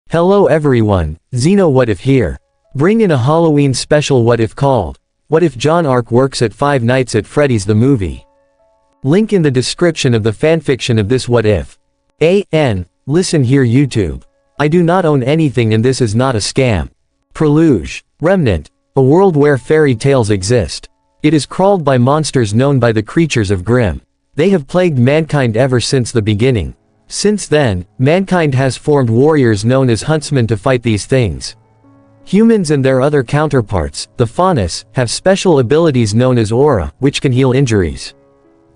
Hello everyone, Xeno What If here. Bring in a Halloween special What If called, What If Jaune Arc works at Five Nights at Freddy's the movie. Link in the description of the fanfiction of this What If. Listen here YouTube. I do not own anything and this is not a scam. Preluge. Remnant. A world where fairy tales exist. It is crawled by monsters known by the creatures of Grimm. They have plagued mankind ever since the beginning. Since then, mankind has formed warriors known as huntsmen to fight these things. Humans and their other counterparts, the faunus, have special abilities known as aura, which can heal injuries.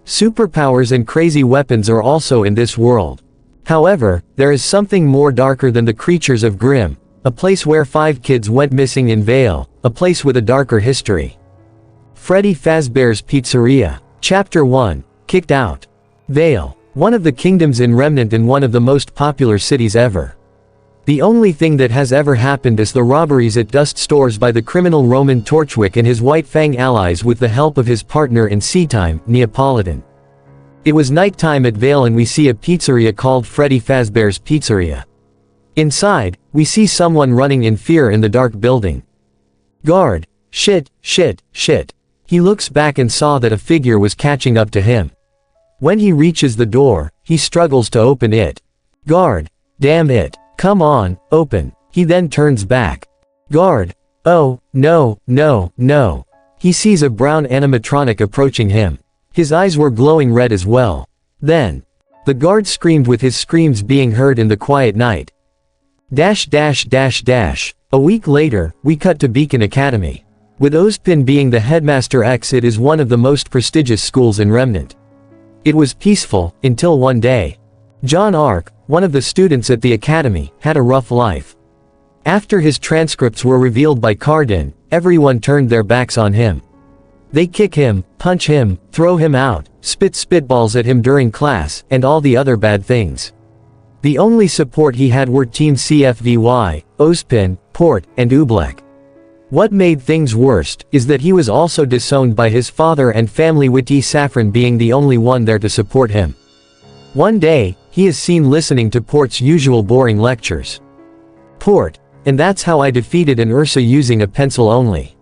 Superpowers and crazy weapons are also in this world. However, there is something more darker than the creatures of Grimm, a place where 5 kids went missing in Vale, a place with a darker history. Freddy Fazbear's Pizzeria. Chapter 1, Kicked Out. Vale. One of the kingdoms in Remnant and one of the most popular cities ever. The only thing that has ever happened is the robberies at dust stores by the criminal Roman Torchwick and his White Fang allies with the help of his partner in Seatime, Neapolitan. It was nighttime at Vale and we see a pizzeria called Freddy Fazbear's Pizzeria. Inside, we see someone running in fear in the dark building. Guard. Shit. He looks back and saw that a figure was catching up to him. When he reaches the door, he struggles to open it. Guard. Damn it. Come on, open. He then turns back. Guard. Oh, no. He sees a brown animatronic approaching him. His eyes were glowing red as well. Then, the guard screamed with his screams being heard in the quiet night. A week later, we cut to Beacon Academy. With Ozpin being the headmaster it is one of the most prestigious schools in Remnant. It was peaceful, until one day. Jaune Arc, one of the students at the academy, had a rough life. After his transcripts were revealed by Cardin, everyone turned their backs on him. They kick him, punch him, throw him out, spit spitballs at him during class, and all the other bad things. The only support he had were Team CFVY, Ozpin, Port, and Ublek. What made things worst is that he was also disowned by his father and family, with Saffron being the only one there to support him. One day, he is seen listening to Port's usual boring lectures. Port, and that's how I defeated an Ursa using a pencil only.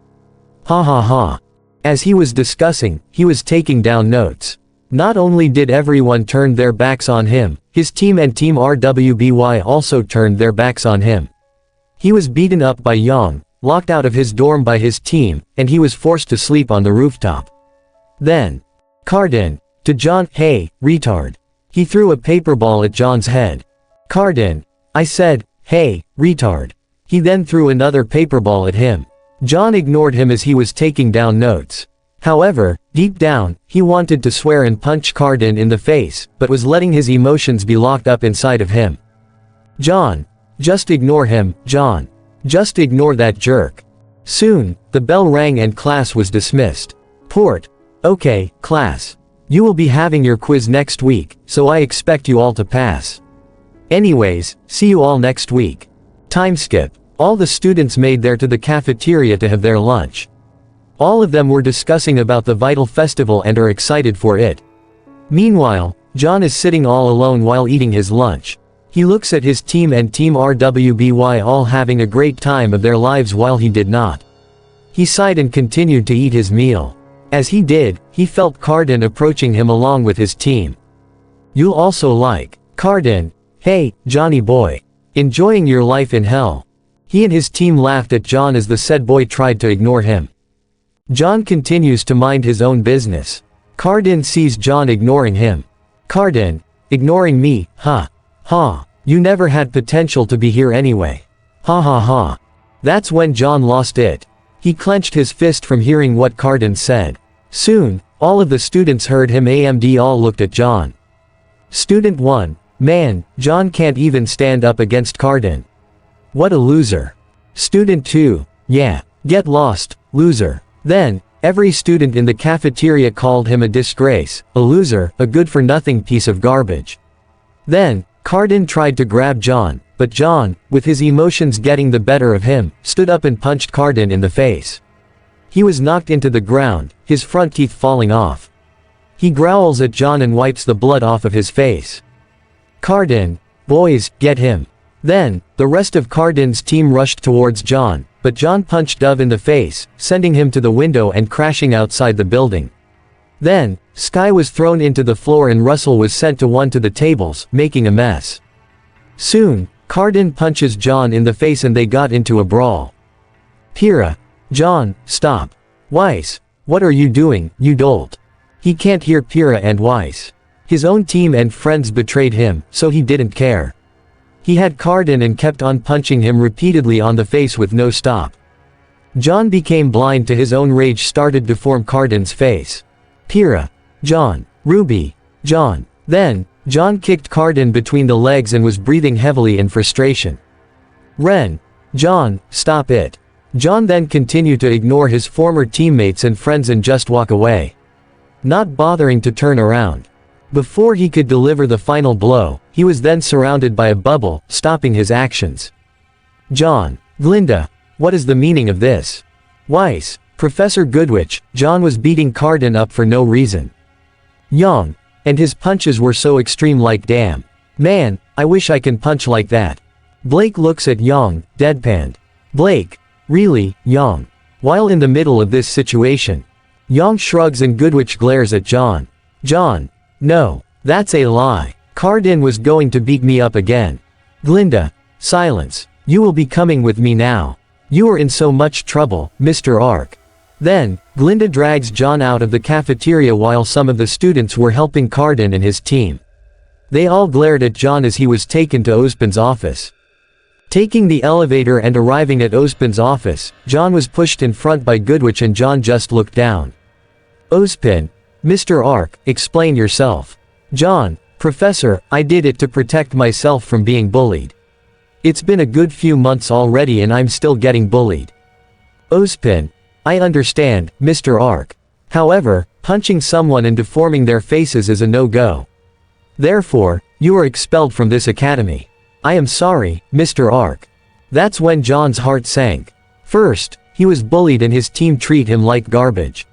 Ha ha ha. As he was discussing, he was taking down notes. Not only did everyone turn their backs on him, his team and Team RWBY also turned their backs on him. He was beaten up by Yang, locked out of his dorm by his team, and he was forced to sleep on the rooftop. Then, Cardin, to Jaune, hey, retard. He threw a paper ball at Jaune's head. Cardin, I said, hey, retard. He then threw another paper ball at him. Jaune ignored him as he was taking down notes. However, deep down, he wanted to swear and punch Cardin in the face, but was letting his emotions be locked up inside of him. Jaune. Just ignore him, Jaune. Just ignore that jerk. Soon, the bell rang and class was dismissed. Port. Okay, class. You will be having your quiz next week, so I expect you all to pass. Anyways, see you all next week. Time skip. All the students made there to the cafeteria to have their lunch. All of them were discussing about the Vital Festival and are excited for it. Meanwhile, Jaune is sitting all alone while eating his lunch. He looks at his team and Team RWBY all having a great time of their lives while he did not. He sighed and continued to eat his meal. As he did, he felt Cardin approaching him along with his team. You'll also like Cardin. Hey, Johnny boy. Enjoying your life in hell. He and his team laughed at Jaune as the said boy tried to ignore him. Jaune continues to mind his own business. Cardin sees Jaune ignoring him. Cardin. Ignoring me, huh? Ha. You never had potential to be here anyway. Ha ha ha. That's when Jaune lost it. He clenched his fist from hearing what Cardin said. Soon, all of the students heard him and all looked at Jaune. Student 1. Man, Jaune can't even stand up against Cardin. What a loser. Student 2. Yeah. Get lost, loser. Then, every student in the cafeteria called him a disgrace, a loser, a good-for-nothing piece of garbage. Then, Cardin tried to grab Jaune, but Jaune, with his emotions getting the better of him, stood up and punched Cardin in the face. He was knocked into the ground, his front teeth falling off. He growls at Jaune and wipes the blood off of his face. Cardin. Boys, get him. Then, the rest of Cardin's team rushed towards John, but John punched Dove in the face, sending him to the window and crashing outside the building. Then, Sky was thrown into the floor and Russell was sent to one to the tables, making a mess. Soon, Cardin punches John in the face and they got into a brawl. Pyrrha. John, stop. Weiss, what are you doing, you dolt? He can't hear Pyrrha and Weiss. His own team and friends betrayed him, so he didn't care. He had Cardin and kept on punching him repeatedly on the face with no stop. John became blind to his own rage started to form Cardin's face. Pyrrha. John. Ruby. John. Then, John kicked Cardin between the legs and was breathing heavily in frustration. Ren. John, stop it. John then continued to ignore his former teammates and friends and just walk away. Not bothering to turn around. Before he could deliver the final blow, he was then surrounded by a bubble, stopping his actions. John. Glinda. What is the meaning of this? Weiss. Professor Goodwitch. John was beating Cardin up for no reason. Young. And his punches were so extreme like damn. Man, I wish I can punch like that. Blake looks at Young, deadpanned. Blake. Really, Young? While in the middle of this situation, Young shrugs and Goodwitch glares at John. John. No. That's a lie. Cardin was going to beat me up again. Glinda. Silence. You will be coming with me now. You are in so much trouble, Mr. Arc. Then, Glinda drags John out of the cafeteria while some of the students were helping Cardin and his team. They all glared at John as he was taken to Ozpin's office. Taking the elevator and arriving at Ozpin's office, John was pushed in front by Goodwitch and John just looked down. Ozpin. Mr. Arc, explain yourself. John. Professor, I did it to protect myself from being bullied. It's been a good few months already and I'm still getting bullied. Ozpin. I understand, Mr. Arc. However, punching someone and deforming their faces is a no-go. Therefore, you are expelled from this academy. I am sorry, Mr. Arc. That's when John's heart sank. First, he was bullied and his team treat him like garbage.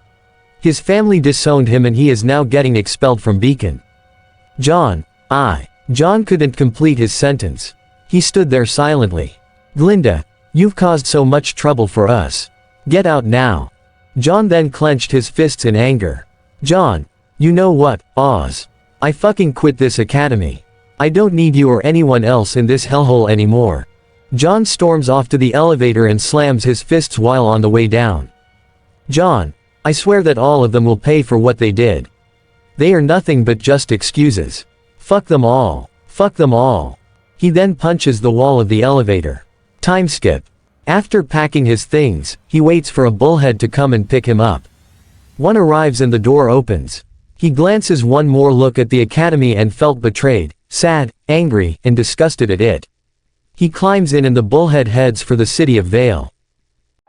His family disowned him and he is now getting expelled from Beacon. John couldn't complete his sentence. He stood there silently. Glinda, you've caused so much trouble for us. Get out now. John then clenched his fists in anger. John. You know what, Oz? I fucking quit this academy. I don't need you or anyone else in this hellhole anymore. John storms off to the elevator and slams his fists while on the way down. John. I swear that all of them will pay for what they did. They are nothing but just excuses. Fuck them all. Fuck them all. He then punches the wall of the elevator. Time skip. After packing his things, he waits for a bullhead to come and pick him up. One arrives and the door opens. He glances one more look at the academy and felt betrayed, sad, angry, and disgusted at it. He climbs in and the bullhead heads for the city of Vale.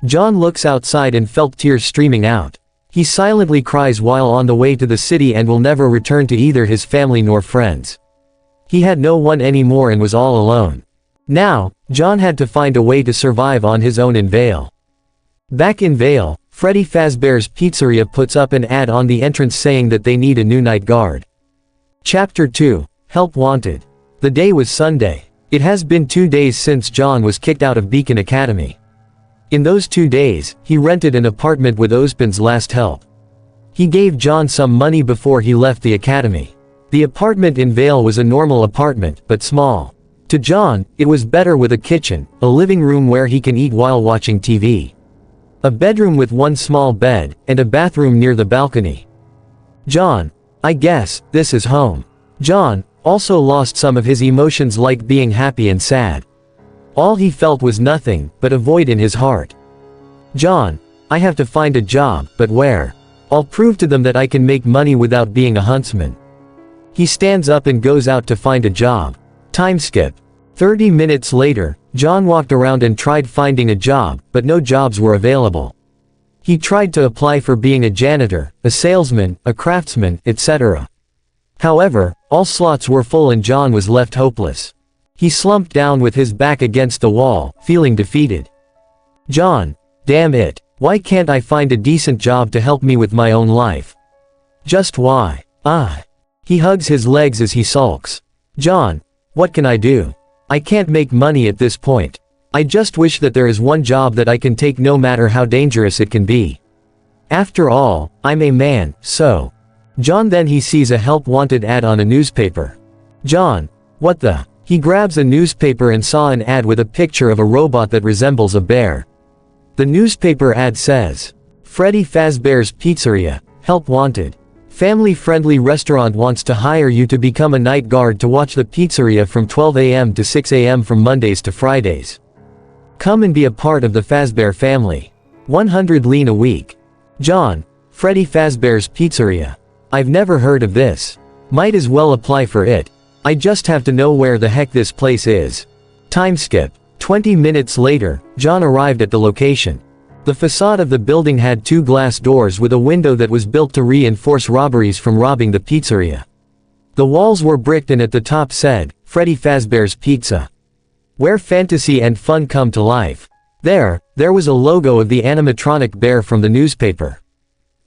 John looks outside and felt tears streaming out. He silently cries while on the way to the city and will never return to either his family nor friends. He had no one anymore and was all alone. Now, John had to find a way to survive on his own in Vale. Back in Vale, Freddy Fazbear's Pizzeria puts up an ad on the entrance saying that they need a new night guard. Chapter 2. Help Wanted. The day was Sunday. It has been 2 days since John was kicked out of Beacon Academy. In those 2 days, he rented an apartment with Ozpin's last help. He gave John some money before he left the academy. The apartment in Vale was a normal apartment, but small. To John, it was better with a kitchen, a living room where he can eat while watching TV. A bedroom with one small bed, and a bathroom near the balcony. John. I guess, this is home. John also lost some of his emotions like being happy and sad. All he felt was nothing, but a void in his heart. John. I have to find a job, but where? I'll prove to them that I can make money without being a huntsman. He stands up and goes out to find a job. Time skip. 30 minutes later, John walked around and tried finding a job, but no jobs were available. He tried to apply for being a janitor, a salesman, a craftsman, etc. However, all slots were full and John was left hopeless. He slumped down with his back against the wall, feeling defeated. John. Damn it. Why can't I find a decent job to help me with my own life? Just why? He hugs his legs as he sulks. John. What can I do? I can't make money at this point. I just wish that there is one job that I can take no matter how dangerous it can be. After all, I'm a man, so. John then he sees a help wanted ad on a newspaper. John, what the? He grabs a newspaper and saw an ad with a picture of a robot that resembles a bear. The newspaper ad says, Freddy Fazbear's Pizzeria, help wanted. Family-friendly restaurant wants to hire you to become a night guard to watch the pizzeria from 12 a.m. to 6 a.m. from Mondays to Fridays. Come and be a part of the Fazbear family. 100 lean a week. John, Freddy Fazbear's Pizzeria. I've never heard of this. Might as well apply for it. I just have to know where the heck this place is. Time skip. 20 minutes later, John arrived at the location. The facade of the building had 2 glass doors with a window that was built to reinforce robberies from robbing the pizzeria. The walls were bricked and at the top said, Freddy Fazbear's Pizza. Where fantasy and fun come to life. There was a logo of the animatronic bear from the newspaper.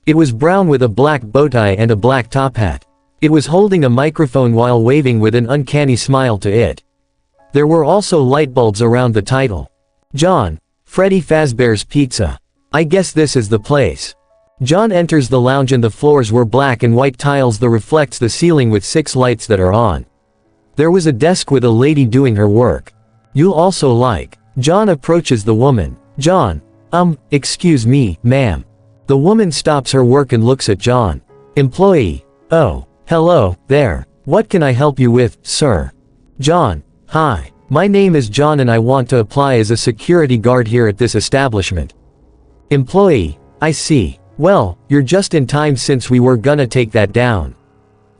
It was brown with a black bow tie and a black top hat. It was holding a microphone while waving with an uncanny smile to it. There were also light bulbs around the title. John, Freddy Fazbear's Pizza. I guess this is the place. John enters the lounge and the floors were black and white tiles that reflects the ceiling with 6 lights that are on. There was a desk with a lady doing her work. You'll also like. John approaches the woman. John, excuse me, ma'am. The woman stops her work and looks at John. Employee. Oh, hello, there. What can I help you with, sir? John, hi. My name is John and I want to apply as a security guard here at this establishment. Employee, I see. Well, you're just in time since we were gonna take that down.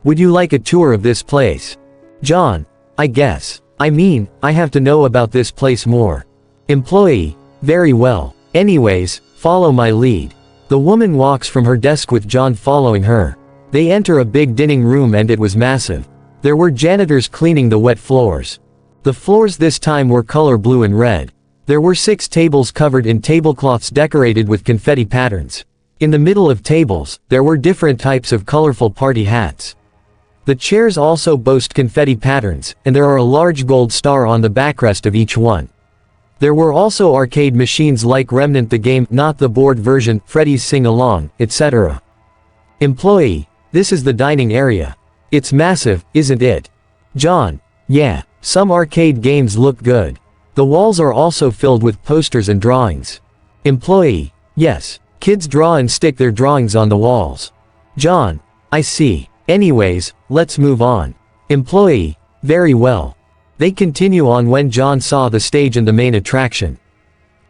Would you like a tour of this place? John, I guess. I mean, I have to know about this place more. Employee, very well. Anyways, follow my lead. The woman walks from her desk with John following her. They enter a big dining room and it was massive. There were janitors cleaning the wet floors. The floors this time were color blue and red. There were 6 tables covered in tablecloths decorated with confetti patterns. In the middle of tables, there were different types of colorful party hats. The chairs also boast confetti patterns, and there are a large gold star on the backrest of each one. There were also arcade machines like Remnant the game, not the board version, Freddy's Sing Along, etc. Employee, this is the dining area. It's massive, isn't it? John, yeah. Some arcade games look good. The walls are also filled with posters and drawings. Employee, yes. Kids draw and stick their drawings on the walls. John, I see. Anyways, let's move on. Employee, very well. They continue on when John saw the stage and the main attraction.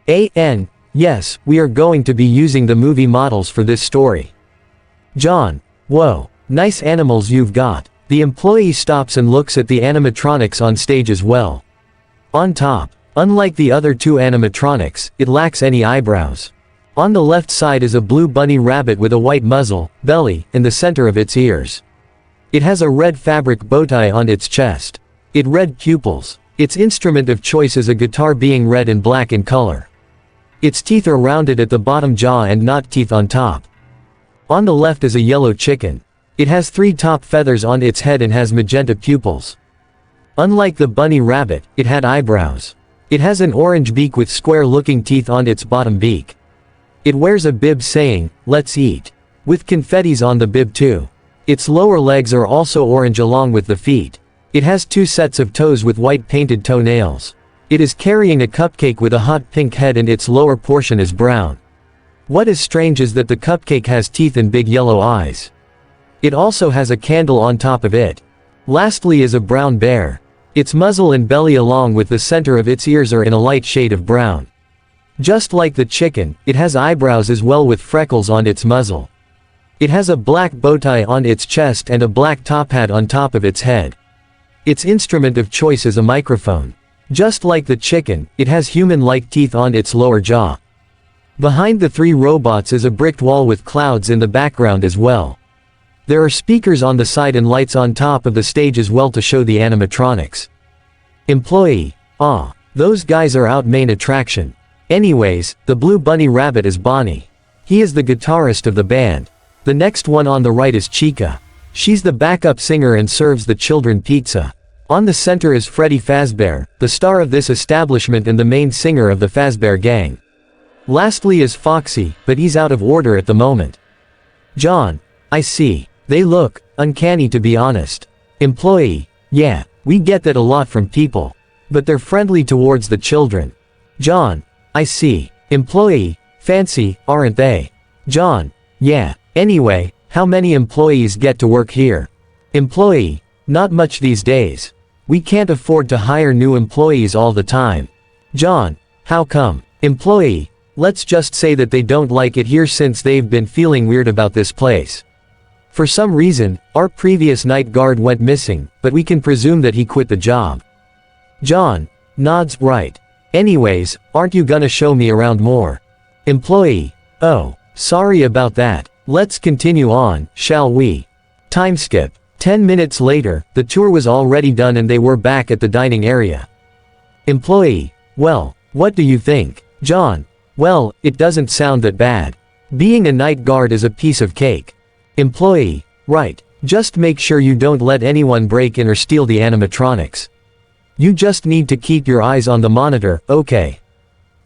Yes, we are going to be using the movie models for this story. John, whoa, nice animals you've got. The employee stops and looks at the animatronics on stage as well. On top, unlike the other 2 animatronics, it lacks any eyebrows. On the left side is a blue bunny rabbit with a white muzzle, belly, and the center of its ears. It has a red fabric bow tie on its chest. It red pupils. Its instrument of choice is a guitar being red and black in color. Its teeth are rounded at the bottom jaw and not teeth on top. On the left is a yellow chicken. It has 3 top feathers on its head and has magenta pupils. Unlike the bunny rabbit, it had eyebrows. It has an orange beak with square-looking teeth on its bottom beak. It wears a bib saying, "Let's eat," with confettis on the bib too. Its lower legs are also orange along with the feet. It has 2 sets of toes with white painted toenails. It is carrying a cupcake with a hot pink head and its lower portion is brown. What is strange is that the cupcake has teeth and big yellow eyes. It also has a candle on top of it. Lastly is a brown bear. Its muzzle and belly along with the center of its ears are in a light shade of brown. Just like the chicken, it has eyebrows as well with freckles on its muzzle. It has a black bow tie on its chest and a black top hat on top of its head. Its instrument of choice is a microphone. Just like the chicken, it has human-like teeth on its lower jaw. Behind the 3 robots is a bricked wall with clouds in the background as well. There are speakers on the side and lights on top of the stage as well to show the animatronics. Employee, those guys are out main attraction. Anyways, the blue bunny rabbit is Bonnie. He is the guitarist of the band. The next one on the right is Chica. She's the backup singer and serves the children pizza. On the center is Freddy Fazbear, the star of this establishment and the main singer of the Fazbear gang. Lastly is Foxy, but he's out of order at the moment. John: I see. They look uncanny, to be honest. Employee: yeah, we get that a lot from people. But they're friendly towards the children. John: I see. Employee: fancy, aren't they? John: yeah. Anyway, how many employees get to work here? Employee: not much these days. We can't afford to hire new employees all the time. John: how come? Employee: let's just say that they don't like it here since they've been feeling weird about this place. For some reason, our previous night guard went missing, but we can presume that he quit the job. John nods right. Anyways, aren't you gonna show me around more? Employee: oh, sorry about that. Let's continue on, shall we? Time skip. 10 minutes later, the tour was already done and they were back at the dining area. Employee: well, what do you think? John: well, it doesn't sound that bad. Being a night guard is a piece of cake. Employee: right. Just make sure you don't let anyone break in or steal the animatronics. You just need to keep your eyes on the monitor, okay?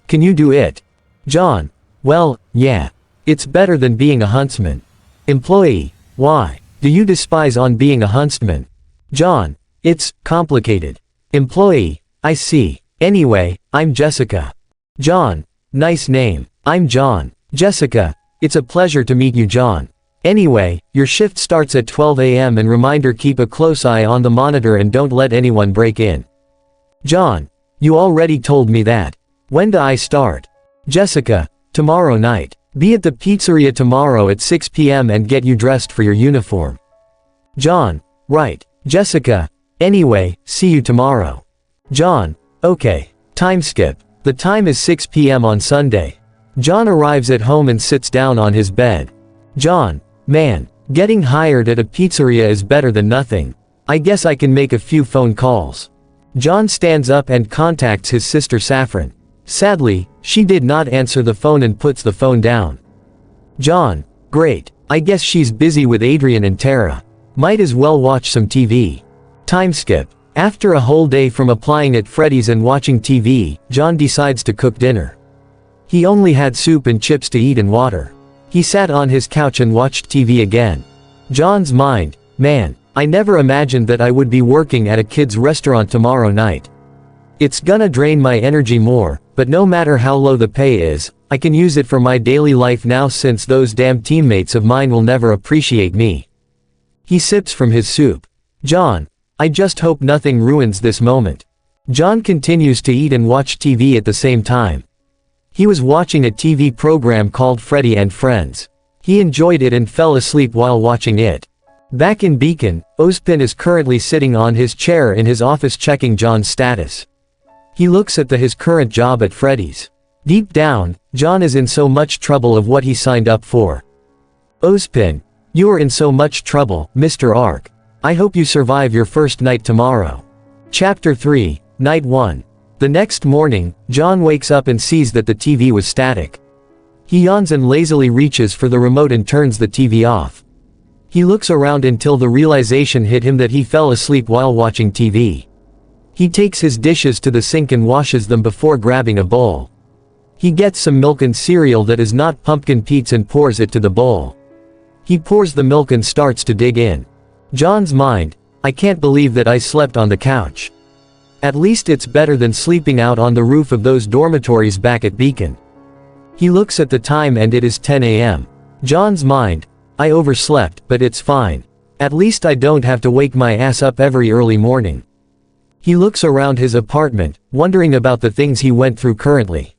Can you do it? John: well, yeah. It's better than being a huntsman. Employee: why? Do you despise on being a huntsman? John: it's complicated. Employee: I see. Anyway, I'm Jessica. John: nice name. I'm John. Jessica: it's a pleasure to meet you, John. Anyway, your shift starts at 12 a.m. and reminder, keep a close eye on the monitor and don't let anyone break in. John: you already told me that. When do I start? Jessica: tomorrow night. Be at the pizzeria tomorrow at 6 p.m. and get you dressed for your uniform. John: right. Jessica: anyway, see you tomorrow. John: okay. Time skip. The time is 6 p.m. on Sunday. John arrives at home and sits down on his bed. John: man, getting hired at a pizzeria is better than nothing. I guess I can make a few phone calls. John stands up and contacts his sister Saffron. Sadly, she did not answer the phone and puts the phone down. John: great. I guess she's busy with Adrian and Tara. Might as well watch some TV. Time skip. After a whole day from applying at Freddy's and watching TV, John decides to cook dinner. He only had soup and chips to eat and water. He sat on his couch and watched TV again. John's mind: man, I never imagined that I would be working at a kid's restaurant tomorrow night. It's gonna drain my energy more, but no matter how low the pay is, I can use it for my daily life now since those damn teammates of mine will never appreciate me. He sips from his soup. John: I just hope nothing ruins this moment. John continues to eat and watch TV at the same time. He was watching a TV program called Freddy and Friends. He enjoyed it and fell asleep while watching it. Back in Beacon, Ozpin is currently sitting on his chair in his office checking John's status. He looks at his current job at Freddy's. Deep down, John is in so much trouble of what he signed up for. Ozpin: you are in so much trouble, Mr. Arc. I hope you survive your first night tomorrow. Chapter 3, Night 1. The next morning, John wakes up and sees that the TV was static. He yawns and lazily reaches for the remote and turns the TV off. He looks around until the realization hit him that he fell asleep while watching TV. He takes his dishes to the sink and washes them before grabbing a bowl. He gets some milk and cereal that is not pumpkin peats and pours it to the bowl. He pours the milk and starts to dig in. John's mind: I can't believe that I slept on the couch. At least it's better than sleeping out on the roof of those dormitories back at Beacon. He looks at the time and it is 10 a.m. John's mind: I overslept, but it's fine. At least I don't have to wake my ass up every early morning. He looks around his apartment, wondering about the things he went through currently.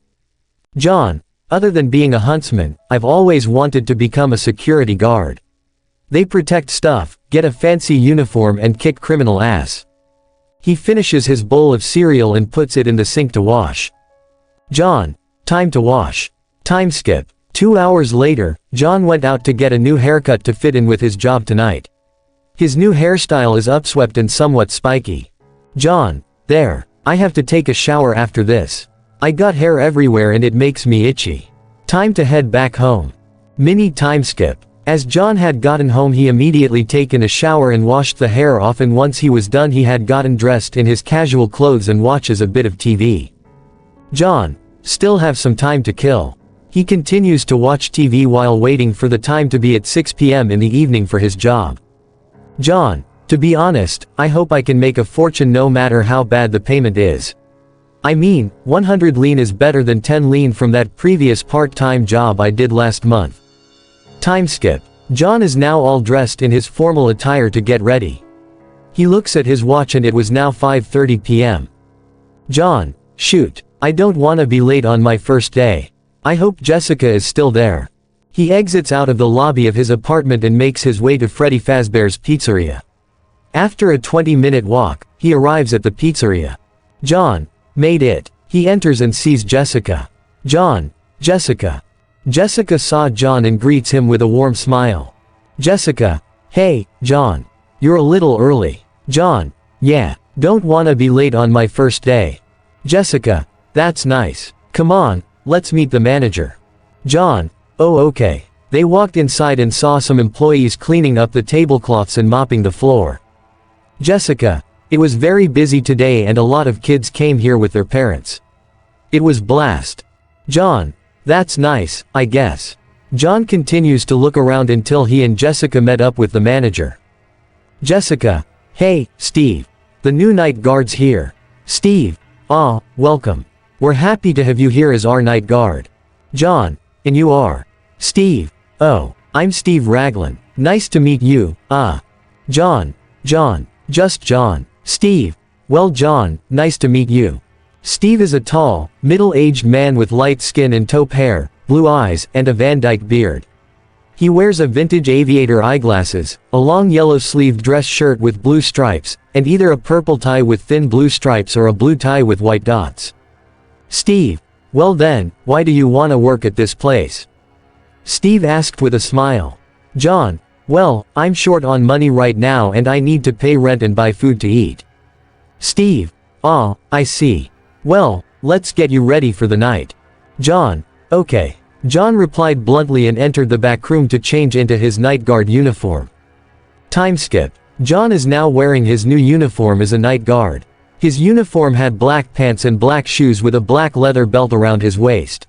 John: other than being a huntsman, I've always wanted to become a security guard. They protect stuff, get a fancy uniform and kick criminal ass. He finishes his bowl of cereal and puts it in the sink to wash. John: time to wash. Time skip. 2 hours later, John went out to get a new haircut to fit in with his job tonight. His new hairstyle is upswept and somewhat spiky. John: there. I have to take a shower after this. I got hair everywhere and it makes me itchy. Time to head back home. Mini time skip. As John had gotten home he immediately taken a shower and washed the hair off, and once he was done he had gotten dressed in his casual clothes and watches a bit of TV. John still have some time to kill. He continues to watch TV while waiting for the time to be at 6 p.m. in the evening for his job. John, to be honest, I hope I can make a fortune no matter how bad the payment is. I mean, 100 lean is better than 10 lean from that previous part-time job I did last month. Time skip. John is now all dressed in his formal attire to get ready. He looks at his watch and it was now 5:30 p.m. John, shoot, I don't wanna be late on my first day. I hope Jessica is still there. He exits out of the lobby of his apartment and makes his way to Freddy Fazbear's Pizzeria. After a 20-minute walk, he arrives at the pizzeria. John made it. He enters and sees Jessica. John, Jessica. Jessica saw John and greets him with a warm smile. Jessica, hey, John. You're a little early. John, yeah, don't wanna be late on my first day. Jessica, that's nice. Come on, let's meet the manager. John, oh okay. They walked inside and saw some employees cleaning up the tablecloths and mopping the floor. Jessica, it was very busy today and a lot of kids came here with their parents. It was blast. John, that's nice, I guess. John continues to look around until he and Jessica met up with the manager. Jessica, hey, Steve. The new night guard's here. Steve, welcome. We're happy to have you here as our night guard. John, and you are? Steve, oh, I'm Steve Raglan. Nice to meet you, John, just John. Steve, well John, nice to meet you. Steve is a tall, middle-aged man with light skin and taupe hair, blue eyes, and a Van Dyke beard. He wears a vintage aviator eyeglasses, a long yellow-sleeved dress shirt with blue stripes, and either a purple tie with thin blue stripes or a blue tie with white dots. Steve, well then, why do you want to work at this place? Steve asked with a smile. John, well, I'm short on money right now and I need to pay rent and buy food to eat. Steve, I see. Well, let's get you ready for the night. John, okay. John replied bluntly and entered the back room to change into his night guard uniform. Time skip. John is now wearing his new uniform as a night guard. His uniform had black pants and black shoes with a black leather belt around his waist.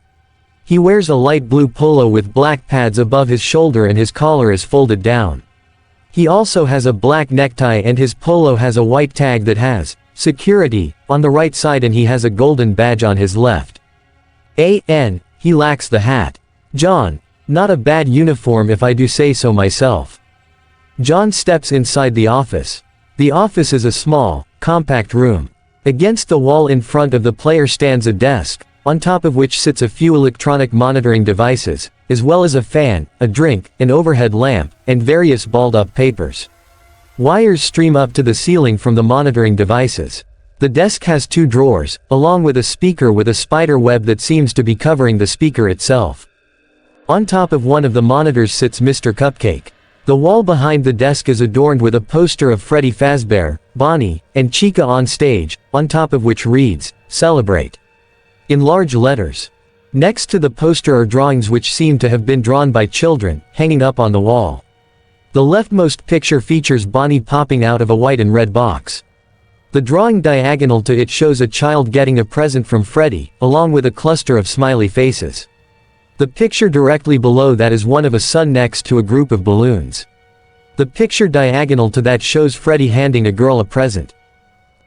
He wears a light blue polo with black pads above his shoulder and his collar is folded down. He also has a black necktie and his polo has a white tag that has security on the right side and he has a golden badge on his left. He lacks the hat. John, not a bad uniform if I do say so myself. John steps inside the office. The office is a small, compact room. Against the wall in front of the player stands a desk, on top of which sits a few electronic monitoring devices, as well as a fan, a drink, an overhead lamp, and various balled-up papers. Wires stream up to the ceiling from the monitoring devices. The desk has 2 drawers, along with a speaker with a spider web that seems to be covering the speaker itself. On top of one of the monitors sits Mr. Cupcake. The wall behind the desk is adorned with a poster of Freddy Fazbear, Bonnie, and Chica on stage, on top of which reads, "Celebrate," in large letters. Next to the poster are drawings which seem to have been drawn by children, hanging up on the wall. The leftmost picture features Bonnie popping out of a white and red box. The drawing diagonal to it shows a child getting a present from Freddy, along with a cluster of smiley faces. The picture directly below that is one of a sun next to a group of balloons. The picture diagonal to that shows Freddy handing a girl a present.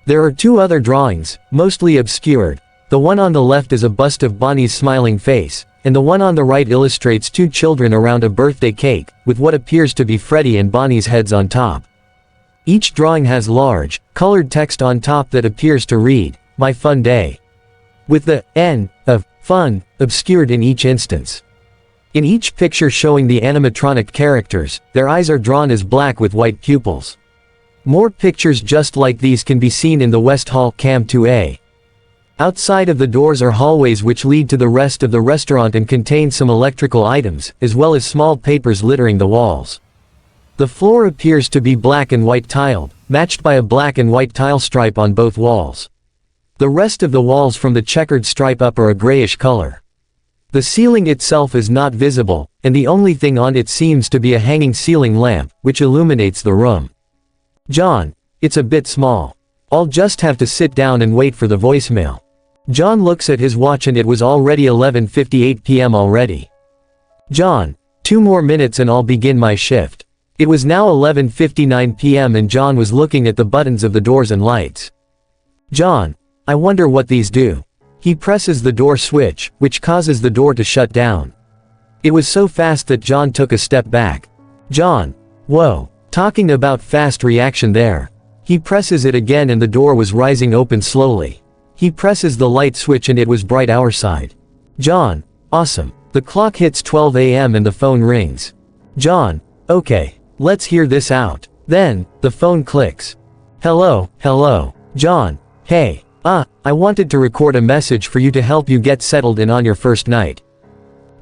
There are 2 other drawings, mostly obscured. The one on the left is a bust of Bonnie's smiling face, and the one on the right illustrates 2 children around a birthday cake, with what appears to be Freddy and Bonnie's heads on top. Each drawing has large, colored text on top that appears to read, "My fun day," with the N of fun obscured in each instance. In each picture showing the animatronic characters, their eyes are drawn as black with white pupils. More pictures just like these can be seen in the West Hall Cam 2A. Outside of the doors are hallways which lead to the rest of the restaurant and contain some electrical items, as well as small papers littering the walls. The floor appears to be black and white tiled, matched by a black and white tile stripe on both walls. The rest of the walls from the checkered stripe up are a grayish color. The ceiling itself is not visible, and the only thing on it seems to be a hanging ceiling lamp, which illuminates the room. John, it's a bit small. I'll just have to sit down and wait for the voicemail. John looks at his watch and it was already 11:58 p.m. already. John, 2 more minutes and I'll begin my shift. It was now 11:59 p.m. and John was looking at the buttons of the doors and lights. John, I wonder what these do. He presses the door switch, which causes the door to shut down. It was so fast that John took a step back. John, whoa, talking about fast reaction there. He presses it again and the door was rising open slowly. He presses the light switch and it was bright our side. John, awesome. The clock hits 12 a.m. and the phone rings. John, okay, let's hear this out. Then, the phone clicks. Hello, hello. John, hey, I wanted to record a message for you to help you get settled in on your first night.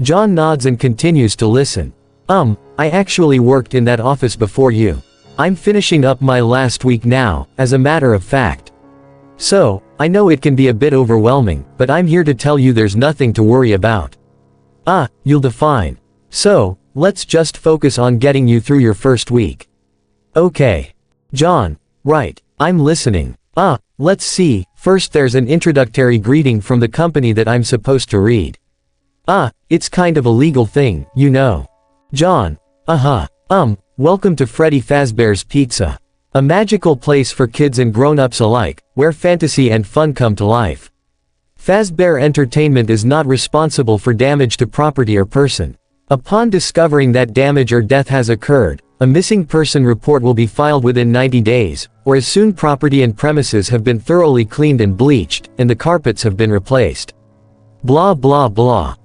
John nods and continues to listen. I actually worked in that office before you. I'm finishing up my last week now, as a matter of fact. So, I know it can be a bit overwhelming, but I'm here to tell you there's nothing to worry about. You'll do fine. So, let's just focus on getting you through your first week. Okay. John, right, I'm listening. Let's see, first there's an introductory greeting from the company that I'm supposed to read. It's kind of a legal thing, you know. John, welcome to Freddy Fazbear's Pizza. A magical place for kids and grown-ups alike, where fantasy and fun come to life. Fazbear Entertainment is not responsible for damage to property or person. Upon discovering that damage or death has occurred, a missing person report will be filed within 90 days, or as soon property and premises have been thoroughly cleaned and bleached, and the carpets have been replaced. Blah blah blah.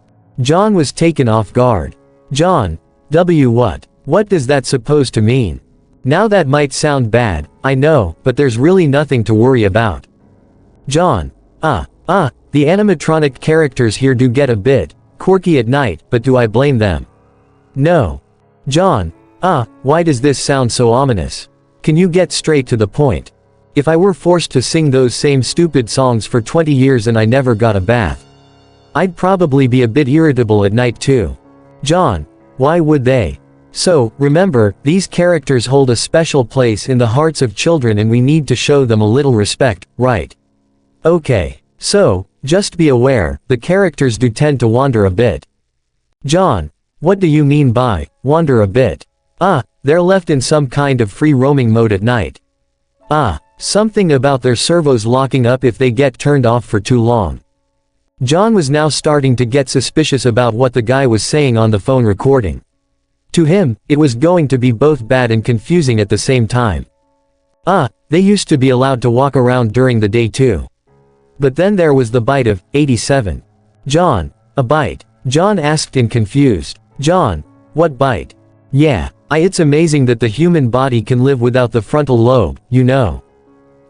John was taken off guard. John, what? What does that supposed to mean? Now that might sound bad, I know, but there's really nothing to worry about. John, the animatronic characters here do get a bit quirky at night, but do I blame them? No. John, why does this sound so ominous? Can you get straight to the point? If I were forced to sing those same stupid songs for 20 years and I never got a bath, I'd probably be a bit irritable at night too. John, why would they? So, remember, these characters hold a special place in the hearts of children and we need to show them a little respect, right? Okay. So, just be aware, the characters do tend to wander a bit. John, what do you mean by, wander a bit? They're left in some kind of free roaming mode at night. Something about their servos locking up if they get turned off for too long. John was now starting to get suspicious about what the guy was saying on the phone recording. To him, it was going to be both bad and confusing at the same time. They used to be allowed to walk around during the day too. But then there was the bite of 87. John, a bite? John asked in confused. John, what bite? Yeah, it's amazing that the human body can live without the frontal lobe, you know.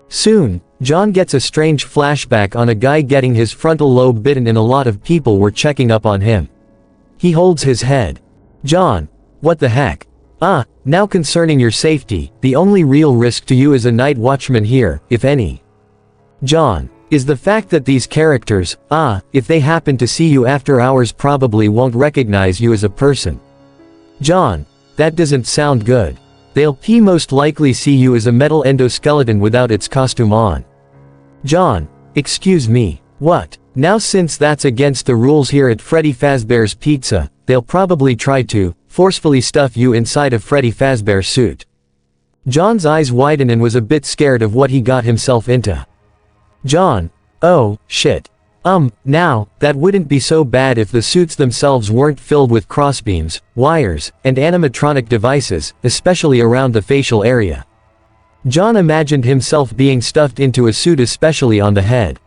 Soon, John gets a strange flashback on a guy getting his frontal lobe bitten and a lot of people were checking up on him. He holds his head. John, what the heck? Now concerning your safety, the only real risk to you is a night watchman here, if any. John, is the fact that these characters, if they happen to see you after hours probably won't recognize you as a person. John, that doesn't sound good. They'll most likely see you as a metal endoskeleton without its costume on. John, excuse me, what? Now since that's against the rules here at Freddy Fazbear's Pizza, they'll probably try to forcefully stuff you inside a Freddy Fazbear suit. John's eyes widen and was a bit scared of what he got himself into. John, oh, shit. Now, that wouldn't be so bad if the suits themselves weren't filled with crossbeams, wires, and animatronic devices, especially around the facial area. John imagined himself being stuffed into a suit especially on the head.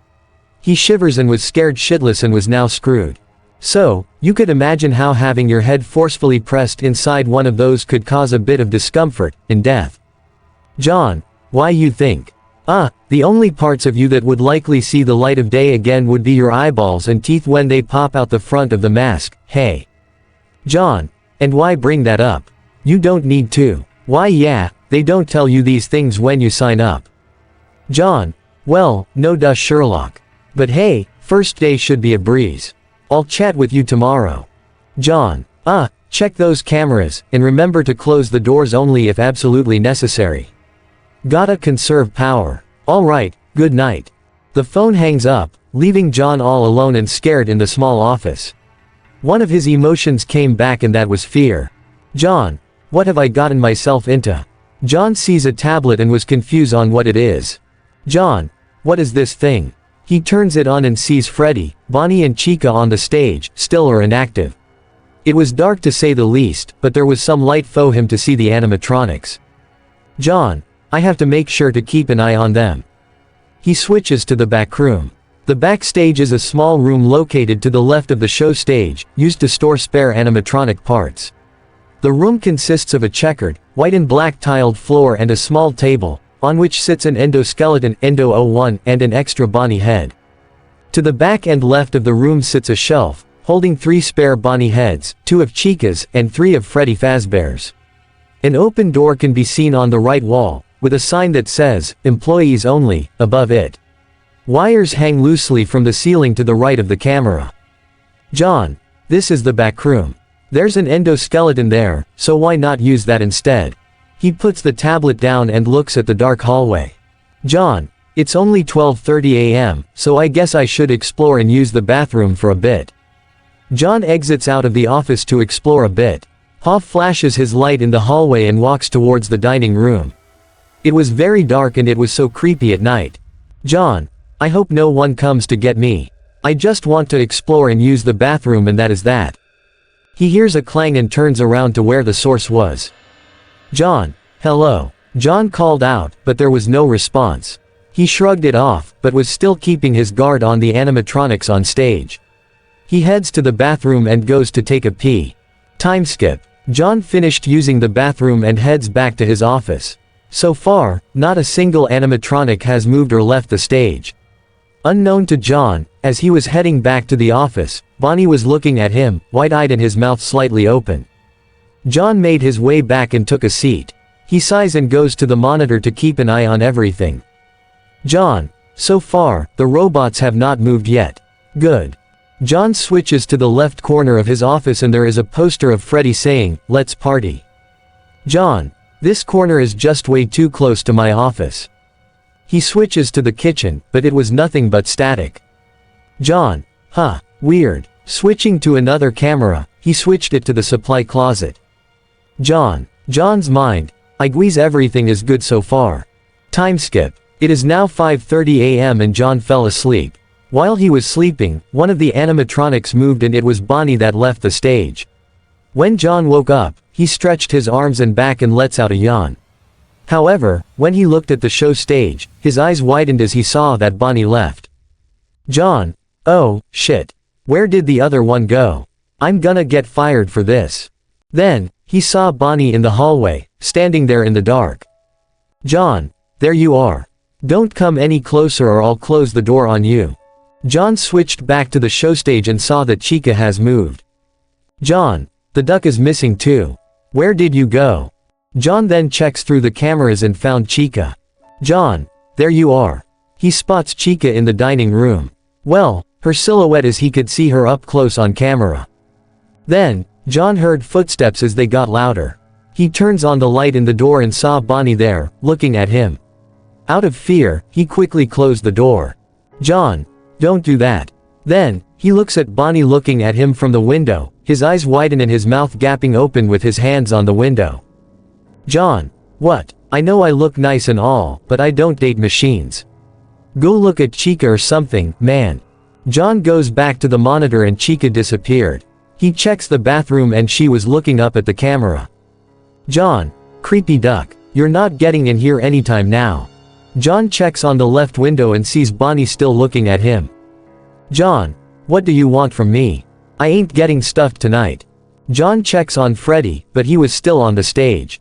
He shivers and was scared shitless and was now screwed. So, you could imagine how having your head forcefully pressed inside one of those could cause a bit of discomfort, and death. John, why you think? The only parts of you that would likely see the light of day again would be your eyeballs and teeth when they pop out the front of the mask, hey. John, and why bring that up? You don't need to. Why yeah, they don't tell you these things when you sign up. John, well, no duh Sherlock. But hey, first day should be a breeze. I'll chat with you tomorrow. John. Check those cameras, and remember to close the doors only if absolutely necessary. Gotta conserve power. Alright, good night. The phone hangs up, leaving John all alone and scared in the small office. One of his emotions came back and that was fear. John. What have I gotten myself into? John sees a tablet and was confused on what it is. John. What is this thing? He turns it on and sees Freddy, Bonnie and Chica on the stage, still or inactive. It was dark to say the least, but there was some light for him to see the animatronics. John. I have to make sure to keep an eye on them. He switches to the back room. The backstage is a small room located to the left of the show stage, used to store spare animatronic parts. The room consists of a checkered, white and black tiled floor and a small table, on which sits an endoskeleton Endo 01 and an extra Bonnie head. To the back and left of the room sits a shelf, holding 3 spare Bonnie heads, 2 of Chica's, and 3 of Freddy Fazbear's. An open door can be seen on the right wall, with a sign that says, "Employees Only," above it. Wires hang loosely from the ceiling to the right of the camera. John. This is the back room. There's an endoskeleton there, so why not use that instead? He puts the tablet down and looks at the dark hallway. John. It's only 12:30 a.m., so I guess I should explore and use the bathroom for a bit. John exits out of the office to explore a bit. Hoff flashes his light in the hallway and walks towards the dining room. It was very dark and it was so creepy at night. John. I hope no one comes to get me. I just want to explore and use the bathroom and that is that. He hears a clang and turns around to where the source was. John. Hello. John called out, but there was no response. He shrugged it off, but was still keeping his guard on the animatronics on stage. He heads to the bathroom and goes to take a pee. Time skip. John finished using the bathroom and heads back to his office. So far, not a single animatronic has moved or left the stage. Unknown to John, as he was heading back to the office, Bonnie was looking at him, wide-eyed and his mouth slightly open. John made his way back and took a seat. He sighs and goes to the monitor to keep an eye on everything. John. So far, the robots have not moved yet. Good. John switches to the left corner of his office and there is a poster of Freddy saying, "Let's party." John. This corner is just way too close to my office. He switches to the kitchen, but it was nothing but static. John. Weird. Switching to another camera, he switched it to the supply closet. John's mind. I guess everything is good so far. Time skip. It is now 5:30 a.m. and John fell asleep. While he was sleeping, one of the animatronics moved and it was Bonnie that left the stage. When John woke up, he stretched his arms and back and lets out a yawn. However, when he looked at the show stage, his eyes widened as he saw that Bonnie left. John. Oh, shit. Where did the other one go? I'm gonna get fired for this. Then, he saw Bonnie in the hallway, standing there in the dark. John. There you are. Don't come any closer or I'll close the door on you. John switched back to the show stage and saw that Chica has moved. John. The duck is missing too. Where did you go? John then checks through the cameras and found Chica. John. There you are. He spots Chica in the dining room. Well, her silhouette as he could see her up close on camera. Then, John heard footsteps as they got louder. He turns on the light in the door and saw Bonnie there, looking at him. Out of fear, he quickly closed the door. John. Don't do that. Then, he looks at Bonnie looking at him from the window, his eyes widen and his mouth gaping open with his hands on the window. John. What? I know I look nice and all, but I don't date machines. Go look at Chica or something, man. John goes back to the monitor and Chica disappeared. He checks the bathroom and she was looking up at the camera. John. Creepy duck. You're not getting in here anytime now. John checks on the left window and sees Bonnie still looking at him. John. What do you want from me? I ain't getting stuffed tonight. John checks on Freddy, but he was still on the stage.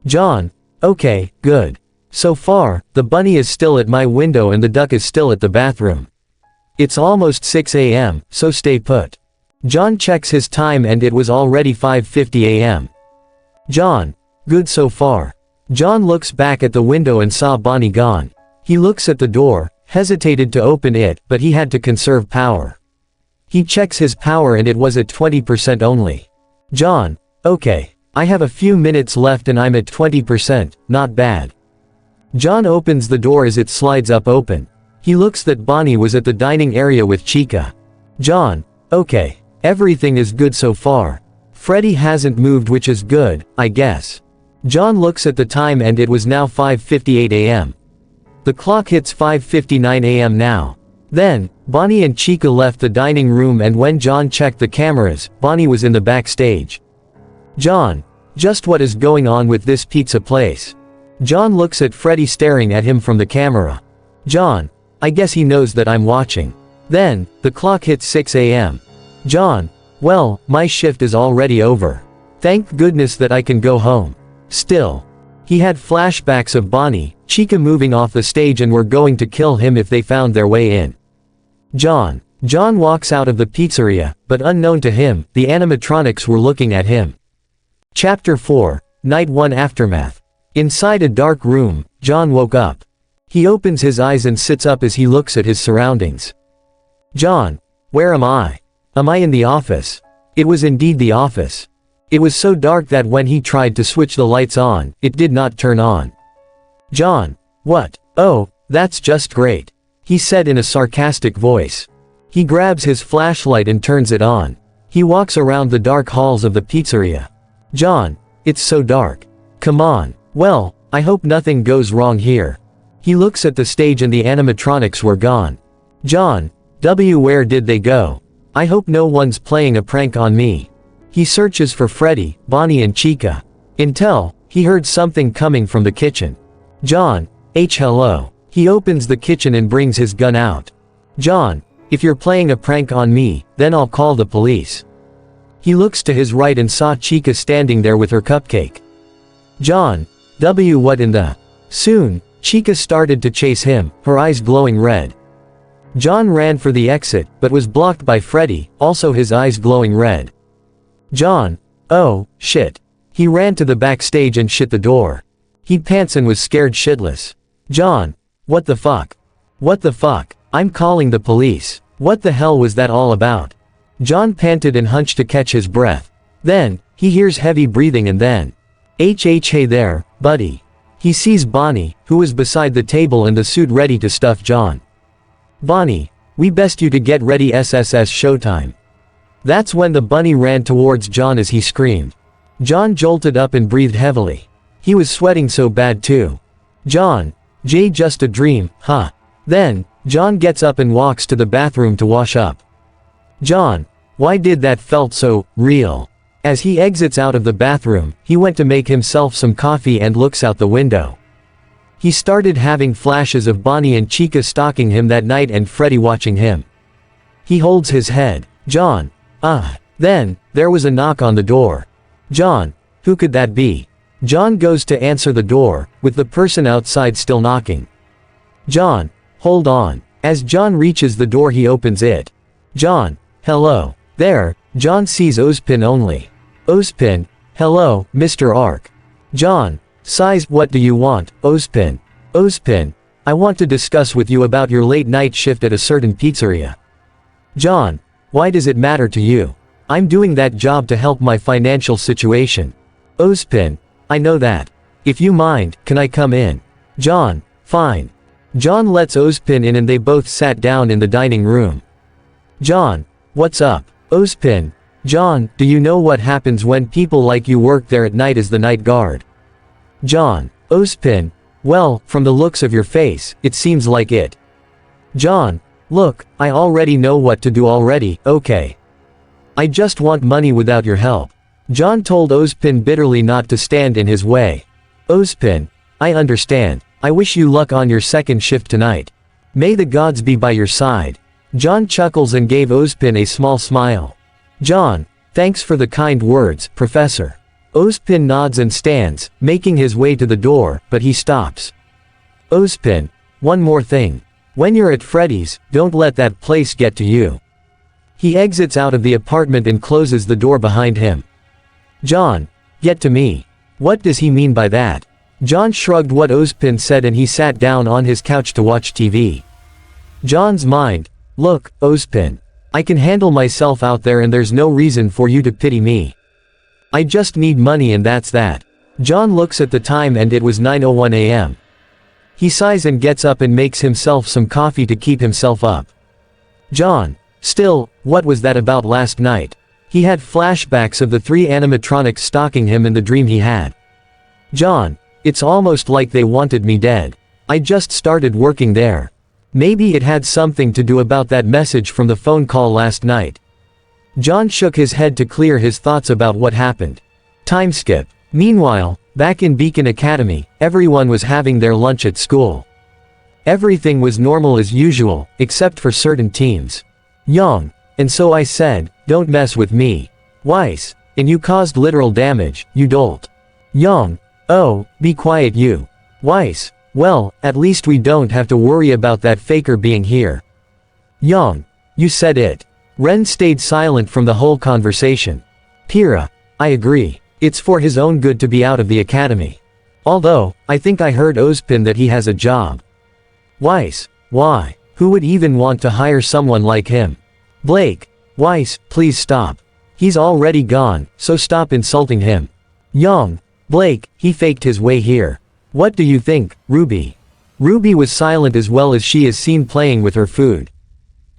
John. Okay, good. So far, the bunny is still at my window and the duck is still at the bathroom. It's almost 6 a.m., so stay put. John checks his time and it was already 5:50 a.m. John. Good so far. John looks back at the window and saw Bonnie gone. He looks at the door, hesitated to open it, but he had to conserve power. He checks his power and it was at 20% only. John, okay. I have a few minutes left and I'm at 20%, not bad. John opens the door as it slides up open. He looks that Bonnie was at the dining area with Chica. John, okay. Everything is good so far. Freddy hasn't moved, which is good, I guess. John looks at the time and it was now 5:58 a.m. The clock hits 5:59 a.m. now. Then, Bonnie and Chica left the dining room and when John checked the cameras, Bonnie was in the backstage. John, just what is going on with this pizza place? John looks at Freddy staring at him from the camera. John, I guess he knows that I'm watching. Then, the clock hits 6 a.m. John, well, my shift is already over. Thank goodness that I can go home. Still. He had flashbacks of Bonnie, Chica moving off the stage and were going to kill him if they found their way in. John walks out of the pizzeria, but unknown to him, the animatronics were looking at him. Chapter 4, Night 1 Aftermath. Inside a dark room, John woke up. He opens his eyes and sits up as he looks at his surroundings. John, where am I? Am I in the office? It was indeed the office. It was so dark that when he tried to switch the lights on, it did not turn on. John, what? Oh, that's just great. He said in a sarcastic voice. He grabs his flashlight and turns it on. He walks around the dark halls of the pizzeria. John, it's so dark. Come on. Well, I hope nothing goes wrong here. He looks at the stage and the animatronics were gone. John, where did they go? I hope no one's playing a prank on me. He searches for Freddy, Bonnie and Chica. Until, he heard something coming from the kitchen. John, hello. He opens the kitchen and brings his gun out. John, if you're playing a prank on me, then I'll call the police. He looks to his right and saw Chica standing there with her cupcake. John, what in the... Soon, Chica started to chase him, her eyes glowing red. John ran for the exit, but was blocked by Freddy, also his eyes glowing red. John, oh, shit. He ran to the backstage and shut the door. He pants and was scared shitless. John, what the fuck? What the fuck? I'm calling the police. What the hell was that all about? John panted and hunched to catch his breath. Then, he hears heavy breathing and then, hey there, buddy. He sees Bonnie, who was beside the table in the suit ready to stuff John. Bonnie, we best you to get ready, SSS showtime. That's when the bunny ran towards John as he screamed. John jolted up and breathed heavily. He was sweating so bad too. John, just a dream, huh? Then, John gets up and walks to the bathroom to wash up. John, why did that felt so real? As he exits out of the bathroom, he went to make himself some coffee and looks out the window. He started having flashes of Bonnie and Chica stalking him that night and Freddy watching him. He holds his head. John. Then, there was a knock on the door. John, who could that be? John goes to answer the door, with the person outside still knocking. John, hold on. As John reaches the door he opens it. John, hello. There, John sees Ozpin only. Ozpin, hello, Mr. Arc. John, sighs, what do you want, Ozpin? Ozpin, I want to discuss with you about your late night shift at a certain pizzeria. John, why does it matter to you? I'm doing that job to help my financial situation. Ozpin, I know that. If you mind, can I come in? John, fine. John lets Ozpin in and they both sat down in the dining room. John, what's up? Ozpin, John, do you know what happens when people like you work there at night as the night guard? John, Ozpin, well, from the looks of your face, it seems like it. John, look, I already know what to do already, okay. I just want money without your help. John told Ozpin bitterly not to stand in his way. Ozpin, I understand. I wish you luck on your second shift tonight. May the gods be by your side. John chuckles and gave Ozpin a small smile. John, thanks for the kind words, Professor. Ozpin nods and stands, making his way to the door, but he stops. Ozpin, one more thing. When you're at Freddy's, don't let that place get to you. He exits out of the apartment and closes the door behind him. John, get to me. What does he mean by that? John shrugged what Ozpin said and he sat down on his couch to watch TV. John's mind, look, Ozpin. I can handle myself out there and there's no reason for you to pity me. I just need money and that's that. John looks at the time and it was 9:01 a.m. He sighs and gets up and makes himself some coffee to keep himself up. John. Still, what was that about last night? He had flashbacks of the 3 animatronics stalking him and the dream he had. John. It's almost like they wanted me dead. I just started working there. Maybe it had something to do about that message from the phone call last night. John shook his head to clear his thoughts about what happened. Time skip. Meanwhile, back in Beacon Academy, everyone was having their lunch at school. Everything was normal as usual, except for certain teams. Young. And so I said, don't mess with me. Weiss. And you caused literal damage, you dolt. Young. Oh, be quiet you. Weiss. Well, at least we don't have to worry about that faker being here. Young. You said it. Ren stayed silent from the whole conversation. Pyrrha. I agree. It's for his own good to be out of the academy. Although, I think I heard Ozpin that he has a job. Weiss. Why? Who would even want to hire someone like him? Blake. Weiss, please stop. He's already gone, so stop insulting him. Young. Blake, he faked his way here. What do you think, Ruby? Ruby was silent as well as she is seen playing with her food.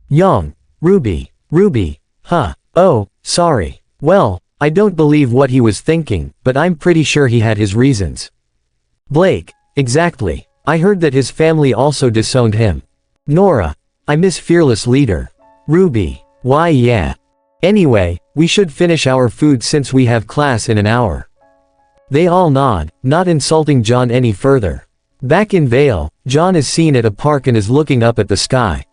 Young. Ruby. Ruby. Huh. Oh, sorry. Well, I don't believe what he was thinking, but I'm pretty sure he had his reasons. Blake. Exactly. I heard that his family also disowned him. Nora. I miss fearless leader. Ruby. Why yeah. Anyway, we should finish our food since we have class in an hour. They all nod, not insulting John any further. Back in Vale, John is seen at a park and is looking up at the sky.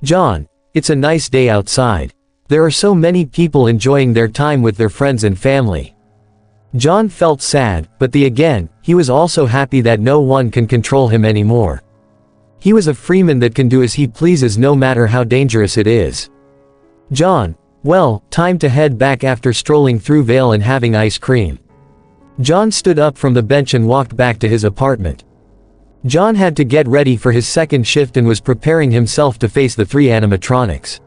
John. It's a nice day outside. There are so many people enjoying their time with their friends and family. John felt sad, but he was also happy that no one can control him anymore. He was a freeman that can do as he pleases no matter how dangerous it is. John. Well, time to head back after strolling through Vale and having ice cream. John stood up from the bench and walked back to his apartment. John had to get ready for his second shift and was preparing himself to face the 3 animatronics.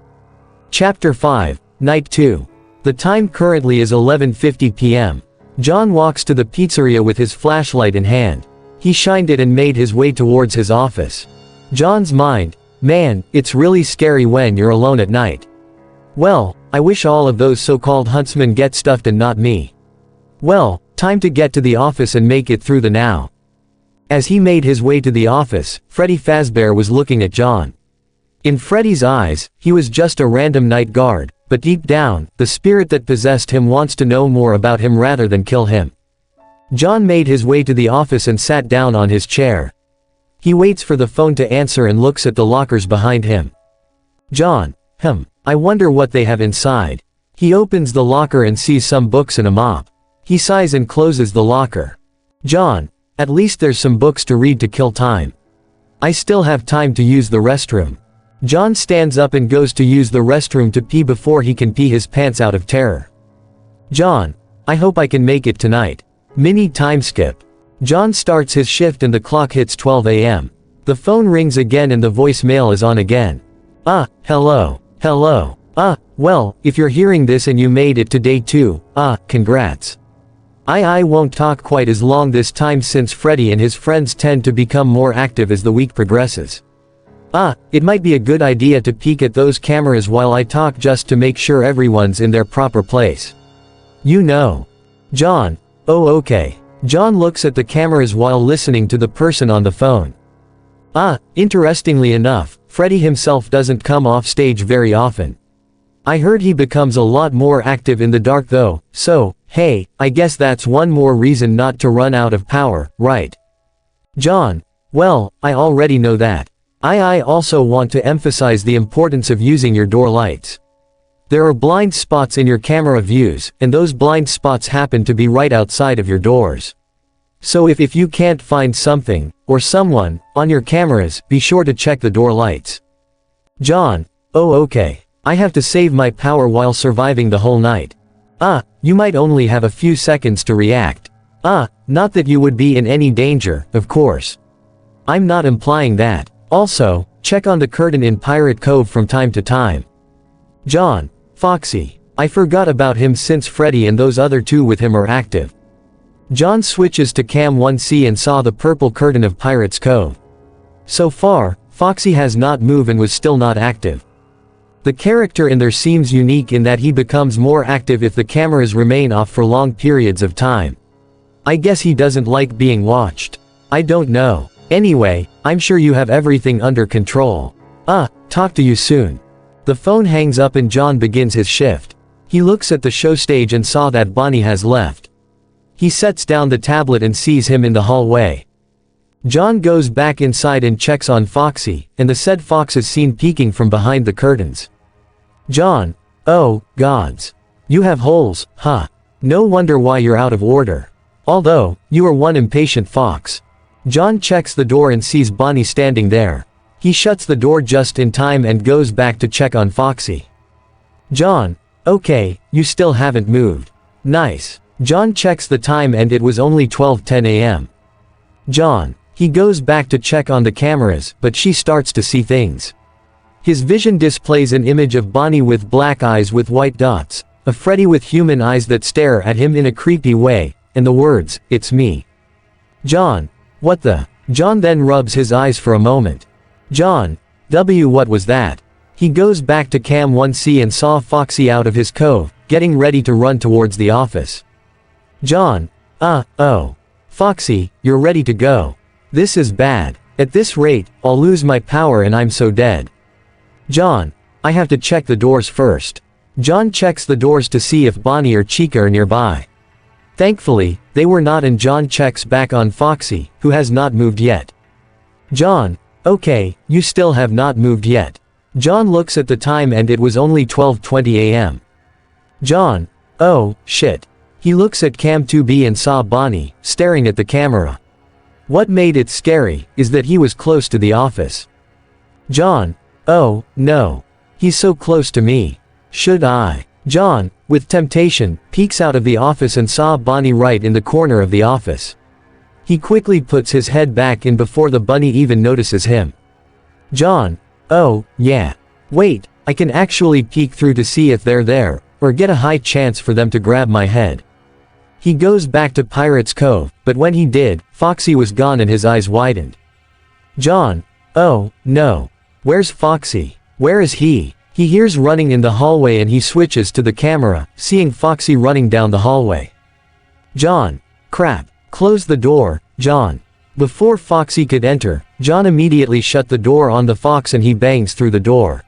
Chapter 5, Night 2. The time currently is 11:50 p.m. John walks to the pizzeria with his flashlight in hand. He shined it and made his way towards his office. John's mind. Man, it's really scary when you're alone at night. Well, I wish all of those so-called huntsmen get stuffed and not me. Well, time to get to the office and make it through the now. As he made his way to the office, Freddy Fazbear was looking at John. In Freddy's eyes, he was just a random night guard, but deep down, the spirit that possessed him wants to know more about him rather than kill him. John made his way to the office and sat down on his chair. He waits for the phone to answer and looks at the lockers behind him. John. I wonder what they have inside. He opens the locker and sees some books and a mop. He sighs and closes the locker. John. At least there's some books to read to kill time. I still have time to use the restroom. John stands up and goes to use the restroom to pee before he can pee his pants out of terror. John. I hope I can make it tonight. Mini time skip. John starts his shift and the clock hits 12 a.m. The phone rings again and the voicemail is on again. Hello. Hello. Well, if you're hearing this and you made it to day 2, congrats. I won't talk quite as long this time since Freddy and his friends tend to become more active as the week progresses. It might be a good idea to peek at those cameras while I talk just to make sure everyone's in their proper place. You know. John. Oh okay. John looks at the cameras while listening to the person on the phone. Interestingly enough, Freddy himself doesn't come off stage very often. I heard he becomes a lot more active in the dark though, so, hey, I guess that's one more reason not to run out of power, right? John. Well, I already know that. I also want to emphasize the importance of using your door lights. There are blind spots in your camera views, and those blind spots happen to be right outside of your doors. So if you can't find something, or someone, on your cameras, be sure to check the door lights. John. Oh okay. I have to save my power while surviving the whole night. You might only have a few seconds to react. Not that you would be in any danger, of course. I'm not implying that. Also, check on the Cardin in Pirate Cove from time to time. John. Foxy. I forgot about him since Freddy and those other two with him are active. John switches to Cam 1C and saw the purple curtain of Pirate's Cove. So far, Foxy has not moved and was still not active. The character in there seems unique in that he becomes more active if the cameras remain off for long periods of time. I guess he doesn't like being watched. I don't know. Anyway, I'm sure you have everything under control. Talk to you soon. The phone hangs up and John begins his shift. He looks at the show stage and saw that Bonnie has left. He sets down the tablet and sees him in the hallway. John goes back inside and checks on Foxy, and the said fox is seen peeking from behind the curtains. John. Oh, gods. You have holes, huh? No wonder why you're out of order. Although, you are one impatient fox. John checks the door and sees Bonnie standing there. He shuts the door just in time and goes back to check on Foxy. John. Okay, you still haven't moved. Nice. John checks the time and it was only 12:10 a.m. John. He goes back to check on the cameras, but she starts to see things. His vision displays an image of Bonnie with black eyes with white dots, a Freddy with human eyes that stare at him in a creepy way, and the words, "It's me." John. What the? John then rubs his eyes for a moment. John. What was that? He goes back to Cam 1C and saw Foxy out of his cove, getting ready to run towards the office. John. Oh. Foxy, you're ready to go. This is bad. At this rate, I'll lose my power and I'm so dead. John. I have to check the doors first. John checks the doors to see if Bonnie or Chica are nearby. Thankfully, they were not and John checks back on Foxy, who has not moved yet. John. Okay, you still have not moved yet. John looks at the time and it was only 12:20 a.m. John. Oh, shit. He looks at Cam 2B and saw Bonnie, staring at the camera. What made it scary, is that he was close to the office. John. Oh, no. He's so close to me. Should I? John, with temptation, peeks out of the office and saw Bonnie right in the corner of the office. He quickly puts his head back in before the bunny even notices him. John. Oh, yeah. Wait, I can actually peek through to see if they're there, or get a high chance for them to grab my head. He goes back to Pirate's Cove, but when he did, Foxy was gone and his eyes widened. John. Oh, no. Where's Foxy? Where is he? He hears running in the hallway and he switches to the camera, seeing Foxy running down the hallway. John. Crap. Close the door, John. Before Foxy could enter, John immediately shut the door on the fox and he bangs through the door.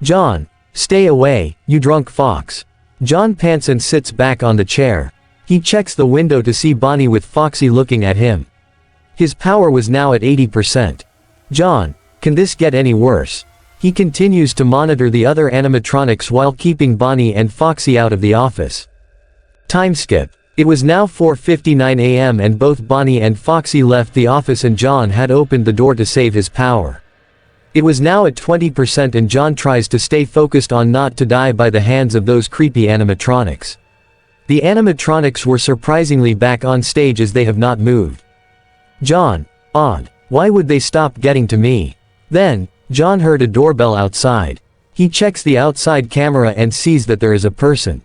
John. Stay away, you drunk fox. John pants and sits back on the chair. He checks the window to see Bonnie with Foxy looking at him. His power was now at 80%. John. Can this get any worse? He continues to monitor the other animatronics while keeping Bonnie and Foxy out of the office. Time skip. It was now 4:59 a.m. and both Bonnie and Foxy left the office and John had opened the door to save his power. It was now at 20% and John tries to stay focused on not to die by the hands of those creepy animatronics. The animatronics were surprisingly back on stage as they have not moved. John. Odd. Why would they stop getting to me? Then, John heard a doorbell outside. He checks the outside camera and sees that there is a person.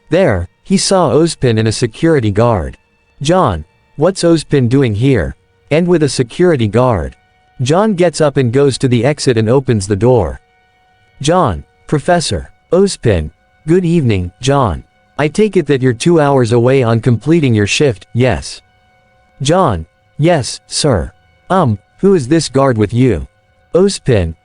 There, he saw Ozpin and a security guard. John. What's Ozpin doing here? And with a security guard. John gets up and goes to the exit and opens the door. John. Professor. Ozpin. Good evening, John. I take it that you're 2 hours away on completing your shift, yes? John. Yes, sir. Who is this guard with you? Ozpin.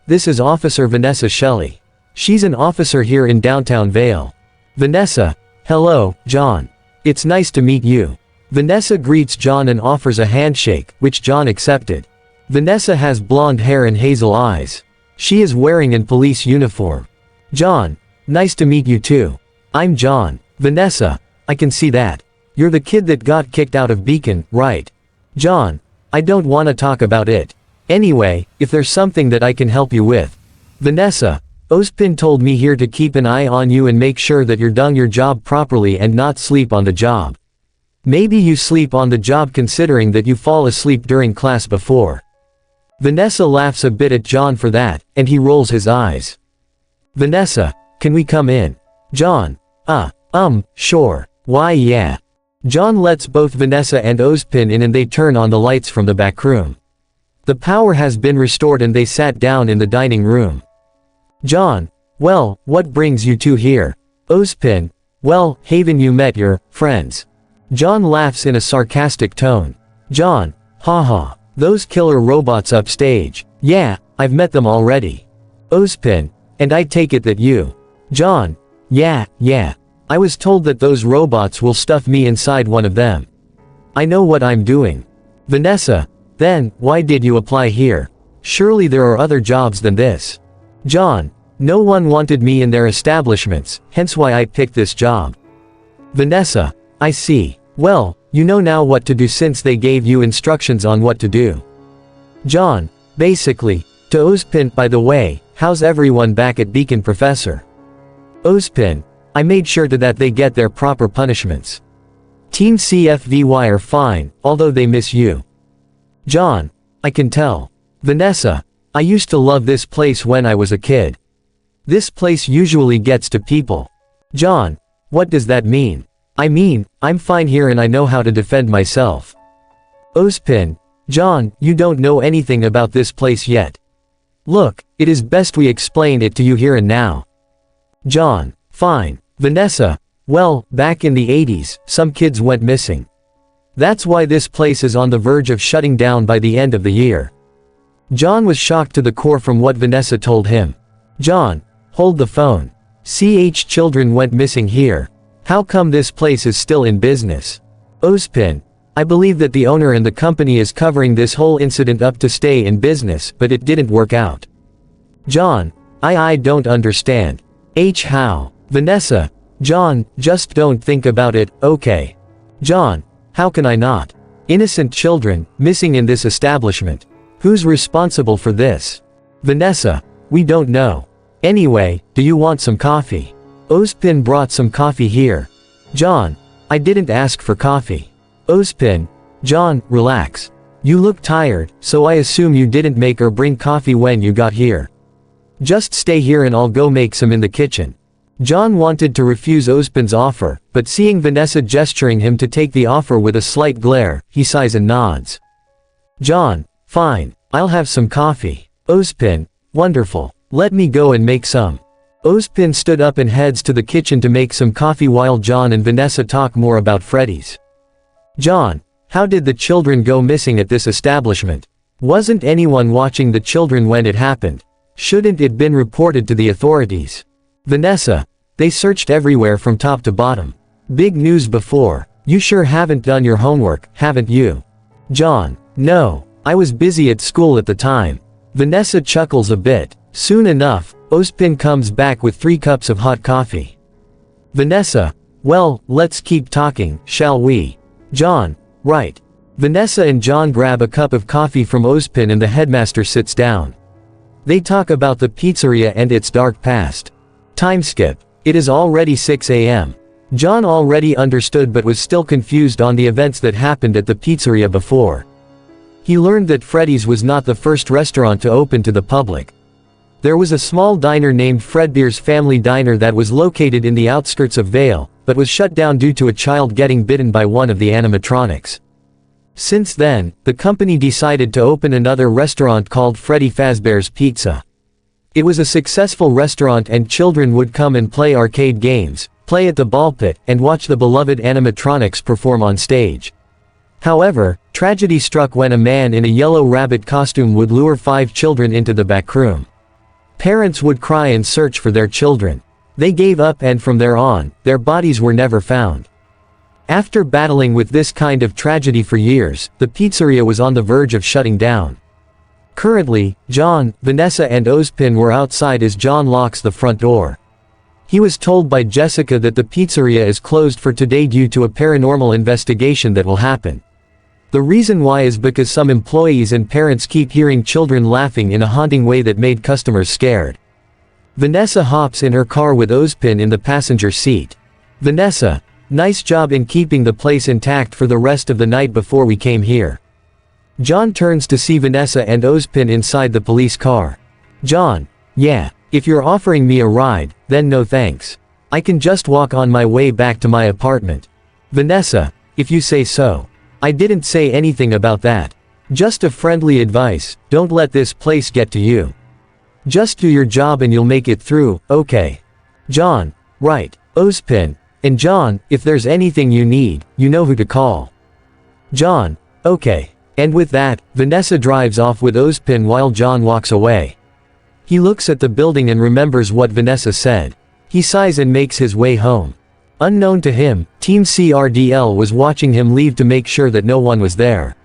This is Officer Vanessa Shelley. She's an officer here in downtown Vale. Vanessa. Hello, John. It's nice to meet you. Vanessa greets John and offers a handshake, which John accepted. Vanessa has blonde hair and hazel eyes. She is wearing an police uniform. John. Nice to meet you too. I'm John. Vanessa. I can see that. You're the kid that got kicked out of Beacon, right? John. I don't want to talk about it. Anyway, if there's something that I can help you with. Vanessa. Ozpin told me here to keep an eye on you and make sure that you're doing your job properly and not sleep on the job. Maybe you sleep on the job considering that you fall asleep during class before. Vanessa laughs a bit at John for that, and he rolls his eyes. Vanessa, can we come in? John. Sure. Why yeah. John lets both Vanessa and Ozpin in and they turn on the lights from the back room. The power has been restored and they sat down in the dining room. John. Well, what brings you two here? Ozpin. Well, haven't you met your friends? John laughs in a sarcastic tone. John. Haha. Those killer robots upstage. Yeah, I've met them already. Ozpin. And I take it that you. John. Yeah. I was told that those robots will stuff me inside one of them. I know what I'm doing. Vanessa. Then, why did you apply here? Surely there are other jobs than this. John. No one wanted me in their establishments, hence why I picked this job. Vanessa. I see. Well, you know now what to do since they gave you instructions on what to do. John. Basically. To Ozpin, by the way, how's everyone back at Beacon, Professor? Ozpin. I made sure that they get their proper punishments. Team CFVY are fine, although they miss you. John. I can tell. Vanessa. I used to love this place when I was a kid. This place usually gets to people. John. What does that mean? I mean, I'm fine here and I know how to defend myself. Ozpin. John, you don't know anything about this place yet. Look, it is best we explain it to you here and now. John. Fine. Vanessa. Well, back in the 80s, some kids went missing. That's why this place is on the verge of shutting down by the end of the year. John was shocked to the core from what Vanessa told him. John. Hold the phone. Children went missing here. How come this place is still in business? Ozpin. I believe that the owner and the company is covering this whole incident up to stay in business, but it didn't work out. John. I don't understand. How? Vanessa. John, just don't think about it, okay? John. How can I not? Innocent children, missing in this establishment. Who's responsible for this? Vanessa. We don't know. Anyway, do you want some coffee? Ozpin brought some coffee here. John. I didn't ask for coffee. Ozpin. John, relax. You look tired, so I assume you didn't make or bring coffee when you got here. Just stay here and I'll go make some in the kitchen. John wanted to refuse Ozpin's offer, but seeing Vanessa gesturing him to take the offer with a slight glare, he sighs and nods. John. Fine, I'll have some coffee. Ozpin. Wonderful. Let me go and make some. Ozpin stood up and heads to the kitchen to make some coffee while John and Vanessa talk more about Freddy's. John. How did the children go missing at this establishment? Wasn't anyone watching the children when it happened? Shouldn't it been reported to the authorities? Vanessa. They searched everywhere from top to bottom. Big news before. You sure haven't done your homework, haven't you? John. No. I was busy at school at the time. Vanessa chuckles a bit. Soon enough, Ozpin comes back with 3 cups of hot coffee. Vanessa. Well, let's keep talking, shall we? John. Right. Vanessa and John grab a cup of coffee from Ozpin and the headmaster sits down. They talk about the pizzeria and its dark past. Time skip. It is already 6 a.m. John already understood but was still confused on the events that happened at the pizzeria before. He learned that Freddy's was not the first restaurant to open to the public. There was a small diner named Fredbear's Family Diner that was located in the outskirts of Vale, but was shut down due to a child getting bitten by one of the animatronics. Since then, the company decided to open another restaurant called Freddy Fazbear's Pizza. It was a successful restaurant and children would come and play arcade games, play at the ball pit, and watch the beloved animatronics perform on stage. However, tragedy struck when a man in a yellow rabbit costume would lure 5 children into the back room. Parents would cry and search for their children. They gave up and from there on, their bodies were never found. After battling with this kind of tragedy for years, the pizzeria was on the verge of shutting down. Currently, John, Vanessa and Ozpin were outside as John locks the front door. He was told by Jessica that the pizzeria is closed for today due to a paranormal investigation that will happen. The reason why is because some employees and parents keep hearing children laughing in a haunting way that made customers scared. Vanessa hops in her car with Ozpin in the passenger seat. Vanessa. Nice job in keeping the place intact for the rest of the night before we came here. John turns to see Vanessa and Ozpin inside the police car. John. Yeah. If you're offering me a ride, then no thanks. I can just walk on my way back to my apartment. Vanessa, if you say so. I didn't say anything about that. Just a friendly advice, don't let this place get to you. Just do your job and you'll make it through, okay? John, right, Ozpin, and John, if there's anything you need, you know who to call. John, okay. And with that, Vanessa drives off with Ozpin while John walks away. He looks at the building and remembers what Vanessa said. He sighs and makes his way home. Unknown to him, Team CRDL was watching him leave to make sure that no one was there.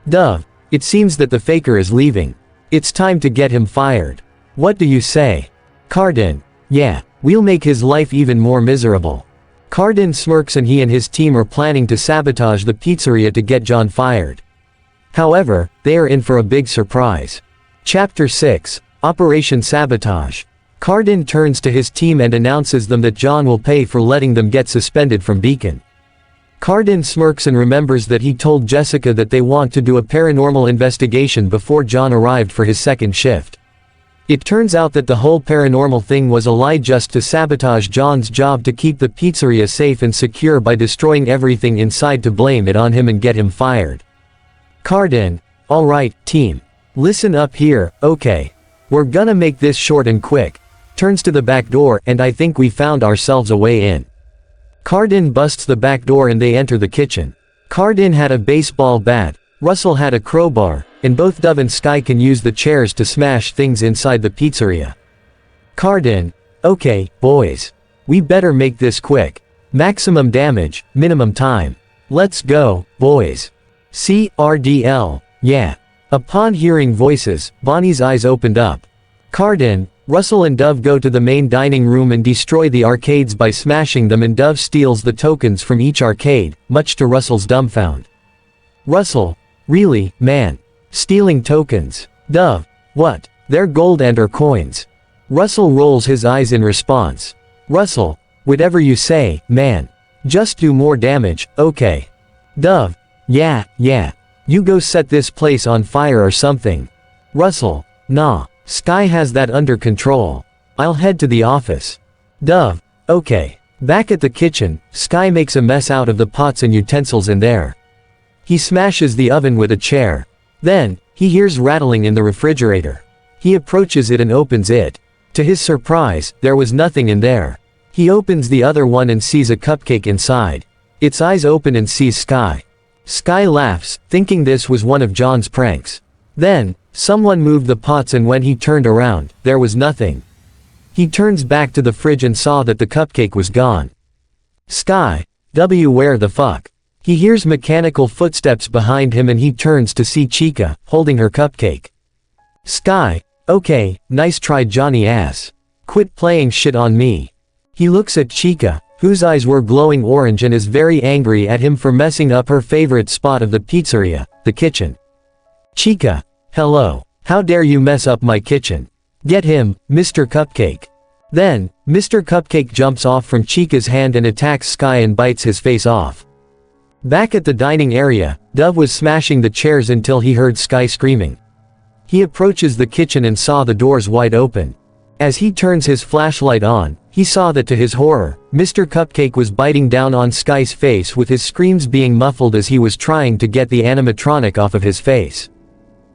Dove, it seems that the faker is leaving. It's time to get him fired. What do you say? Cardin, yeah, we'll make his life even more miserable. Cardin smirks and he and his team are planning to sabotage the pizzeria to get John fired. However, they are in for a big surprise. Chapter 6, Operation Sabotage. Cardin turns to his team and announces them that John will pay for letting them get suspended from Beacon. Cardin smirks and remembers that he told Jessica that they want to do a paranormal investigation before John arrived for his second shift. It turns out that the whole paranormal thing was a lie just to sabotage John's job to keep the pizzeria safe and secure by destroying everything inside to blame it on him and get him fired. Cardin, alright, team. Listen up here, okay. We're gonna make this short and quick. Turns to the back door, and I think we found ourselves a way in. Cardin busts the back door and they enter the kitchen. Cardin had a baseball bat, Russell had a crowbar, and both Dove and Sky can use the chairs to smash things inside the pizzeria. Cardin, okay, boys. We better make this quick. Maximum damage, minimum time. Let's go, boys. CRDL, yeah. Upon hearing voices, Bonnie's eyes opened up. Cardin, Russell and Dove go to the main dining room and destroy the arcades by smashing them, and Dove steals the tokens from each arcade, much to Russell's dumbfound. Russell, really, man? Stealing tokens? Dove, what? They're gold and or coins. Russell rolls his eyes in response. Russell, whatever you say, man. Just do more damage, okay. Dove, yeah. You go set this place on fire or something. Russell, nah. Sky has that under control. I'll head to the office. Dove, okay. Back at the kitchen, Sky makes a mess out of the pots and utensils in there. He smashes the oven with a chair. Then, he hears rattling in the refrigerator. He approaches it and opens it. To his surprise, there was nothing in there. He opens the other one and sees a cupcake inside. Its eyes open and sees Sky. Sky laughs, thinking this was one of John's pranks. Then, someone moved the pots and when he turned around, there was nothing. He turns back to the fridge and saw that the cupcake was gone. Sky, where the fuck? He hears mechanical footsteps behind him and he turns to see Chica, holding her cupcake. Sky, okay, nice try Johnny ass. Quit playing shit on me. He looks at Chica, whose eyes were glowing orange and is very angry at him for messing up her favorite spot of the pizzeria, the kitchen. Chica, hello, how dare you mess up my kitchen? Get him, Mr. Cupcake. Then, Mr. Cupcake jumps off from Chica's hand and attacks Sky and bites his face off. Back at the dining area, Dove was smashing the chairs until he heard Sky screaming. He approaches the kitchen and saw the doors wide open. As he turns his flashlight on, he saw that to his horror, Mr. Cupcake was biting down on Sky's face with his screams being muffled as he was trying to get the animatronic off of his face.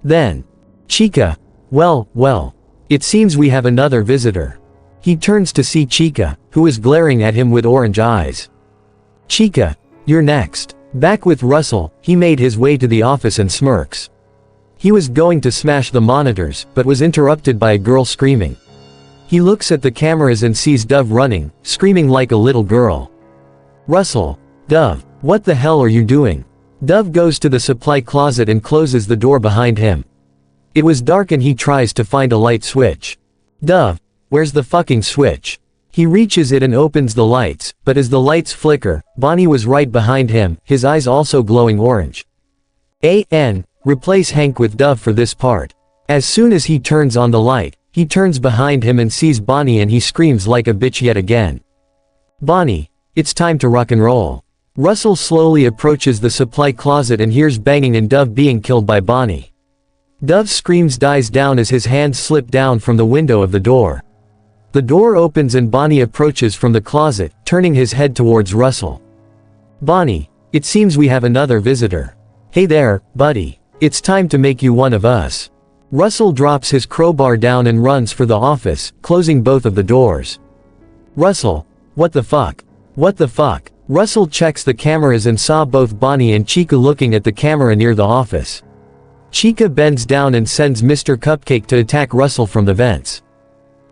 Then, Chica, well, it seems we have another visitor. He turns to see Chica, who is glaring at him with orange eyes. Chica, you're next. Back with Russell, he made his way to the office and smirks. He was going to smash the monitors, but was interrupted by a girl screaming. He looks at the cameras and sees Dove running, screaming like a little girl. Russell, Dove, what the hell are you doing? Dove goes to the supply closet and closes the door behind him. It was dark and he tries to find a light switch. Dove, where's the fucking switch? He reaches it and opens the lights, but as the lights flicker, Bonnie was right behind him, his eyes also glowing orange. Replace Hank with Dove for this part. As soon as he turns on the light, he turns behind him and sees Bonnie and he screams like a bitch yet again. Bonnie, it's time to rock and roll. Russell slowly approaches the supply closet and hears banging and Dove being killed by Bonnie. Dove's screams dies down as his hands slip down from the window of the door. The door opens and Bonnie approaches from the closet, turning his head towards Russell. "Bonnie, it seems we have another visitor. Hey there, buddy. It's time to make you one of us." Russell drops his crowbar down and runs for the office, closing both of the doors. "Russell, what the fuck? What the fuck?" Russell checks the cameras and saw both Bonnie and Chica looking at the camera near the office. Chica bends down and sends Mr. Cupcake to attack Russell from the vents.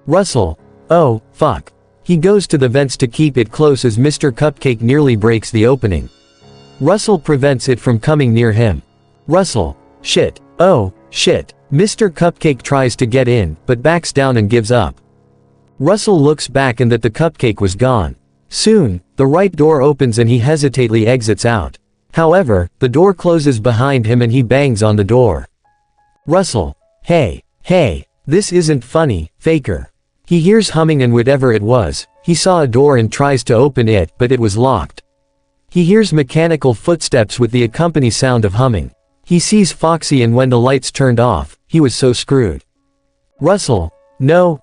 Russell, oh, fuck. He goes to the vents to keep it close as Mr. Cupcake nearly breaks the opening. Russell prevents it from coming near him. Russell, shit, oh, shit. Mr. Cupcake tries to get in, but backs down and gives up. Russell looks back and that the cupcake was gone. Soon, the right door opens and he hesitantly exits out. However, the door closes behind him and he bangs on the door. Russell, hey, this isn't funny, faker. He hears humming and whatever it was, he saw a door and tries to open it but it was locked. He hears mechanical footsteps with the accompanying sound of humming. He sees Foxy and when the lights turned off, he was so screwed. Russell, no.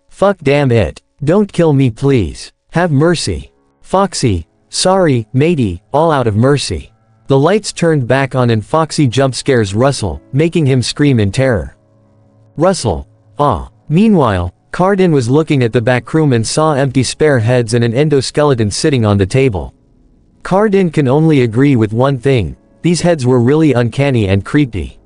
Fuck damn it. Don't kill me please. Have mercy. Foxy, sorry, matey, all out of mercy. The lights turned back on and Foxy jump scares Russell, making him scream in terror. Russell, ah. Meanwhile, Cardin was looking at the back room and saw empty spare heads and an endoskeleton sitting on the table. Cardin can only agree with one thing. These heads were really uncanny and creepy.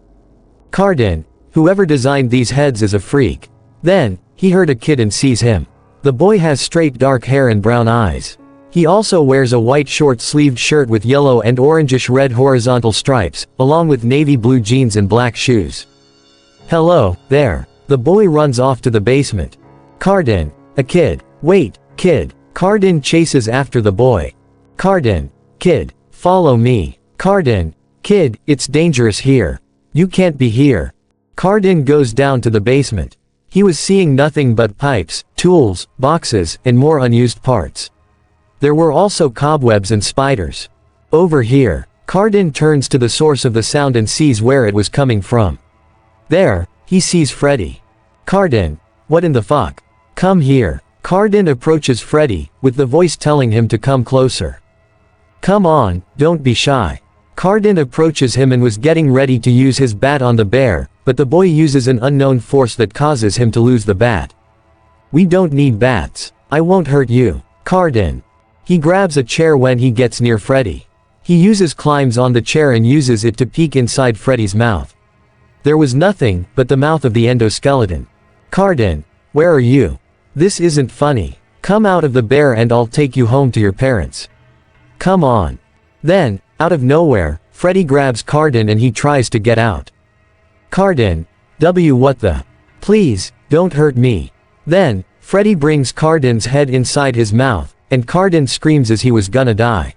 Cardin, whoever designed these heads is a freak. Then, he heard a kid and sees him. The boy has straight dark hair and brown eyes. He also wears a white short-sleeved shirt with yellow and orangish-red horizontal stripes, along with navy blue jeans and black shoes. Hello, there. The boy runs off to the basement. Cardin, a kid. Wait, kid. Cardin chases after the boy. Cardin, kid, follow me. Cardin, kid, it's dangerous here. You can't be here. Cardin goes down to the basement. He was seeing nothing but pipes, tools, boxes, and more unused parts. There were also cobwebs and spiders. Over here, Cardin turns to the source of the sound and sees where it was coming from. There, he sees Freddy. Cardin, what in the fuck? Come here. Cardin approaches Freddy, with the voice telling him to come closer. Come on, don't be shy. Cardin approaches him and was getting ready to use his bat on the bear, but the boy uses an unknown force that causes him to lose the bat. We don't need bats. I won't hurt you. Cardin. He grabs a chair when he gets near Freddy. He climbs on the chair and uses it to peek inside Freddy's mouth. There was nothing but the mouth of the endoskeleton. Cardin, where are you? This isn't funny. Come out of the bear and I'll take you home to your parents. Come on. Then, out of nowhere, Freddy grabs Cardin and he tries to get out. Cardin, what the? Please, don't hurt me. Then, Freddy brings Cardin's head inside his mouth, and Cardin screams as he was gonna die.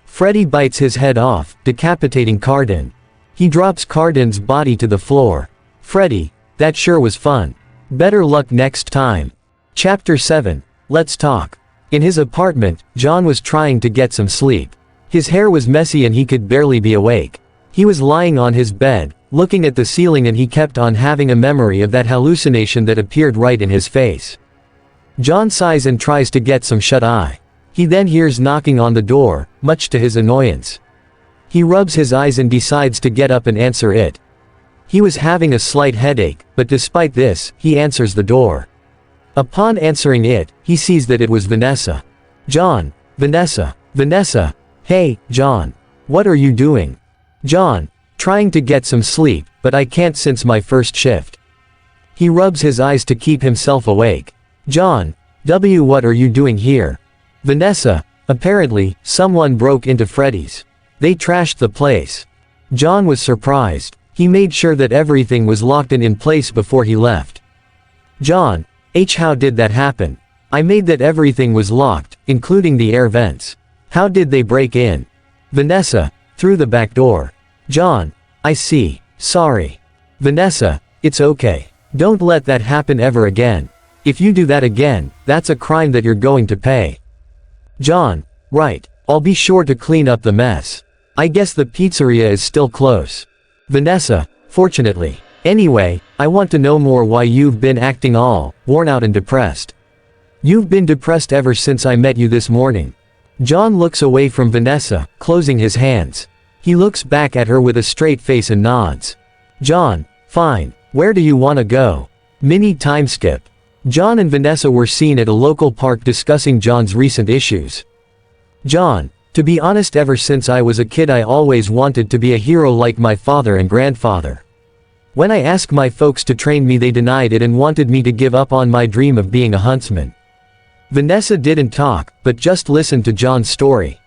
Freddy bites his head off, decapitating Cardin. He drops Cardin's body to the floor. Freddy, that sure was fun. Better luck next time. Chapter 7, Let's Talk. In his apartment, John was trying to get some sleep. His hair was messy and he could barely be awake. He was lying on his bed, looking at the ceiling and he kept on having a memory of that hallucination that appeared right in his face. John sighs and tries to get some shut-eye. He then hears knocking on the door, much to his annoyance. He rubs his eyes and decides to get up and answer it. He was having a slight headache, but despite this, he answers the door. Upon answering it, he sees that it was Vanessa. John, Vanessa, hey, John. What are you doing? John, trying to get some sleep, but I can't since my first shift. He rubs his eyes to keep himself awake. John, what are you doing here? Vanessa, apparently, someone broke into Freddy's. They trashed the place. John was surprised. He made sure that everything was locked and in place before he left. John, how did that happen? I made that everything was locked, including the air vents. How did they break in? Vanessa, through the back door. John, I see. Sorry. Vanessa, it's okay. Don't let that happen ever again. If you do that again, that's a crime that you're going to pay. John, right. I'll be sure to clean up the mess. I guess the pizzeria is still close. Vanessa, fortunately. Anyway, I want to know more why you've been acting all worn out and depressed. You've been depressed ever since I met you this morning. John looks away from Vanessa, closing his hands. He looks back at her with a straight face and nods. John, fine. Where do you want to go? Mini time skip. John and Vanessa were seen at a local park discussing John's recent issues. John, to be honest, ever since I was a kid I always wanted to be a hero like my father and grandfather. When I asked my folks to train me, they denied it and wanted me to give up on my dream of being a huntsman. Vanessa didn't talk, but just listened to John's story.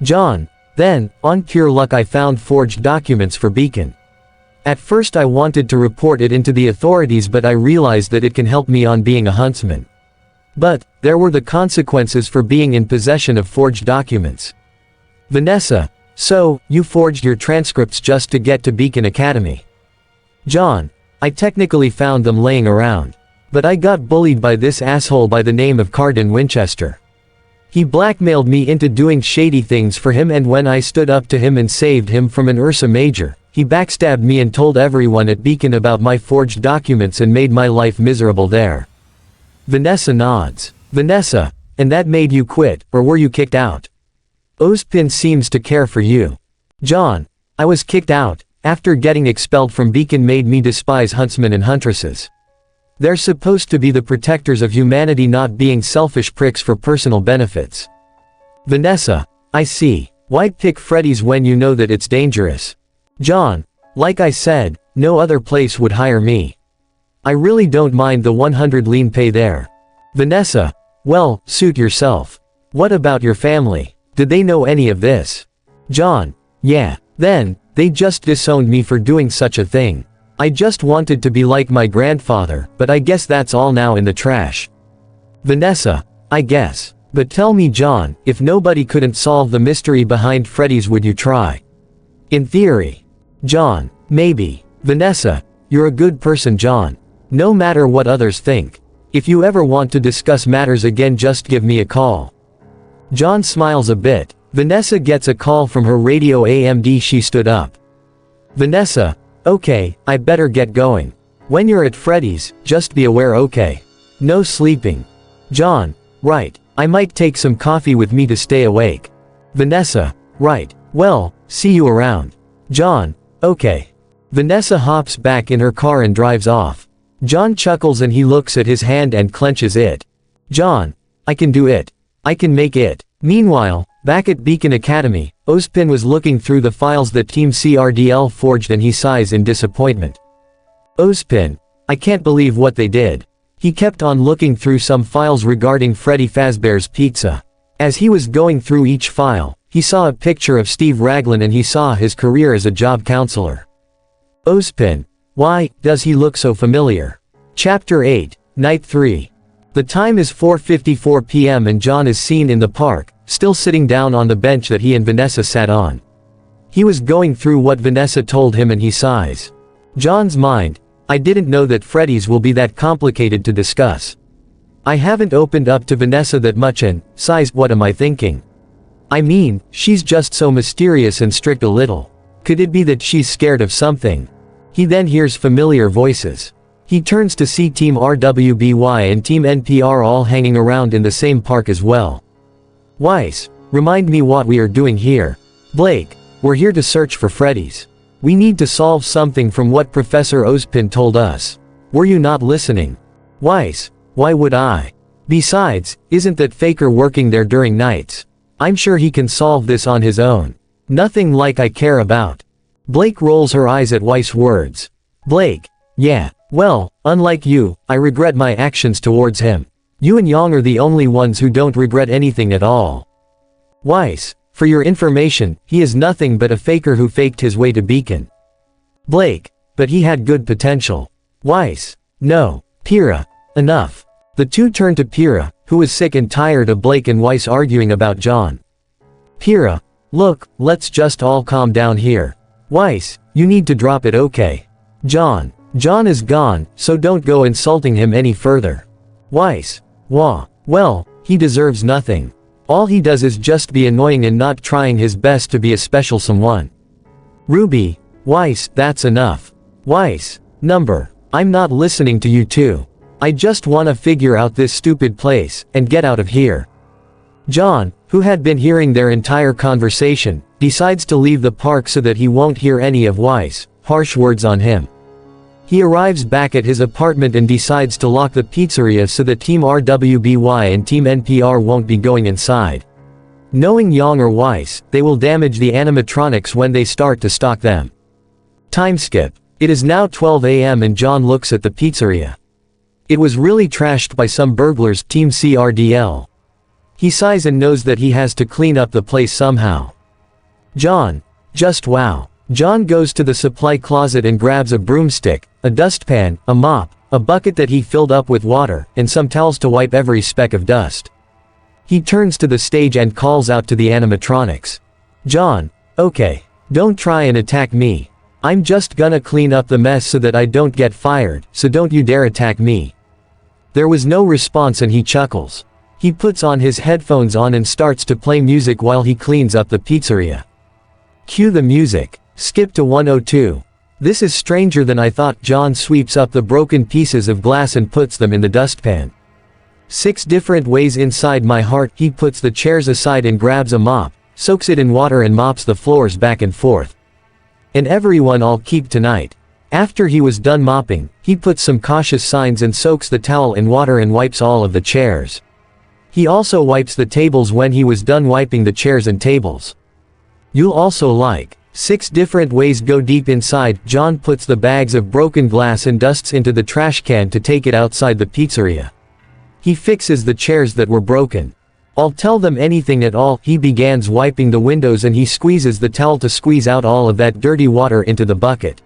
John, then, on pure luck I found forged documents for Beacon. At first I wanted to report it into the authorities, but I realized that it can help me on being a huntsman. But, there were the consequences for being in possession of forged documents. Vanessa, so, you forged your transcripts just to get to Beacon Academy? John, I technically found them laying around. But I got bullied by this asshole by the name of Cardin Winchester. He blackmailed me into doing shady things for him, and when I stood up to him and saved him from an Ursa Major, he backstabbed me and told everyone at Beacon about my forged documents and made my life miserable there. Vanessa nods. Vanessa, and that made you quit, or were you kicked out? Ozpin seems to care for you. John, I was kicked out. After getting expelled from Beacon made me despise huntsmen and huntresses. They're supposed to be the protectors of humanity, not being selfish pricks for personal benefits. Vanessa, I see. Why pick Freddy's when you know that it's dangerous? John, like I said, no other place would hire me. I really don't mind the 100 lean pay there. Vanessa, well, suit yourself. What about your family? Did they know any of this? John, yeah. Then, they just disowned me for doing such a thing. I just wanted to be like my grandfather, but I guess that's all now in the trash. Vanessa, I guess. But tell me, John, if nobody couldn't solve the mystery behind Freddy's, would you try? In theory. John, maybe. Vanessa, you're a good person, John. No matter what others think. If you ever want to discuss matters again, just give me a call. John smiles a bit. Vanessa gets a call from her radio AMD. She stood up. Vanessa, okay, I better get going. When you're at Freddy's, just be aware, okay? No sleeping. John, right, I might take some coffee with me to stay awake. Vanessa, right, well, see you around. John, okay. Vanessa hops back in her car and drives off. John chuckles and he looks at his hand and clenches it. John, I can do it. I can make it. Meanwhile, back at Beacon Academy, Ozpin was looking through the files that Team CRDL forged and he sighs in disappointment. Ozpin, I can't believe what they did. He kept on looking through some files regarding Freddy Fazbear's Pizza. As he was going through each file, he saw a picture of Steve Raglan and he saw his career as a job counselor. Ozpin, why does he look so familiar? Chapter 8, Night 3. The time is 4:54 p.m. and John is seen in the park, still sitting down on the bench that he and Vanessa sat on. He was going through what Vanessa told him and he sighs. John's mind, I didn't know that Freddy's will be that complicated to discuss. I haven't opened up to Vanessa that much and, sighs, what am I thinking? I mean, she's just so mysterious and strict a little. Could it be that she's scared of something? He then hears familiar voices. He turns to see Team RWBY and Team NPR all hanging around in the same park as well. Weiss, remind me what we are doing here. Blake, we're here to search for Freddy's. We need to solve something from what Professor Ozpin told us. Were you not listening? Weiss, why would I? Besides, isn't that faker working there during nights? I'm sure he can solve this on his own. Nothing like I care about. Blake rolls her eyes at Weiss' words. Blake, yeah. Well, unlike you, I regret my actions towards him. You and Yang are the only ones who don't regret anything at all. Weiss, for your information, he is nothing but a faker who faked his way to Beacon. Blake, but he had good potential. Weiss, no. Pyrrha, enough. The two turned to Pyrrha, who was sick and tired of Blake and Weiss arguing about John. Pyrrha, look, let's just all calm down here. Weiss, you need to drop it, okay? John is gone, so don't go insulting him any further. Weiss, well, he deserves nothing. All he does is just be annoying and not trying his best to be a special someone. Ruby, Weiss, that's enough. Weiss, I'm not listening to you too. I just wanna figure out this stupid place, and get out of here. John, who had been hearing their entire conversation, decides to leave the park so that he won't hear any of Y's harsh words on him. He arrives back at his apartment and decides to lock the pizzeria so that Team RWBY and Team NPR won't be going inside. Knowing Yang or Weiss, they will damage the animatronics when they start to stalk them. Time skip. It is now 12 a.m. and John looks at the pizzeria. It was really trashed by some burglars, Team CRDL. He sighs and knows that he has to clean up the place somehow. John. Just wow. John goes to the supply closet and grabs a broomstick, a dustpan, a mop, a bucket that he filled up with water, and some towels to wipe every speck of dust. He turns to the stage and calls out to the animatronics. John. Okay. Don't try and attack me. I'm just gonna clean up the mess so that I don't get fired, so don't you dare attack me. There was no response and he chuckles. He puts on his headphones on and starts to play music while he cleans up the pizzeria. Cue the music. Skip to 102. This is stranger than I thought. John sweeps up the broken pieces of glass and puts them in the dustpan. 6 different ways inside my heart. He puts the chairs aside and grabs a mop, soaks it in water and mops the floors back and forth. And everyone I'll keep tonight. After he was done mopping, he puts some cautious signs and soaks the towel in water and wipes all of the chairs. He also wipes the tables when he was done wiping the chairs and tables. You'll also like 6 different ways. Go deep inside. John puts the bags of broken glass and dusts into the trash can to take it outside the pizzeria. He fixes the chairs that were broken. I'll tell them anything at all. He begins wiping the windows and he squeezes the towel to squeeze out all of that dirty water into the bucket.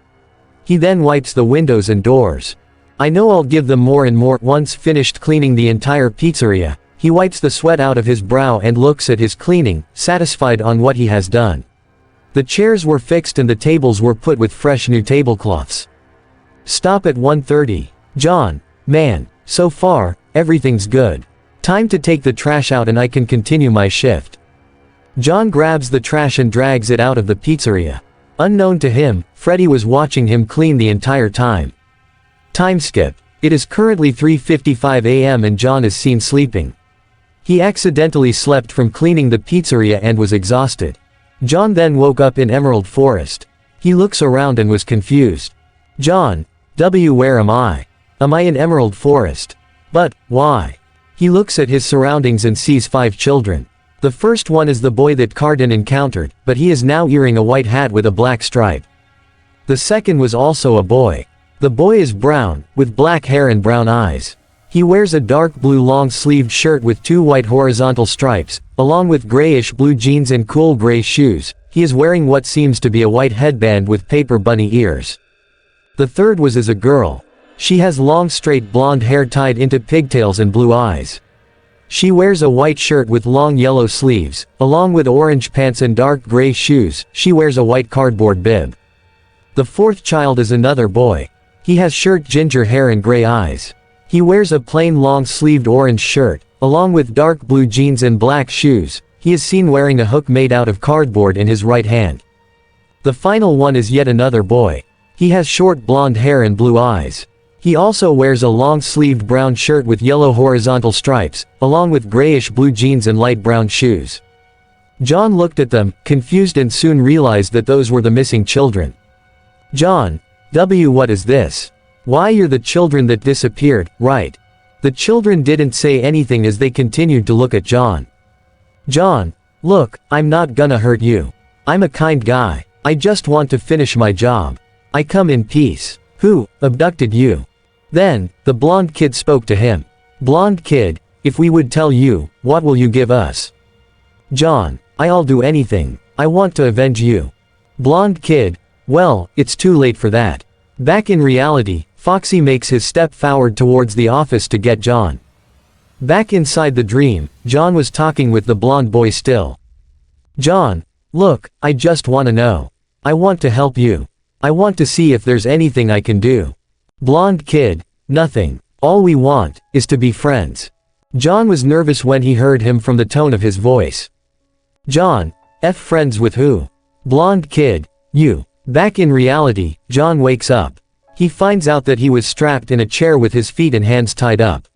He then wipes the windows and doors. I know I'll give them more and more. Once finished cleaning the entire pizzeria, he wipes the sweat out of his brow and looks at his cleaning, satisfied on what he has done. The chairs were fixed and the tables were put with fresh new tablecloths. Stop at 1:30. John. Man. So far, everything's good. Time to take the trash out and I can continue my shift. John grabs the trash and drags it out of the pizzeria. Unknown to him, Freddy was watching him clean the entire time. Time skip. It is currently 3:55 a.m. and John is seen sleeping. He accidentally slept from cleaning the pizzeria and was exhausted. John then woke up in Emerald Forest. He looks around and was confused. John. Where am I? Am I in Emerald Forest? But, why? He looks at his surroundings and sees 5 children. The first one is the boy that Cardin encountered, but he is now wearing a white hat with a black stripe. The second was also a boy. The boy is brown, with black hair and brown eyes. He wears a dark blue long-sleeved shirt with 2 white horizontal stripes, along with grayish-blue jeans and cool gray shoes. He is wearing what seems to be a white headband with paper bunny ears. The third was a girl. She has long straight blonde hair tied into pigtails and blue eyes. She wears a white shirt with long yellow sleeves, along with orange pants and dark gray shoes. She wears a white cardboard bib. The fourth child is another boy. He has short ginger hair and gray eyes. He wears a plain long-sleeved orange shirt, along with dark blue jeans and black shoes. He is seen wearing a hook made out of cardboard in his right hand. The final one is yet another boy. He has short blonde hair and blue eyes. He also wears a long-sleeved brown shirt with yellow horizontal stripes, along with grayish-blue jeans and light brown shoes. John looked at them, confused, and soon realized that those were the missing children. John. What is this? Why, you're the children that disappeared, right? The children didn't say anything as they continued to look at John. John. Look, I'm not gonna hurt you. I'm a kind guy. I just want to finish my job. I come in peace. Who abducted you? Then, the blonde kid spoke to him. Blonde kid, if we would tell you, what will you give us? John. I'll do anything. I want to avenge you. Blonde kid. Well, it's too late for that. Back in reality, Foxy makes his step forward towards the office to get John. Back inside the dream, John was talking with the blonde boy still. John. Look, I just wanna know. I want to help you. I want to see if there's anything I can do. Blonde kid. Nothing. All we want is to be friends. John was nervous when he heard him from the tone of his voice. John. Friends with who? Blonde kid. You. Back in reality, John wakes up. He finds out that he was strapped in a chair with his feet and hands tied up.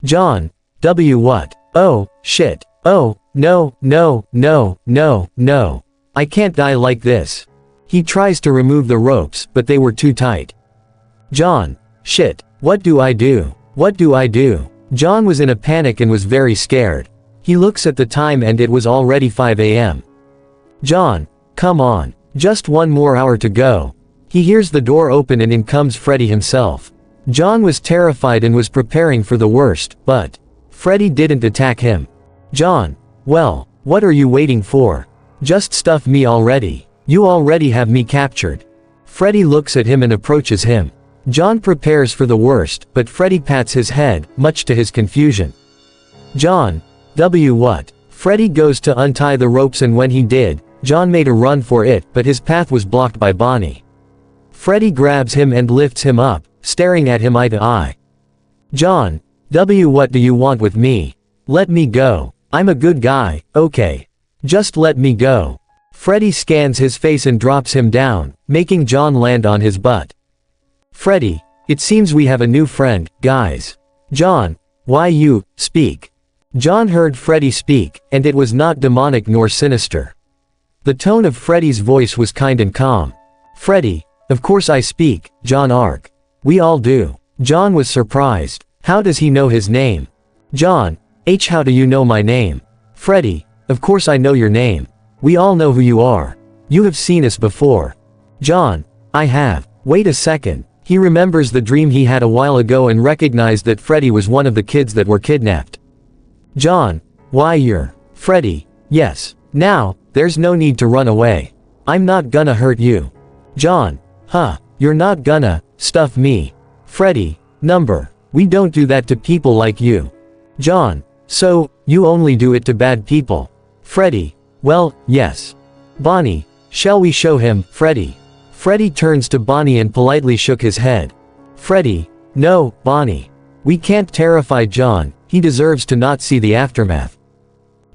John. What? Oh, shit. Oh, no, no, no, no, no. I can't die like this. He tries to remove the ropes, but they were too tight. John. Shit. What do I do? What do I do? John was in a panic and was very scared. He looks at the time and it was already 5 a.m. John. Come on. Just one more hour to go. He hears the door open and in comes Freddy himself. John was terrified and was preparing for the worst, but Freddy didn't attack him. John. Well, what are you waiting for? Just stuff me already. You already have me captured. Freddy looks at him and approaches him. John prepares for the worst, but Freddy pats his head, much to his confusion. John. What? Freddy goes to untie the ropes and when he did, John made a run for it, but his path was blocked by Bonnie. Freddy grabs him and lifts him up, staring at him eye to eye. John. What do you want with me? Let me go. I'm a good guy, okay? Just let me go. Freddy scans his face and drops him down, making John land on his butt. Freddy. It seems we have a new friend, guys. John. Why you, speak. John heard Freddy speak, and it was not demonic nor sinister. The tone of Freddy's voice was kind and calm. Freddy. Of course I speak, Jaune Arc. We all do. John was surprised. How does he know his name? John. How do you know my name? Freddy. Of course I know your name. We all know who you are. You have seen us before. John. I have. Wait a second. He remembers the dream he had a while ago and recognized that Freddy was one of the kids that were kidnapped. John. Why you're Freddy. Yes. Now, there's no need to run away. I'm not gonna hurt you. John. Huh. You're not gonna stuff me. Freddy. We don't do that to people like you. John. So, you only do it to bad people. Freddy. Well, yes. Bonnie. Shall we show him, Freddy? Freddy turns to Bonnie and politely shook his head. Freddy. No, Bonnie. We can't terrify John, he deserves to not see the aftermath.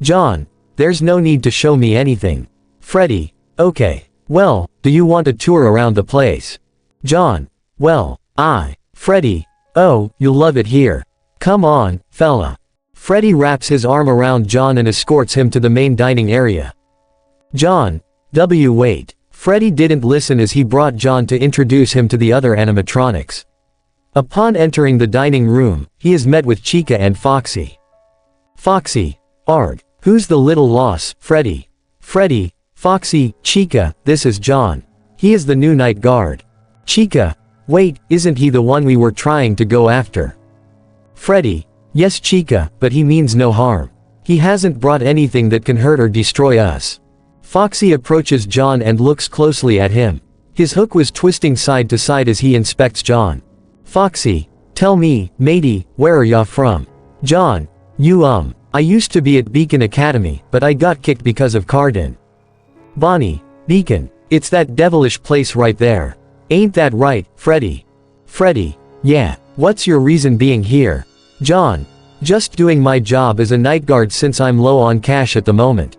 John. There's no need to show me anything. Freddy. Okay. Well, do you want a tour around the place? John. Well, Freddy. Oh, you'll love it here. Come on, fella. Freddy wraps his arm around John and escorts him to the main dining area. John. Wait. Freddy didn't listen as he brought John to introduce him to the other animatronics. Upon entering the dining room, he is met with Chica and Foxy. Foxy. Arg. Who's the little loss, Freddy? Freddy. Foxy. Chica. This is John. He is the new night guard. Chica. Wait, isn't he the one we were trying to go after? Freddy. Yes, Chica, but he means no harm. He hasn't brought anything that can hurt or destroy us. Foxy approaches John and looks closely at him. His hook was twisting side to side as he inspects John. Foxy. Tell me, matey, where are ya from? John. I used to be at Beacon Academy, but I got kicked because of Cardin. Bonnie. Beacon. It's that devilish place right there. Ain't that right, Freddy? Freddy. Yeah. What's your reason being here? John. Just doing my job as a night guard since I'm low on cash at the moment.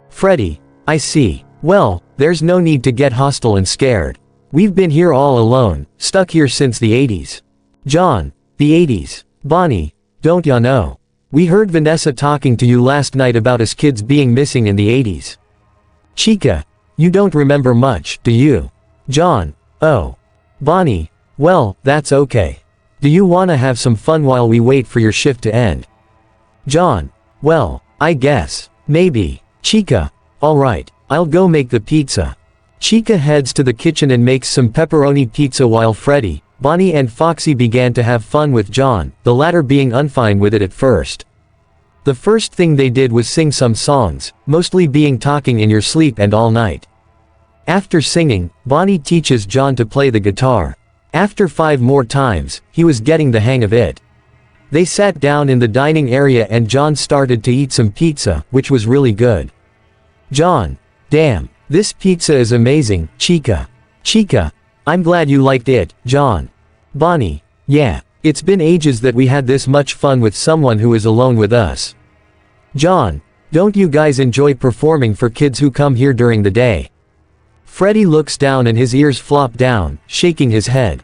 Freddy. I see. Well, there's no need to get hostile and scared. We've been here all alone, stuck here since the 80s. John. The 80s. Bonnie. Don't ya know? We heard Vanessa talking to you last night about us kids being missing in the 80s. Chica. You don't remember much, do you? John. Oh. Bonnie. Well, that's okay. Do you wanna have some fun while we wait for your shift to end? John. Well, I guess. Maybe. Chica. Alright, I'll go make the pizza. Chica heads to the kitchen and makes some pepperoni pizza while Freddy, Bonnie and Foxy began to have fun with John, the latter being unfine with it at first. The first thing they did was sing some songs, mostly being Talking in Your Sleep and All Night. After singing, Bonnie teaches John to play the guitar. After 5 more times, he was getting the hang of it. They sat down in the dining area and John started to eat some pizza, which was really good. John. Damn, this pizza is amazing, Chica. Chica. I'm glad you liked it, John. Bonnie. Yeah, it's been ages that we had this much fun with someone who is alone with us. John. Don't you guys enjoy performing for kids who come here during the day? Freddy looks down and his ears flop down, shaking his head.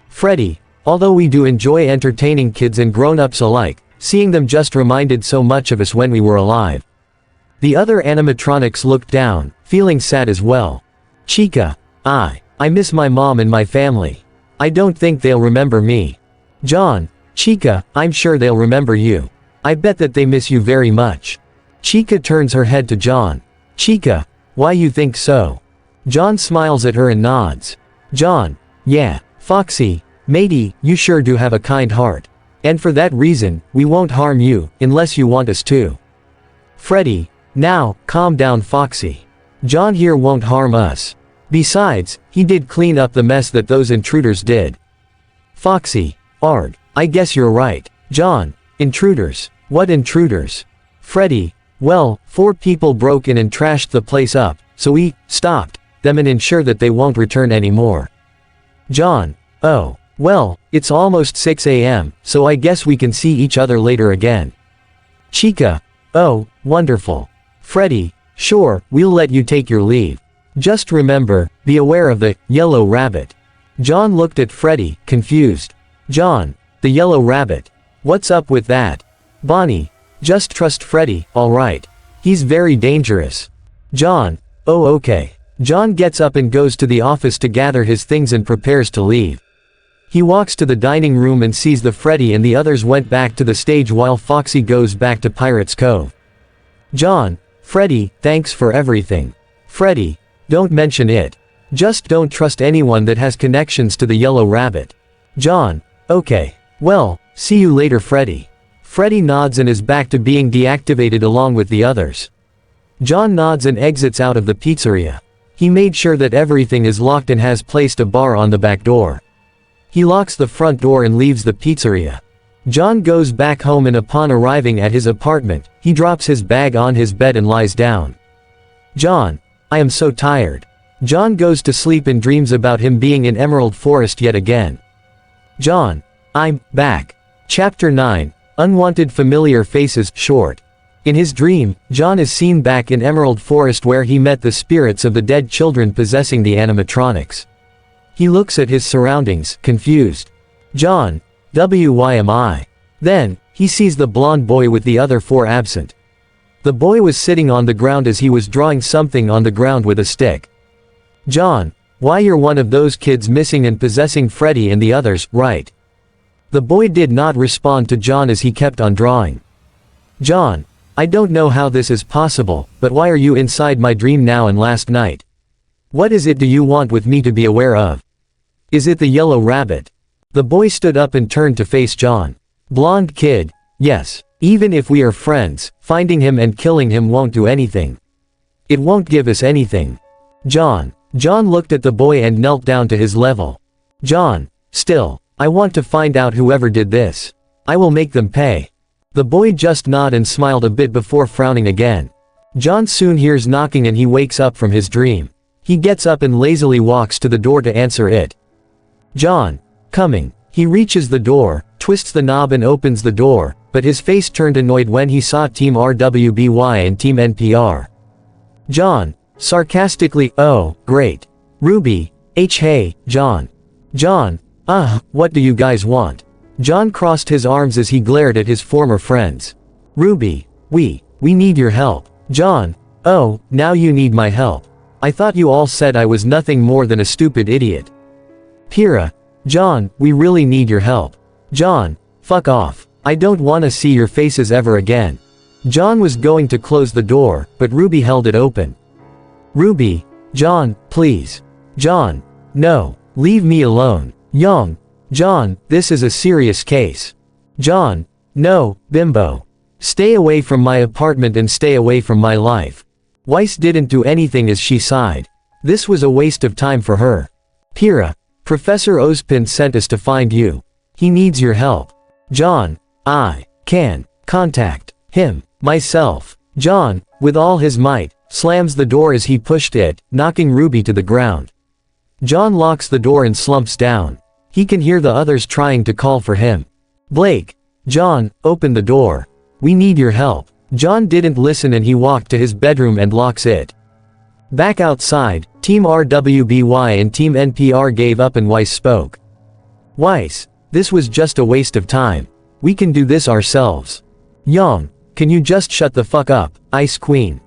Freddy, although we do enjoy entertaining kids and grown-ups alike, seeing them just reminded so much of us when we were alive. The other animatronics looked down, feeling sad as well. Chica. I miss my mom and my family. I don't think they'll remember me. John. Chica, I'm sure they'll remember you. I bet that they miss you very much. Chica turns her head to John. Chica. Why you think so? John smiles at her and nods. John. Yeah, Foxy, matey, you sure do have a kind heart. And for that reason, we won't harm you, unless you want us to. Freddy. Now, calm down Foxy. John here won't harm us. Besides, he did clean up the mess that those intruders did. Foxy. Arg. I guess you're right. John. Intruders. What intruders? Freddy. Well, 4 people broke in and trashed the place up, so we stopped them and ensure that they won't return anymore. John. Oh. Well, it's almost 6 a.m., so I guess we can see each other later again. Chica. Oh, wonderful. Freddy. Sure, we'll let you take your leave. Just remember, be aware of the yellow rabbit. John looked at Freddy, confused. John. The yellow rabbit. What's up with that? Bonnie. Just trust Freddy, alright. He's very dangerous. John. Oh okay. John gets up and goes to the office to gather his things and prepares to leave. He walks to the dining room and sees that Freddy and the others went back to the stage while Foxy goes back to Pirate's Cove. John. Freddy, thanks for everything. Freddy. Don't mention it. Just don't trust anyone that has connections to the yellow rabbit. John. Okay. Well, see you later Freddy. Freddy nods and is back to being deactivated along with the others. John nods and exits out of the pizzeria. He made sure that everything is locked and has placed a bar on the back door. He locks the front door and leaves the pizzeria. John goes back home and upon arriving at his apartment, he drops his bag on his bed and lies down. John. I am so tired. John goes to sleep and dreams about him being in Emerald Forest yet again. John. I'm back. Chapter 9. Unwanted Familiar Faces, Short. In his dream, John is seen back in Emerald Forest where he met the spirits of the dead children possessing the animatronics. He looks at his surroundings, confused. John. Why am I? Then, he sees the blonde boy with the other 4 absent. The boy was sitting on the ground as he was drawing something on the ground with a stick. John. Why you're one of those kids missing and possessing Freddy and the others, right? The boy did not respond to John as he kept on drawing. John. I don't know how this is possible, but why are you inside my dream now and last night? What is it do you want with me to be aware of? Is it the yellow rabbit? The boy stood up and turned to face John. Blonde kid. Yes. Even if we are friends, finding him and killing him won't do anything. It won't give us anything. John. John looked at the boy and knelt down to his level. John. Still. I want to find out whoever did this. I will make them pay. The boy just nodded and smiled a bit before frowning again. John soon hears knocking and he wakes up from his dream. He gets up and lazily walks to the door to answer it. John. Coming. He reaches the door, twists the knob and opens the door, but his face turned annoyed when he saw Team RWBY and Team NPR. John. Sarcastically, oh, great. Ruby. Hey, John. John. What do you guys want? John crossed his arms as he glared at his former friends. Ruby. We need your help. John. Oh, now you need my help. I thought you all said I was nothing more than a stupid idiot. Pyrrha. John, we really need your help. John. Fuck off. I don't wanna see your faces ever again. John was going to close the door, but Ruby held it open. Ruby. John, please. John. No. Leave me alone. Young. John, this is a serious case. John. No, bimbo. Stay away from my apartment and stay away from my life. Weiss didn't do anything as she sighed. This was a waste of time for her. Pyrrha. Professor Ozpin sent us to find you. He needs your help. John. I can contact him myself. John, with all his might, slams the door as he pushed it, knocking Ruby to the ground. John locks the door and slumps down. He can hear the others trying to call for him. Blake. John, open the door. We need your help. John didn't listen and he walked to his bedroom and locks it. Back outside, Team RWBY and Team NPR gave up and Weiss spoke. Weiss, this was just a waste of time. We can do this ourselves. Yang, can you just shut the fuck up, Ice Queen?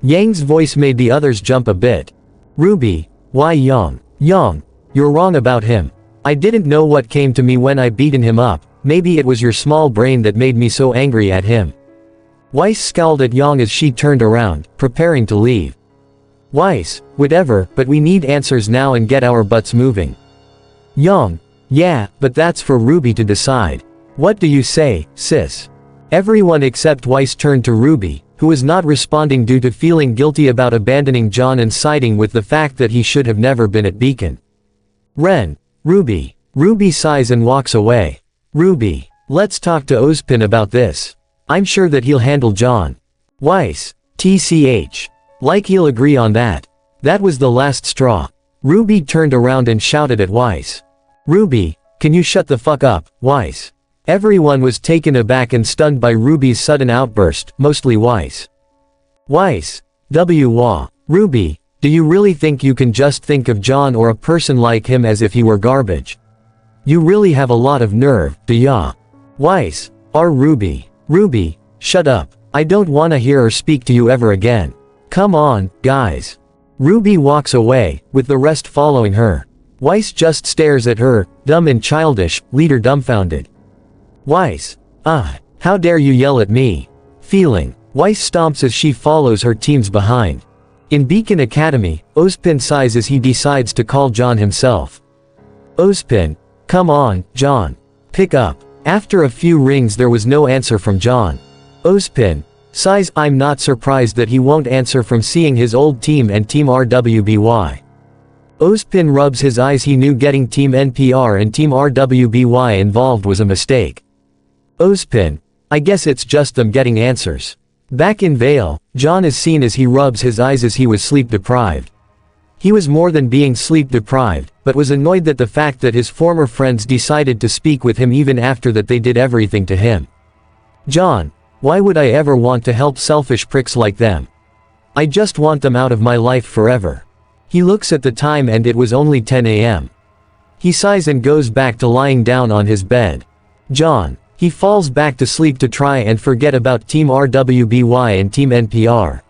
Yang's voice made the others jump a bit. Ruby, why Yang? Yang, you're wrong about him. I didn't know what came to me when I beaten him up, maybe it was your small brain that made me so angry at him. Weiss scowled at Yang as she turned around, preparing to leave. Weiss, whatever, but we need answers now and get our butts moving. Yang, yeah, but that's for Ruby to decide. What do you say, sis? Everyone except Weiss turned to Ruby, who was not responding due to feeling guilty about abandoning John and siding with the fact that he should have never been at Beacon. Ren, Ruby. Ruby sighs and walks away. Ruby, let's talk to Ozpin about this. I'm sure that he'll handle John. Weiss, TCH. Like he'll agree on that. That was the last straw. Ruby turned around and shouted at Weiss. Ruby, can you shut the fuck up, Weiss? Everyone was taken aback and stunned by Ruby's sudden outburst, mostly Weiss. Weiss, Wah. Ruby, do you really think you can just think of John or a person like him as if he were garbage? You really have a lot of nerve, do ya? Weiss, Ruby. Ruby, shut up. I don't wanna hear or speak to you ever again. Come on, guys. Ruby walks away, with the rest following her. Weiss just stares at her, dumb and childish, leader dumbfounded. Weiss, how dare you yell at me? Feeling. Weiss stomps as she follows her teams behind. In Beacon Academy, Ozpin sighs as he decides to call John himself. Ozpin, come on, John. Pick up. After a few rings there was no answer from John. Ozpin sighs. I'm not surprised that he won't answer from seeing his old team and Team RWBY. Ozpin rubs his eyes. He knew getting Team NPR and Team RWBY involved was a mistake. Ozpin, I guess it's just them getting answers. Back in Vale, John is seen as he rubs his eyes as he was sleep deprived. He was more than being sleep deprived, but was annoyed that the fact that his former friends decided to speak with him even after that they did everything to him. John, why would I ever want to help selfish pricks like them? I just want them out of my life forever. He looks at the time and it was only 10 a.m. He sighs and goes back to lying down on his bed. John, he falls back to sleep to try and forget about Team RWBY and Team NPR.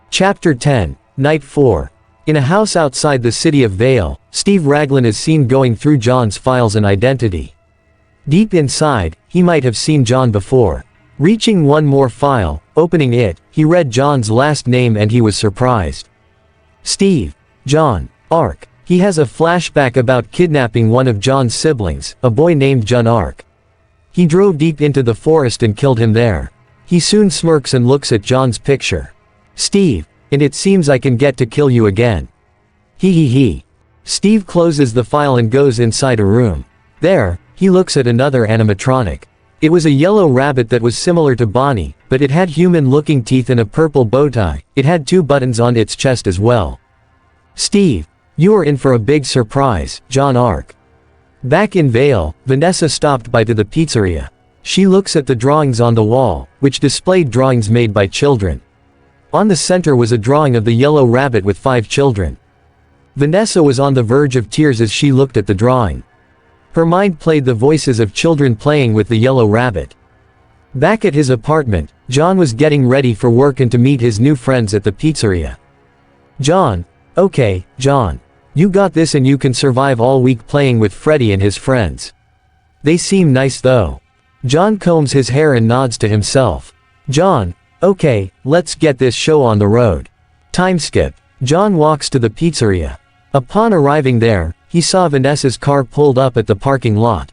Chapter 10, Night 4. In a house outside the city of Vale, Steve Raglan is seen going through John's files and identity. Deep inside, he might have seen John before. Reaching one more file, opening it, he read John's last name and he was surprised. Steve. Jaune Arc. He has a flashback about kidnapping one of John's siblings, a boy named Jaune Arc. He drove deep into the forest and killed him there. He soon smirks and looks at John's picture. Steve, and it seems I can get to kill you again. He. Steve closes the file and goes inside a room. There, he looks at another animatronic. It was a yellow rabbit that was similar to Bonnie, but it had human-looking teeth and a purple bow tie. It had 2 buttons on its chest as well. Steve, you are in for a big surprise, Jaune Arc. Back in Vale, Vanessa stopped by to the pizzeria. She looks at the drawings on the wall, which displayed drawings made by children. On the center was a drawing of the yellow rabbit with 5 children. Vanessa was on the verge of tears as she looked at the drawing. Her mind played the voices of children playing with the yellow rabbit. Back at his apartment, John was getting ready for work and to meet his new friends at the pizzeria. John, okay, John. You got this and you can survive all week playing with Freddy and his friends. They seem nice though. John combs his hair and nods to himself. John, okay, let's get this show on the road. Time skip. John walks to the pizzeria. Upon arriving there, he saw Vanessa's car pulled up at the parking lot.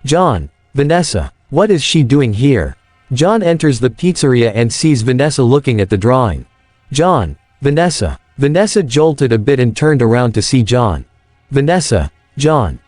John, Vanessa, what is she doing here? John enters the pizzeria and sees Vanessa looking at the drawing. John, Vanessa. Vanessa jolted a bit and turned around to see John. Vanessa, John,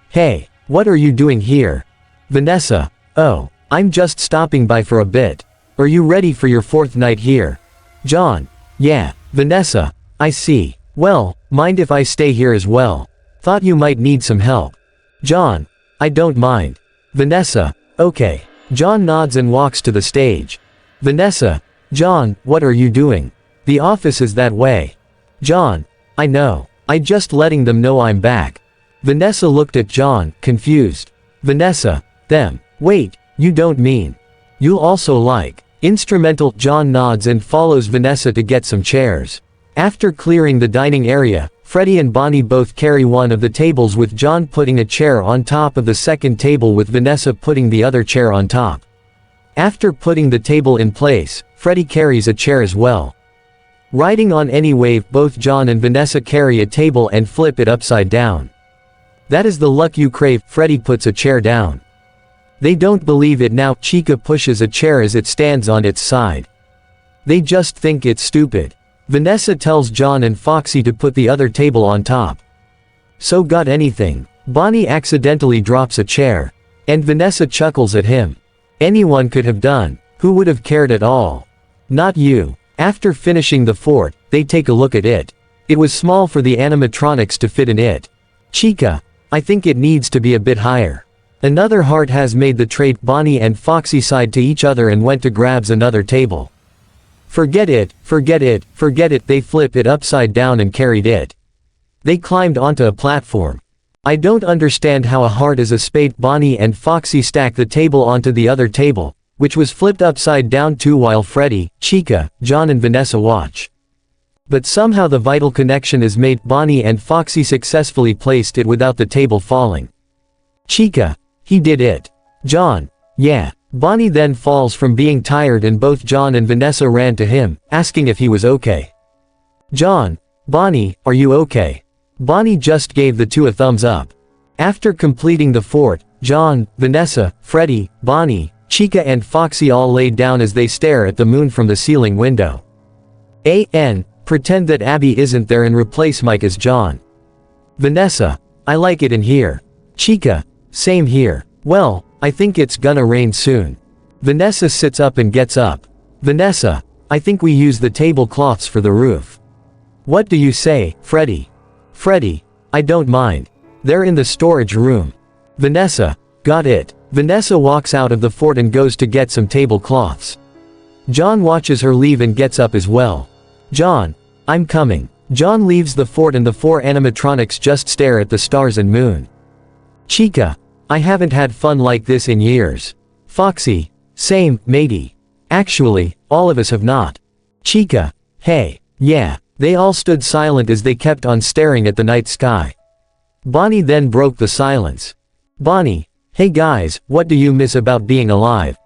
hey, what are you doing here? Vanessa, oh, I'm just stopping by for a bit. Are you ready for your 4th night here? John, yeah. Vanessa, I see. Well, mind if I stay here as well? Thought you might need some help. John, I don't mind. Vanessa, okay. John nods and walks to the stage. Vanessa, John, what are you doing? The office is that way. John. I know. I just letting them know I'm back. Vanessa looked at John, confused. Vanessa. Them. Wait, you don't mean. You'll also like. Instrumental. John nods and follows Vanessa to get some chairs. After clearing the dining area, Freddy and Bonnie both carry one of the tables with John putting a chair on top of the second table with Vanessa putting the other chair on top. After putting the table in place, Freddy carries a chair as well. Riding on any wave, both John and Vanessa carry a table and flip it upside down. That is the luck you crave. Freddy puts a chair down. They don't believe it now. Chica pushes a chair as it stands on its side. They just think it's stupid. Vanessa tells John and Foxy to put the other table on top. So got anything? Bonnie accidentally drops a chair. And Vanessa chuckles at him. Anyone could have done. Who would have cared at all? Not you. After finishing the fort, they take a look at it. It was small for the animatronics to fit in it. Chica. I think it needs to be a bit higher. Another heart has made the trade. Bonnie and Foxy sighed to each other and went to grabs another table. Forget it, forget it, forget it. They flip it upside down and carried it. They climbed onto a platform. I don't understand how a heart is a spade. Bonnie and Foxy stack the table onto the other table, which was flipped upside down too, while Freddy, Chica, John and Vanessa watch. But somehow the vital connection is made. Bonnie and Foxy successfully placed it without the table falling. Chica. He did it. John. Yeah. Bonnie then falls from being tired and both John and Vanessa ran to him, asking if he was okay. John. Bonnie, are you okay? Bonnie just gave the two a thumbs up. After completing the fort, John, Vanessa, Freddy, Bonnie, Chica and Foxy all laid down as they stare at the moon from the ceiling window. Pretend that Abby isn't there and replace Mike as John. Vanessa. I like it in here. Chica. Same here. Well, I think it's gonna rain soon. Vanessa sits up and gets up. Vanessa. I think we use the tablecloths for the roof. What do you say, Freddy? Freddy. I don't mind. They're in the storage room. Vanessa. Got it. Vanessa walks out of the fort and goes to get some tablecloths. John watches her leave and gets up as well. John. I'm coming. John leaves the fort and the four animatronics just stare at the stars and moon. Chica. I haven't had fun like this in years. Foxy. Same, matey. Actually, all of us have not. Chica. Hey. Yeah. They all stood silent as they kept on staring at the night sky. Bonnie then broke the silence. Bonnie. Hey guys, what do you miss about being alive?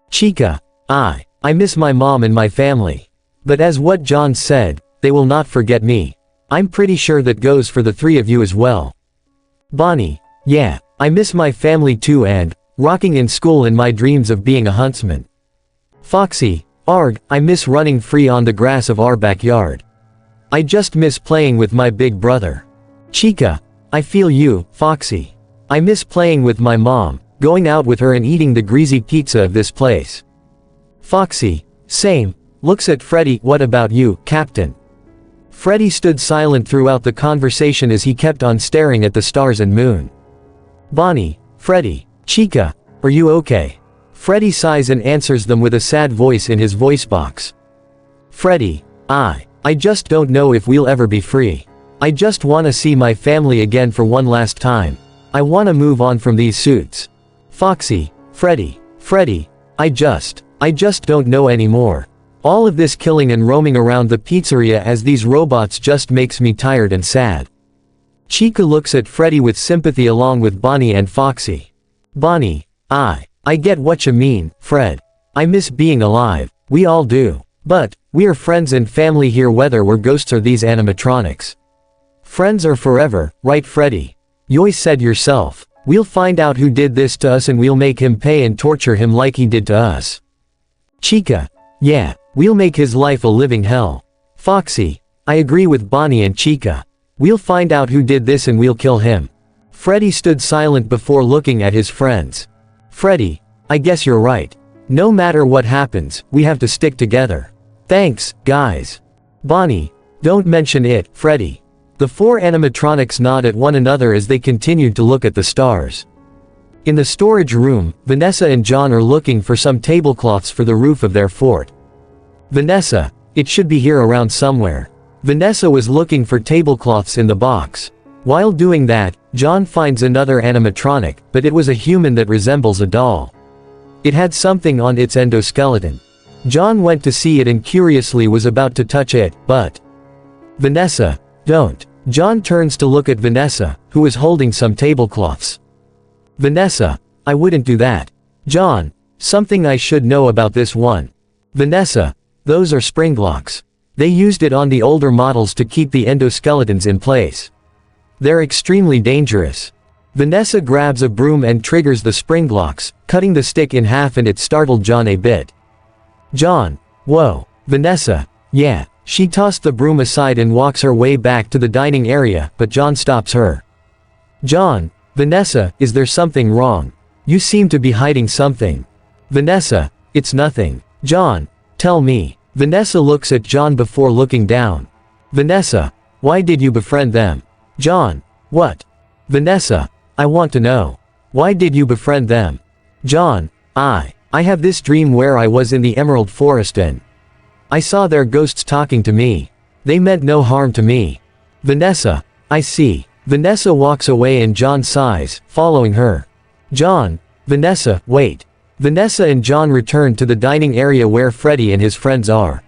Chica. I miss my mom and my family. But as what John said, they will not forget me. I'm pretty sure that goes for the three of you as well. Bonnie. Yeah. I miss my family too and, rocking in school and my dreams of being a huntsman. Foxy. Arg, I miss running free on the grass of our backyard. I just miss playing with my big brother. Chica. I feel you, Foxy. I miss playing with my mom, going out with her and eating the greasy pizza of this place. Foxy. Same. Looks at Freddy. What about you, Captain? Freddy stood silent throughout the conversation as he kept on staring at the stars and moon. Bonnie. Freddy. Chica. Are you okay? Freddy sighs and answers them with a sad voice in his voice box. Freddy. I just don't know if we'll ever be free. I just wanna see my family again for one last time. I wanna move on from these suits. Foxy. Freddy. I just don't know anymore. All of this killing and roaming around the pizzeria as these robots just makes me tired and sad. Chica looks at Freddy with sympathy along with Bonnie and Foxy. Bonnie. I get what you mean, Fred. I miss being alive. We all do. But, we're friends and family here whether we're ghosts or these animatronics. Friends are forever, right Freddy? You said yourself. We'll find out who did this to us and we'll make him pay and torture him like he did to us. Chica. Yeah, we'll make his life a living hell. Foxy. I agree with Bonnie and Chica. We'll find out who did this and we'll kill him. Freddy stood silent before looking at his friends. Freddy. I guess you're right. No matter what happens, we have to stick together. Thanks, guys. Bonnie. Don't mention it, Freddy. The four animatronics nod at one another as they continued to look at the stars. In the storage room, Vanessa and John are looking for some tablecloths for the roof of their fort. Vanessa. It should be here around somewhere. Vanessa was looking for tablecloths in the box. While doing that, John finds another animatronic, but it was a human that resembles a doll. It had something on its endoskeleton. John went to see it and curiously was about to touch it, but... Vanessa, don't. John turns to look at Vanessa, who is holding some tablecloths. Vanessa, I wouldn't do that. John, something I should know about this one. Vanessa, those are spring blocks. They used it on the older models to keep the endoskeletons in place. They're extremely dangerous. Vanessa grabs a broom and triggers the spring blocks, cutting the stick in half, and it startled John a bit. John, whoa. Vanessa, yeah. She tossed the broom aside and walks her way back to the dining area, but John stops her. John, Vanessa, is there something wrong? You seem to be hiding something. Vanessa, it's nothing. John, tell me. Vanessa looks at John before looking down. Vanessa, why did you befriend them? John, what? Vanessa, I want to know. Why did you befriend them? John, I have this dream where I was in the Emerald Forest and I saw their ghosts talking to me. They meant no harm to me. Vanessa, I see. Vanessa walks away and John sighs, following her. John, Vanessa, wait. Vanessa and John return to the dining area where Freddy and his friends are.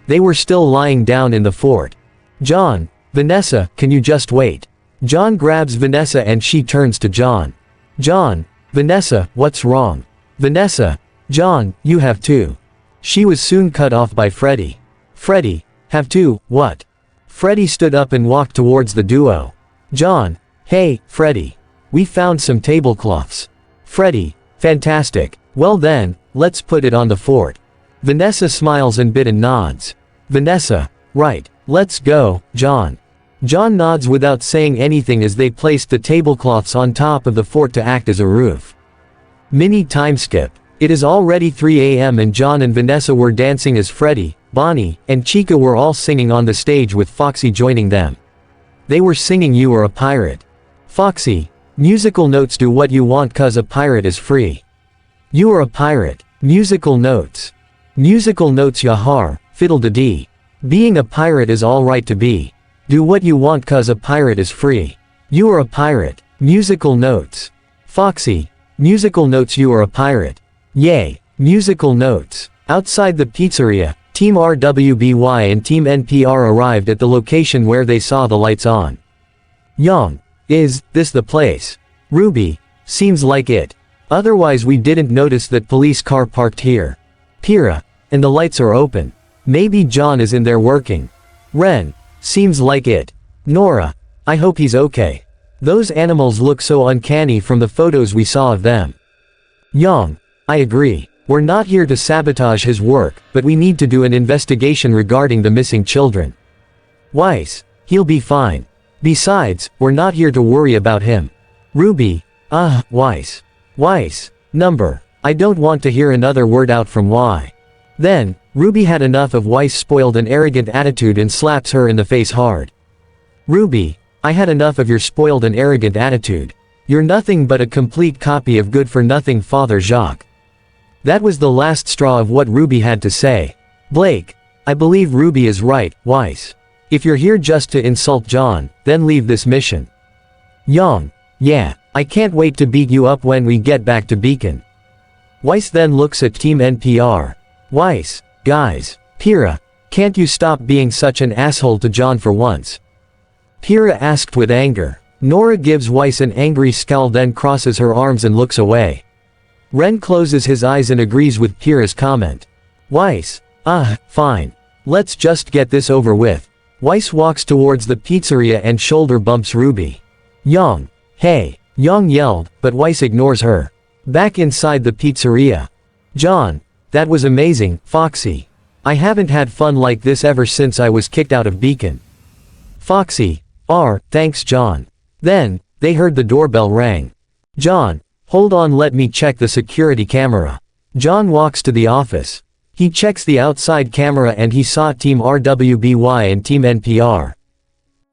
They were still lying down in the fort. John, Vanessa, can you just wait? John grabs Vanessa and she turns to John. John, Vanessa, what's wrong? Vanessa, John, you have to. She was soon cut off by Freddy. Freddy, have to, what? Freddy stood up and walked towards the duo. John, hey, Freddy. We found some tablecloths. Freddy, fantastic. Well then, let's put it on the fort. Vanessa smiles and bit and nods. Vanessa, right, let's go, John. John nods without saying anything as they placed the tablecloths on top of the fort to act as a roof. Mini time skip. It is already 3 a.m. and John and Vanessa were dancing as Freddy, Bonnie, and Chica were all singing on the stage with Foxy joining them. They were singing You Are a Pirate. Foxy, musical notes, do what you want 'cause a pirate is free. You are a pirate. Musical notes. Musical notes, yahar, fiddle-de-dee. Being a pirate is all right to be. Do what you want 'cause a pirate is free. You are a pirate. Musical notes. Foxy, musical notes, you are a pirate. Yay, musical notes. Outside the pizzeria, Team RWBY and Team NPR arrived at the location where they saw the lights on. Young, is this the place? Ruby, seems like it. Otherwise we didn't notice that police car parked here. Pira, and the lights are open. Maybe John is in there working. Ren, seems like it. Nora, I hope he's okay. Those animals look so uncanny from the photos we saw of them. Young, I agree. We're not here to sabotage his work, but we need to do an investigation regarding the missing children. Weiss, he'll be fine. Besides, we're not here to worry about him. Ruby, Weiss. Weiss, number. I don't want to hear another word out from Y. Then, Ruby had enough of Weiss' spoiled and arrogant attitude and slaps her in the face hard. Ruby, I had enough of your spoiled and arrogant attitude. You're nothing but a complete copy of good-for-nothing Father Jacques. That was the last straw of what Ruby had to say. Blake, I believe Ruby is right, Weiss. If you're here just to insult John, then leave this mission. Young, yeah, I can't wait to beat you up when we get back to Beacon. Weiss then looks at Team NPR. Weiss, guys, Pira, can't you stop being such an asshole to John for once? Pira asked with anger. Nora gives Weiss an angry scowl, then crosses her arms and looks away. Ren closes his eyes and agrees with Pira's comment. Weiss, fine. Let's just get this over with. Weiss walks towards the pizzeria and shoulder bumps Ruby. Young, hey, Young yelled, but Weiss ignores her. Back inside the pizzeria. John, that was amazing, Foxy. I haven't had fun like this ever since I was kicked out of Beacon. Foxy, thanks John. Then, they heard the doorbell rang. John, hold on, let me check the security camera. John walks to the office. He checks the outside camera and he saw Team RWBY and Team NPR.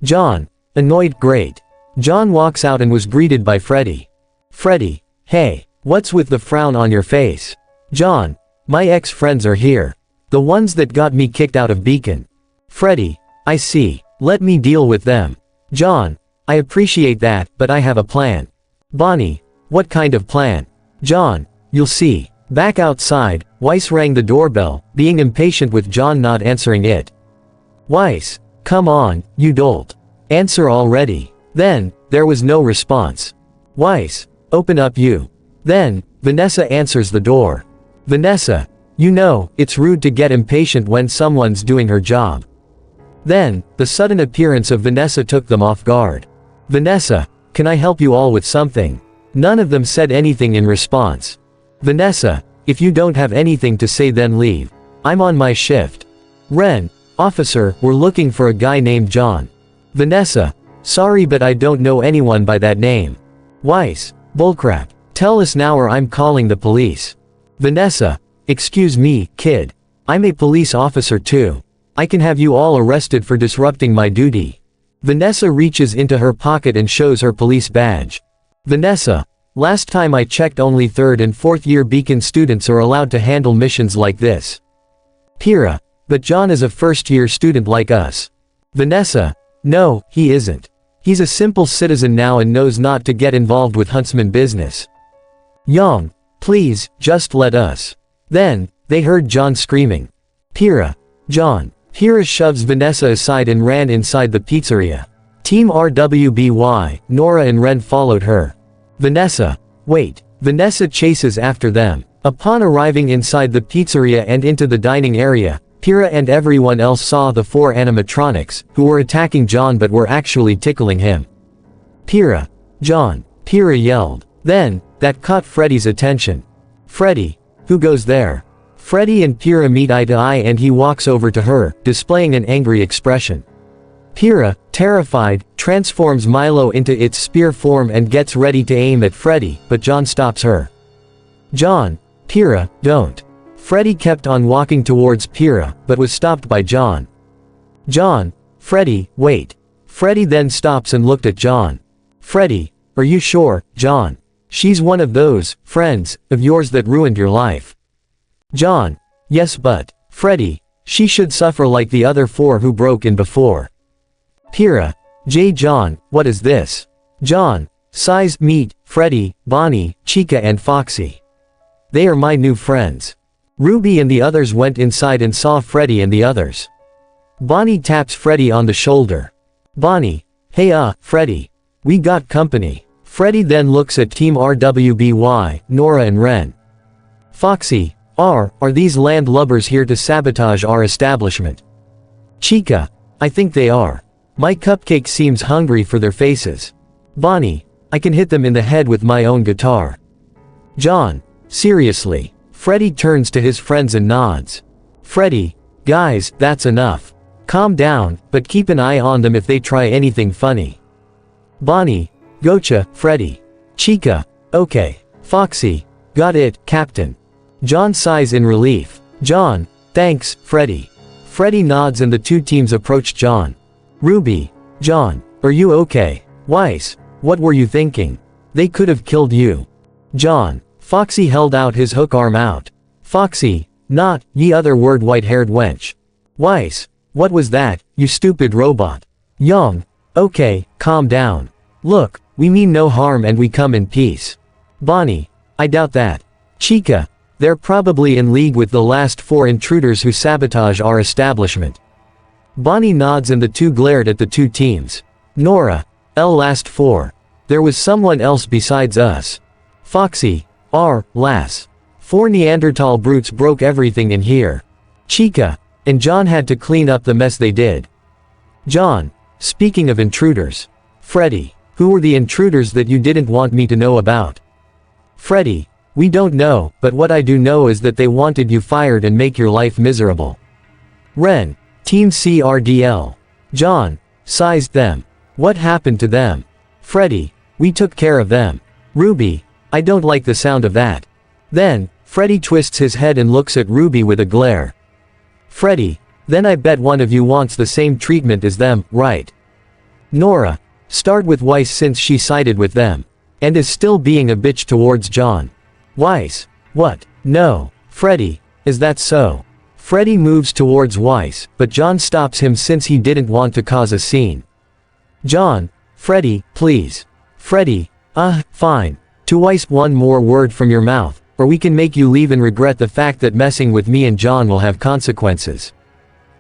John, annoyed, great. John walks out and was greeted by Freddy. Freddy, hey, what's with the frown on your face? John, my ex-friends are here. The ones that got me kicked out of Beacon. Freddy, I see. Let me deal with them. John, I appreciate that, but I have a plan. Bonnie, what kind of plan? John, you'll see. Back outside, Weiss rang the doorbell, being impatient with John not answering it. Weiss, come on, you dolt. Answer already. Then, there was no response. Weiss, open up you. Then, Vanessa answers the door. Vanessa, you know, it's rude to get impatient when someone's doing her job. Then, the sudden appearance of Vanessa took them off guard. Vanessa, can I help you all with something? None of them said anything in response. Vanessa, if you don't have anything to say then leave. I'm on my shift. Ren, officer, we're looking for a guy named John. Vanessa, sorry but I don't know anyone by that name. Weiss, bullcrap. Tell us now or I'm calling the police. Vanessa, excuse me, kid. I'm a police officer too. I can have you all arrested for disrupting my duty. Vanessa reaches into her pocket and shows her police badge. Vanessa, last time I checked only 3rd and 4th year Beacon students are allowed to handle missions like this. Pyrrha, but John is a 1st year student like us. Vanessa, no, he isn't. He's a simple citizen now and knows not to get involved with huntsman business. Young, please, just let us. Then, they heard John screaming. Pyrrha, John. Pyrrha shoves Vanessa aside and ran inside the pizzeria. Team RWBY, Nora and Ren followed her. Vanessa, wait. Vanessa chases after them. Upon arriving inside the pizzeria and into the dining area, Pyrrha and everyone else saw the 4 animatronics, who were attacking John but were actually tickling him. Pyrrha, John, Pyrrha yelled. Then, that caught Freddy's attention. Freddy, who goes there? Freddy and Pyrrha meet eye to eye and he walks over to her, displaying an angry expression. Pyrrha, terrified, transforms Milo into its spear form and gets ready to aim at Freddy, but John stops her. John, Pyrrha, don't. Freddy kept on walking towards Pyrrha, but was stopped by John. John, Freddy, wait. Freddy then stops and looked at John. Freddy, are you sure, John? She's one of those friends of yours that ruined your life. John, yes but, Freddy, she should suffer like the other 4 who broke in before. Pyrrha, John, what is this? John, size, meet, Freddy, Bonnie, Chica and Foxy. They are my new friends. Ruby and the others went inside and saw Freddy and the others. Bonnie taps Freddy on the shoulder. Bonnie, hey Freddy. We got company. Freddy then looks at Team RWBY, Nora and Ren. Foxy, are these landlubbers here to sabotage our establishment? Chica, I think they are. My cupcake seems hungry for their faces. Bonnie, I can hit them in the head with my own guitar. John, seriously. Freddy turns to his friends and nods. Freddy, guys, that's enough. Calm down, but keep an eye on them if they try anything funny. Bonnie, gotcha, Freddy. Chica, okay. Foxy, got it, Captain. John sighs in relief. John, thanks, Freddy. Freddy nods and the 2 teams approach John. Ruby, John, are you okay? Weiss, what were you thinking? They could have killed you. John, Foxy held out his hook arm out. Foxy, not, ye other word white-haired wench. Weiss, what was that, you stupid robot? Young, okay, calm down. Look, we mean no harm and we come in peace. Bonnie, I doubt that. Chica, they're probably in league with the last 4 intruders who sabotage our establishment. Bonnie nods and the 2 glared at the 2 teams. Nora, last 4. There was someone else besides us. Foxy, lass. 4 Neanderthal brutes broke everything in here. Chica, and John had to clean up the mess they did. John, speaking of intruders. Freddy, who were the intruders that you didn't want me to know about? Freddy, we don't know, but what I do know is that they wanted you fired and make your life miserable. Ren, Team CRDL. John, sized them. What happened to them? Freddy, we took care of them. Ruby, I don't like the sound of that. Then, Freddy twists his head and looks at Ruby with a glare. Freddy, then I bet one of you wants the same treatment as them, right? Nora, start with Weiss since she sided with them. And is still being a bitch towards John. Weiss, what? No. Freddy, is that so? Freddy moves towards Weiss, but John stops him since he didn't want to cause a scene. John, Freddy, please. Freddy, fine. To Weiss, one more word from your mouth, or we can make you leave and regret the fact that messing with me and John will have consequences.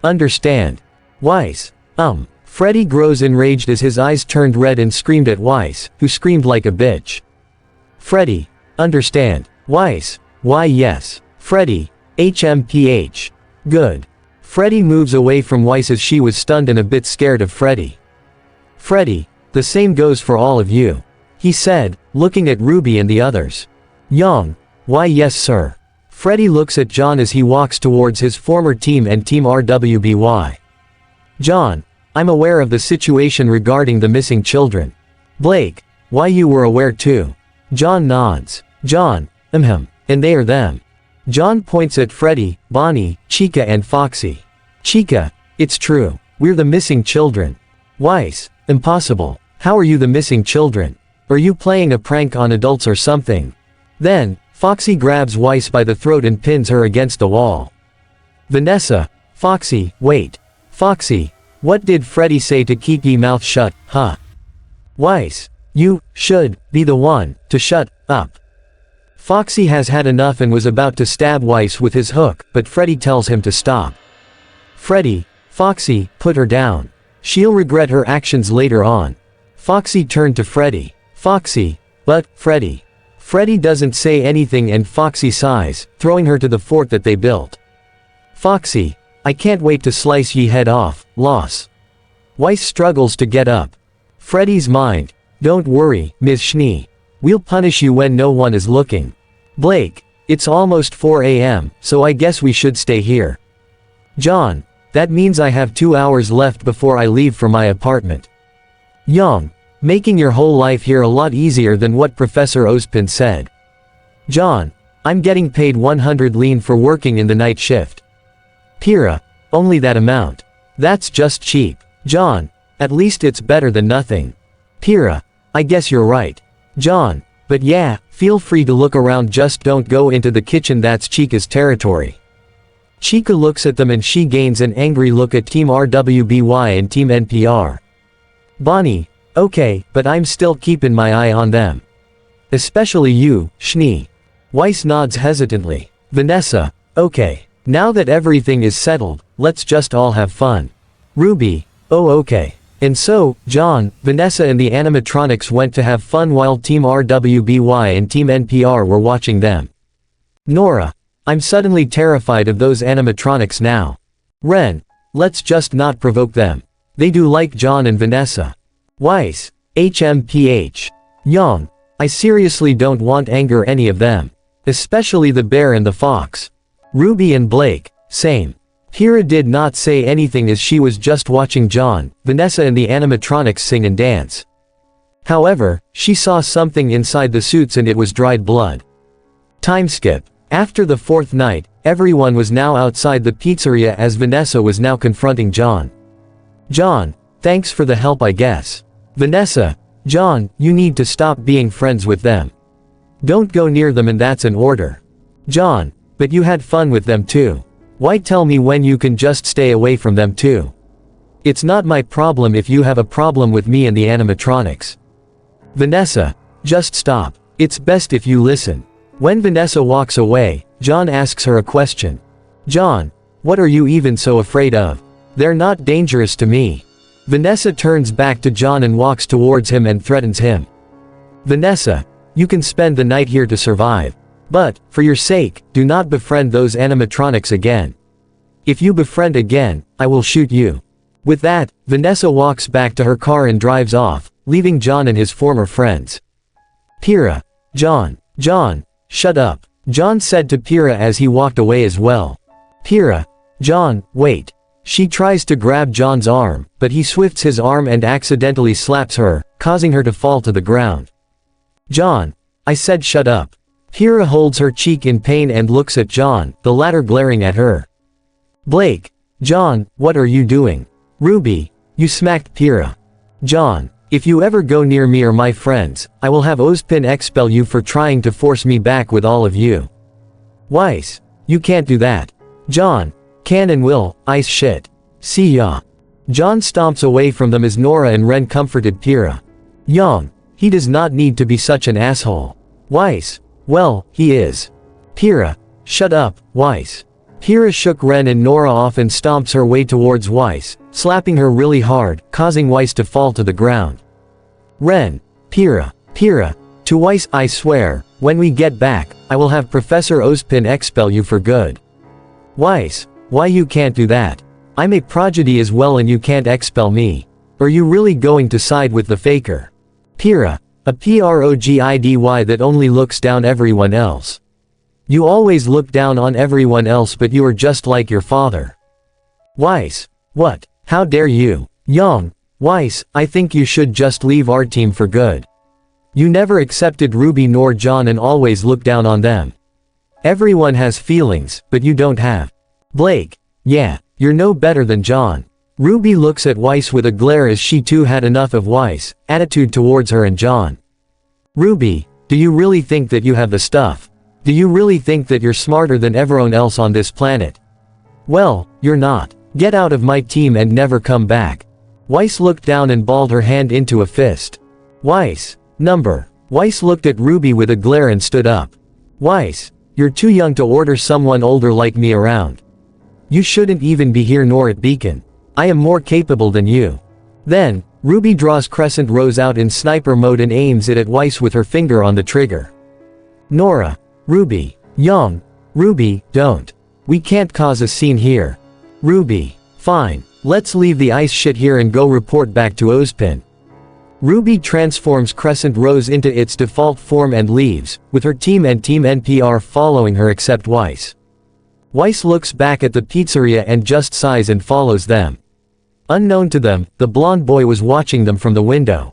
Understand? Weiss, Freddy grows enraged as his eyes turned red and screamed at Weiss, who screamed like a bitch. Freddy, understand. Weiss, why yes. Freddy, HMPH. Good. Freddy moves away from Weiss as she was stunned and a bit scared of Freddy. Freddy, the same goes for all of you, he said, looking at Ruby and the others. Young, why yes sir. Freddy looks at John as he walks towards his former team and Team RWBY. John, I'm aware of the situation regarding the missing children. Blake, why you were aware too. John nods. John, and they are them. John points at Freddy, Bonnie, Chica and Foxy. Chica, it's true, we're the missing children. Weiss, impossible, how are you the missing children? Are you playing a prank on adults or something? Then, Foxy grabs Weiss by the throat and pins her against the wall. Vanessa, Foxy, wait. Foxy, what did Freddy say to keep ye mouth shut, huh? Weiss, you should be the one to shut up. Foxy has had enough and was about to stab Weiss with his hook, but Freddy tells him to stop. Freddy, Foxy, put her down. She'll regret her actions later on. Foxy turned to Freddy. Foxy, but, Freddy. Freddy doesn't say anything and Foxy sighs, throwing her to the fort that they built. Foxy, I can't wait to slice ye head off, loss. Weiss struggles to get up. Freddy's mind, don't worry, Ms. Schnee. We'll punish you when no one is looking. Blake, it's almost 4 a.m., so I guess we should stay here. John, that means I have 2 hours left before I leave for my apartment. Young, making your whole life here a lot easier than what Professor Ozpin said. John, I'm getting paid 100 lean for working in the night shift. Pyrrha, only that amount. That's just cheap. John, at least it's better than nothing. Pyrrha, I guess you're right. John, but yeah, feel free to look around, just don't go into the kitchen, that's Chica's territory. Chica looks at them and she gains an angry look at Team RWBY and Team NPR. Bonnie, okay, but I'm still keeping my eye on them. Especially you, Schnee. Weiss nods hesitantly. Vanessa, okay. Now that everything is settled, let's just all have fun. Ruby, oh okay. And so, John, Vanessa and the animatronics went to have fun while Team RWBY and Team NPR were watching them. Nora, I'm suddenly terrified of those animatronics now. Ren, let's just not provoke them. They do like John and Vanessa. Weiss, HMPH. Young, I seriously don't want anger any of them. Especially the bear and the fox. Ruby and Blake, same. Pyrrha did not say anything as she was just watching John, Vanessa and the animatronics sing and dance. However, she saw something inside the suits and it was dried blood. Time skip. After the 4th night, everyone was now outside the pizzeria as Vanessa was now confronting John. John, thanks for the help I guess. Vanessa, John, you need to stop being friends with them. Don't go near them and that's an order. John, but you had fun with them too. Why tell me when you can just stay away from them too? It's not my problem if you have a problem with me and the animatronics. Vanessa, just stop. It's best if you listen. When Vanessa walks away, John asks her a question. John, what are you even so afraid of? They're not dangerous to me. Vanessa turns back to John and walks towards him and threatens him. Vanessa, you can spend the night here to survive. But, for your sake, do not befriend those animatronics again. If you befriend again, I will shoot you. With that, Vanessa walks back to her car and drives off, leaving John and his former friends. Pyrrha. John, shut up. John said to Pyrrha as he walked away as well. Pyrrha. John, wait. She tries to grab John's arm, but he swifts his arm and accidentally slaps her, causing her to fall to the ground. John. I said shut up. Pyrrha holds her cheek in pain and looks at John, the latter glaring at her. Blake. John, what are you doing? Ruby. You smacked Pyrrha. John. If you ever go near me or my friends, I will have Ozpin expel you for trying to force me back with all of you. Weiss. You can't do that. John. Can and will, ice shit. See ya. John stomps away from them as Nora and Ren comforted Pyrrha. Young. He does not need to be such an asshole. Weiss. Well, he is. Pyrrha. Shut up, Weiss. Pyrrha shook Ren and Nora off and stomps her way towards Weiss, slapping her really hard, causing Weiss to fall to the ground. Ren. Pyrrha. To Weiss, I swear, when we get back, I will have Professor Ozpin expel you for good. Weiss. Why you can't do that? I'm a prodigy as well and you can't expel me. Are you really going to side with the faker? Pyrrha. A prodigy that only looks down everyone else. You always look down on everyone else but you are just like your father. Weiss. What? How dare you? Young. Weiss, I think you should just leave our team for good. You never accepted Ruby nor John and always look down on them. Everyone has feelings, but you don't have. Blake. Yeah, you're no better than John. Ruby looks at Weiss with a glare as she too had enough of Weiss' attitude towards her and John. Ruby, do you really think that you have the stuff? Do you really think that you're smarter than everyone else on this planet? Well, you're not. Get out of my team and never come back. Weiss looked down and balled her hand into a fist. Weiss. Weiss looked at Ruby with a glare and stood up. Weiss, you're too young to order someone older like me around. You shouldn't even be here nor at Beacon. I am more capable than you. Then, Ruby draws Crescent Rose out in sniper mode and aims it at Weiss with her finger on the trigger. Nora. Ruby. Young. Ruby, don't. We can't cause a scene here. Ruby. Fine. Let's leave the ice shit here and go report back to Ozpin. Ruby transforms Crescent Rose into its default form and leaves, with her team and Team NPR following her except Weiss. Weiss looks back at the pizzeria and just sighs and follows them. Unknown to them, the blonde boy was watching them from the window.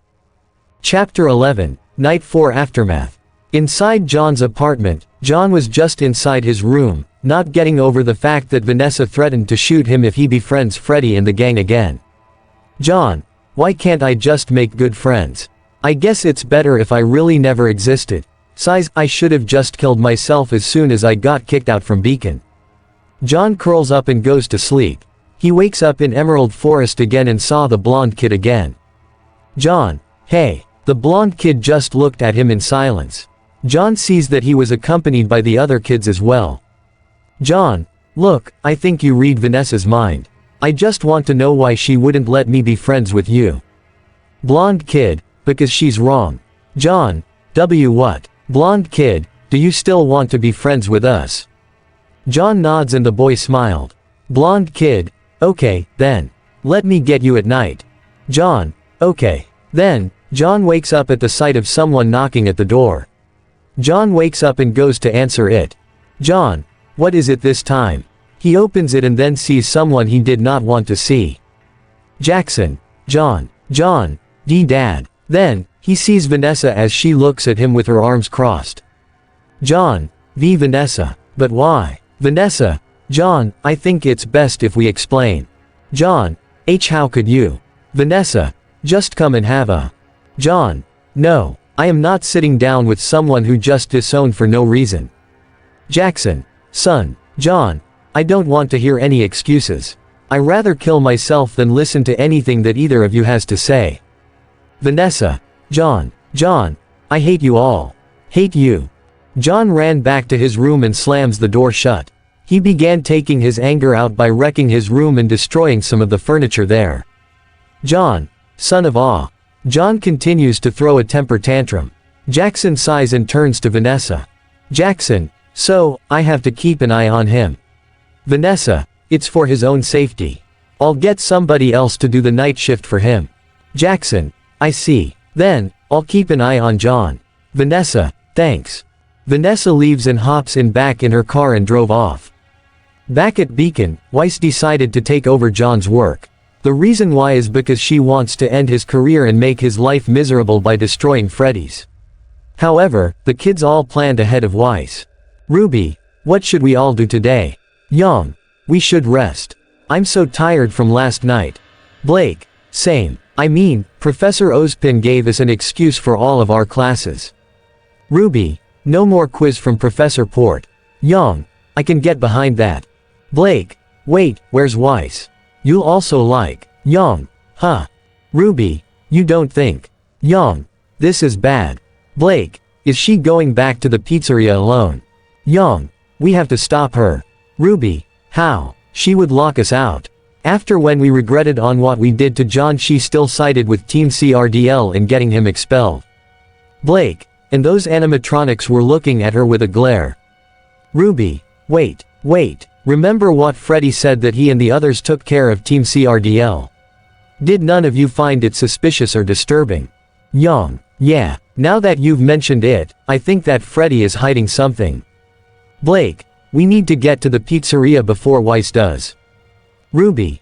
Chapter 11, Night 4 Aftermath. Inside John's apartment, John was just inside his room, not getting over the fact that Vanessa threatened to shoot him if he befriends Freddy and the gang again. John, why can't I just make good friends? I guess it's better if I really never existed. Sighs, I should have just killed myself as soon as I got kicked out from Beacon. John curls up and goes to sleep. He wakes up in Emerald Forest again and saw the blonde kid again. John, hey. The blonde kid just looked at him in silence. John sees that he was accompanied by the other kids as well. John, look, I think you read Vanessa's mind. I just want to know why she wouldn't let me be friends with you. Blonde kid, because she's wrong. John, what? Blonde kid, do you still want to be friends with us? John nods and the boy smiled. Blonde kid, okay, then. Let me get you at night. John, okay. Then, John wakes up at the sight of someone knocking at the door. John wakes up and goes to answer it. John, what is it this time? He opens it and then sees someone he did not want to see. Jackson. John, Dad. Then, he sees Vanessa as she looks at him with her arms crossed. John, Vanessa. But why? Vanessa. John, I think it's best if we explain. John, how could you? Vanessa, just come and have a. John, no, I am not sitting down with someone who just disowned for no reason. Jackson, son, John, I don't want to hear any excuses. I rather kill myself than listen to anything that either of you has to say. Vanessa, John, I hate you all. Hate you. John ran back to his room and slams the door shut. He began taking his anger out by wrecking his room and destroying some of the furniture there. John, son of awe. John continues to throw a temper tantrum. Jackson sighs and turns to Vanessa. Jackson, so, I have to keep an eye on him. Vanessa, it's for his own safety. I'll get somebody else to do the night shift for him. Jackson, I see. Then, I'll keep an eye on John. Vanessa, thanks. Vanessa leaves and hops back in her car and drove off. Back at Beacon, Weiss decided to take over John's work. The reason why is because she wants to end his career and make his life miserable by destroying Freddy's. However, the kids all planned ahead of Weiss. Ruby, what should we all do today? Young, we should rest. I'm so tired from last night. Blake, same. I mean, Professor Ozpin gave us an excuse for all of our classes. Ruby, no more quiz from Professor Port. Young, I can get behind that. Blake, Wait, where's Weiss? You'll also like Young. Huh. Ruby, you don't think. Young. This is bad. Blake, is she going back to the pizzeria alone? Young. We have to stop her. Ruby, how? She would lock us out. After when we regretted on what we did to John, she still sided with Team CRDL in getting him expelled. Blake, and those animatronics were looking at her with a glare. Ruby, wait, remember what Freddy said, that he and the others took care of Team CRDL? Did none of you find it suspicious or disturbing? Young, yeah, now that you've mentioned it, I think that Freddy is hiding something. Blake, we need to get to the pizzeria before Weiss does. Ruby,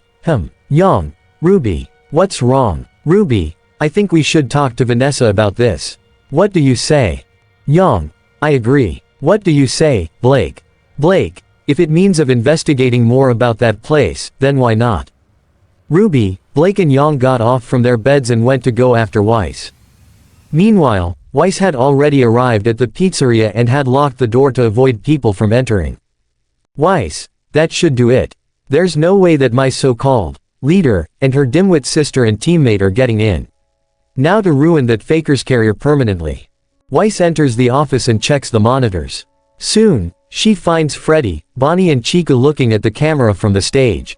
Young, Ruby, what's wrong? Ruby, I think we should talk to Vanessa about this. What do you say? Young, I agree. What do you say, Blake? Blake, if it means of investigating more about that place, then why not? Ruby, Blake and Young got off from their beds and went to go after Weiss. Meanwhile, Weiss had already arrived at the pizzeria and had locked the door to avoid people from entering. Weiss, that should do it. There's no way that my so-called leader and her dimwit sister and teammate are getting in. Now to ruin that faker's carrier permanently. Weiss enters the office and checks the monitors. Soon, she finds Freddy, Bonnie and Chica looking at the camera from the stage.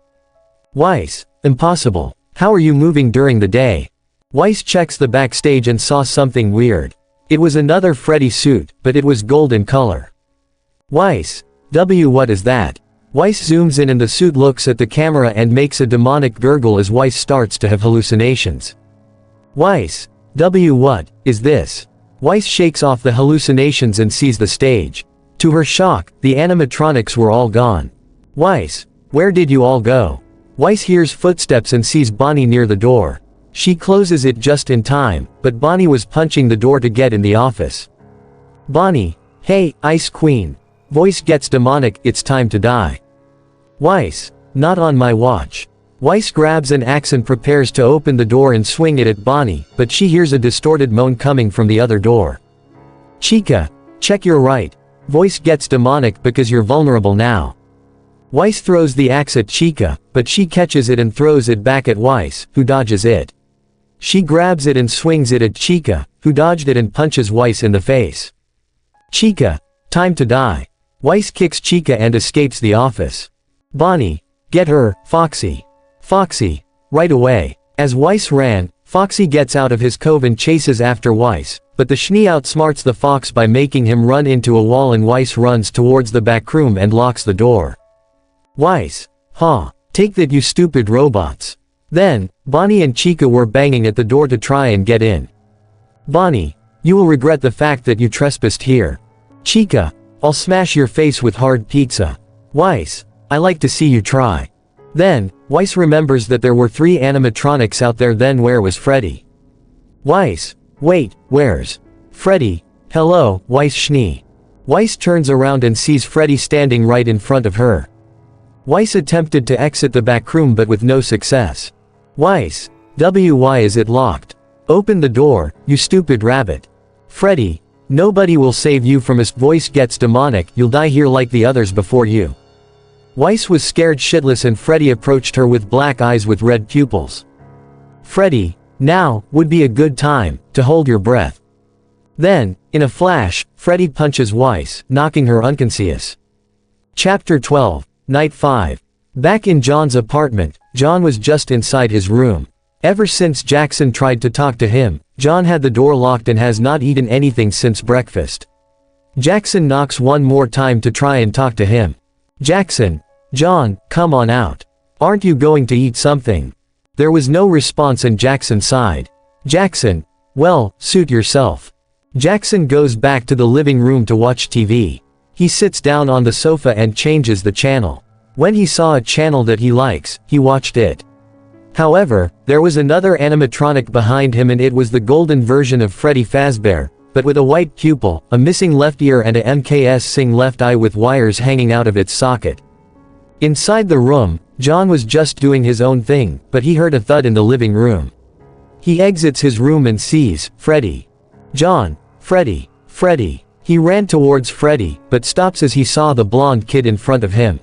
Weiss, impossible. How are you moving during the day? Weiss checks the backstage and saw something weird. It was another Freddy suit, but it was gold in color. Weiss, what is that? Weiss zooms in and the suit looks at the camera and makes a demonic gurgle as Weiss starts to have hallucinations. Weiss, what is this? Weiss shakes off the hallucinations and sees the stage. To her shock, the animatronics were all gone. Weiss, where did you all go? Weiss hears footsteps and sees Bonnie near the door. She closes it just in time, but Bonnie was punching the door to get in the office. Bonnie, hey, Ice Queen. Voice gets demonic, it's time to die. Weiss, not on my watch. Weiss grabs an axe and prepares to open the door and swing it at Bonnie, but she hears a distorted moan coming from the other door. Chica, check your right. Voice gets demonic because you're vulnerable now. Weiss throws the axe at Chica, but she catches it and throws it back at Weiss, who dodges it. She grabs it and swings it at Chica, who dodged it and punches Weiss in the face. Chica, time to die. Weiss kicks Chica and escapes the office. Bonnie, get her, Foxy. Foxy, right away. As Weiss ran, Foxy gets out of his cove and chases after Weiss, but the Schnee outsmarts the fox by making him run into a wall and Weiss runs towards the back room and locks the door. Weiss, take that you stupid robots. Then, Bonnie and Chica were banging at the door to try and get in. Bonnie, you will regret the fact that you trespassed here. Chica, I'll smash your face with hard pizza. Weiss, I like to see you try. Then, Weiss remembers that there were 3 animatronics out there. Then where was Freddy? Weiss, wait, where's Freddy? Hello, Weiss Schnee. Weiss turns around and sees Freddy standing right in front of her. Weiss attempted to exit the back room but with no success. Weiss, why is it locked? Open the door, you stupid rabbit. Freddy, nobody will save you from his voice gets demonic, you'll die here like the others before you. Weiss was scared shitless and Freddy approached her with black eyes with red pupils. Freddy, now would be a good time to hold your breath. Then, in a flash, Freddy punches Weiss, knocking her unconscious. Chapter 12, Night 5. Back in John's apartment, John was just inside his room. Ever since Jackson tried to talk to him, John had the door locked and has not eaten anything since breakfast. Jackson knocks one more time to try and talk to him. Jackson, John, come on out. Aren't you going to eat something? There was no response and Jackson sighed. Jackson, well, suit yourself. Jackson goes back to the living room to watch TV. He sits down on the sofa and changes the channel. When he saw a channel that he likes, he watched it. However, there was another animatronic behind him and it was the golden version of Freddy Fazbear, but with a white pupil, a missing left ear and a MKS Sing left eye with wires hanging out of its socket. Inside the room, John was just doing his own thing, but he heard a thud in the living room. He exits his room and sees Freddy. John, Freddy, Freddy. He ran towards Freddy, but stops as he saw the blonde kid in front of him.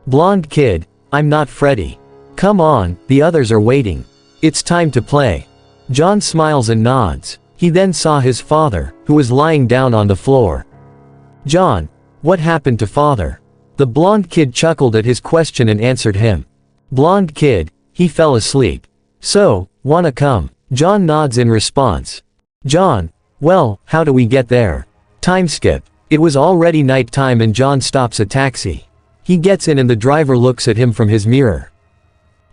Blonde kid, I'm not Freddy. Come on, the others are waiting. It's time to play. John smiles and nods. He then saw his father, who was lying down on the floor. John, what happened to father? The blonde kid chuckled at his question and answered him. Blonde kid, he fell asleep. So, wanna come? John nods in response. John, well, how do we get there? Time skip. It was already night time and John stops a taxi. He gets in and the driver looks at him from his mirror.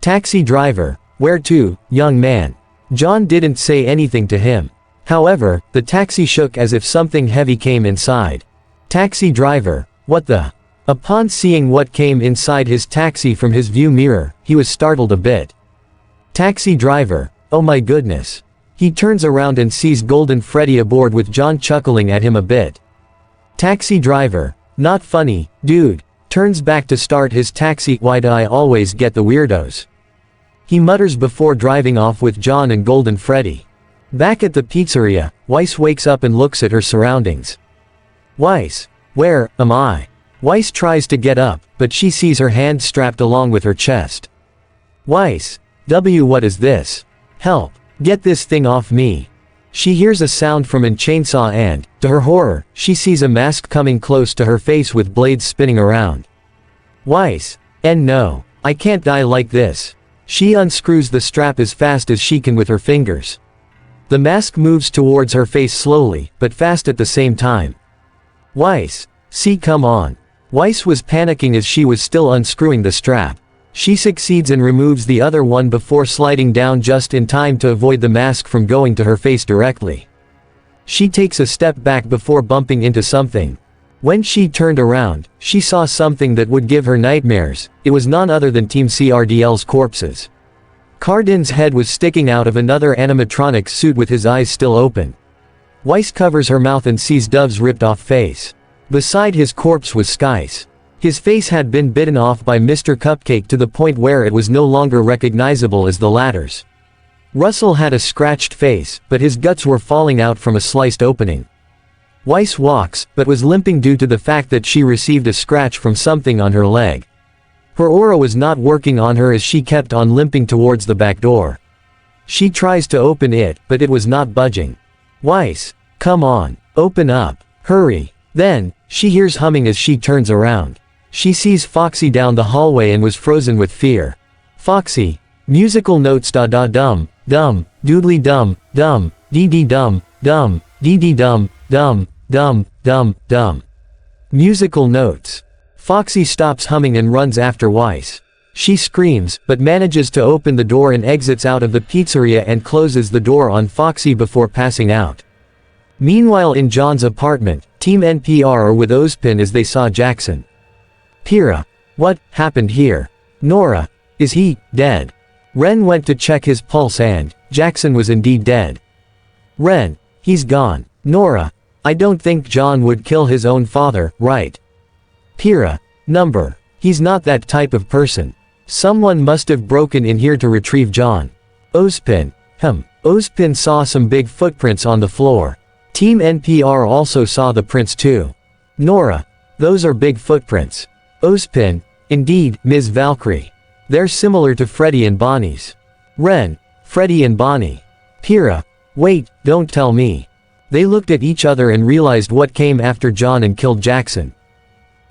Taxi driver, where to, young man? John didn't say anything to him. However, the taxi shook as if something heavy came inside. Taxi driver, what the? Upon seeing what came inside his taxi from his view mirror, he was startled a bit. Taxi driver, oh my goodness. He turns around and sees Golden Freddy aboard with John chuckling at him a bit. Taxi driver, not funny, dude, turns back to start his taxi. Why do I always get the weirdos? He mutters before driving off with John and Golden Freddy. Back at the pizzeria, Weiss wakes up and looks at her surroundings. Weiss, where am I? Weiss tries to get up, but she sees her hand strapped along with her chest. Weiss, what is this? Help, get this thing off me. She hears a sound from a chainsaw and, to her horror, she sees a mask coming close to her face with blades spinning around. Weiss, no, I can't die like this. She unscrews the strap as fast as she can with her fingers. The mask moves towards her face slowly, but fast at the same time. Weiss, see, come on. Weiss was panicking as she was still unscrewing the strap. She succeeds and removes the other one before sliding down just in time to avoid the mask from going to her face directly. She takes a step back before bumping into something. When she turned around, she saw something that would give her nightmares. It was none other than Team CRDL's corpses. Cardin's head was sticking out of another animatronics suit with his eyes still open. Weiss covers her mouth and sees Dove's ripped off face. Beside his corpse was Sky's. His face had been bitten off by Mr. Cupcake to the point where it was no longer recognizable as the latter's. Russell had a scratched face, but his guts were falling out from a sliced opening. Weiss walks, but was limping due to the fact that she received a scratch from something on her leg. Her aura was not working on her as she kept on limping towards the back door. She tries to open it, but it was not budging. Weiss, come on, open up, hurry. Then, she hears humming as she turns around. She sees Foxy down the hallway and was frozen with fear. Foxy, musical notes dum, doodly dum, dee dee dum, dee dee dum. Musical notes. Foxy stops humming and runs after Weiss. She screams, but manages to open the door and exits out of the pizzeria and closes the door on Foxy before passing out. Meanwhile in John's apartment, Team NPR are with Ozpin as they saw Jackson. Pira. What happened here? Nora. Is he dead? Ren went to check his pulse and Jackson was indeed dead. Ren. He's gone. Nora. I don't think John would kill his own father, right? Pira. Number. He's not that type of person. Someone must have broken in here to retrieve John. Ozpin. Ozpin saw some big footprints on the floor. Team NPR also saw the prints too. Nora. Those are big footprints. Ozpin. Indeed, Ms. Valkyrie. They're similar to Freddy and Bonnie's. Ren. Freddy and Bonnie. Pira. Wait, don't tell me. They looked at each other and realized what came after John and killed Jackson.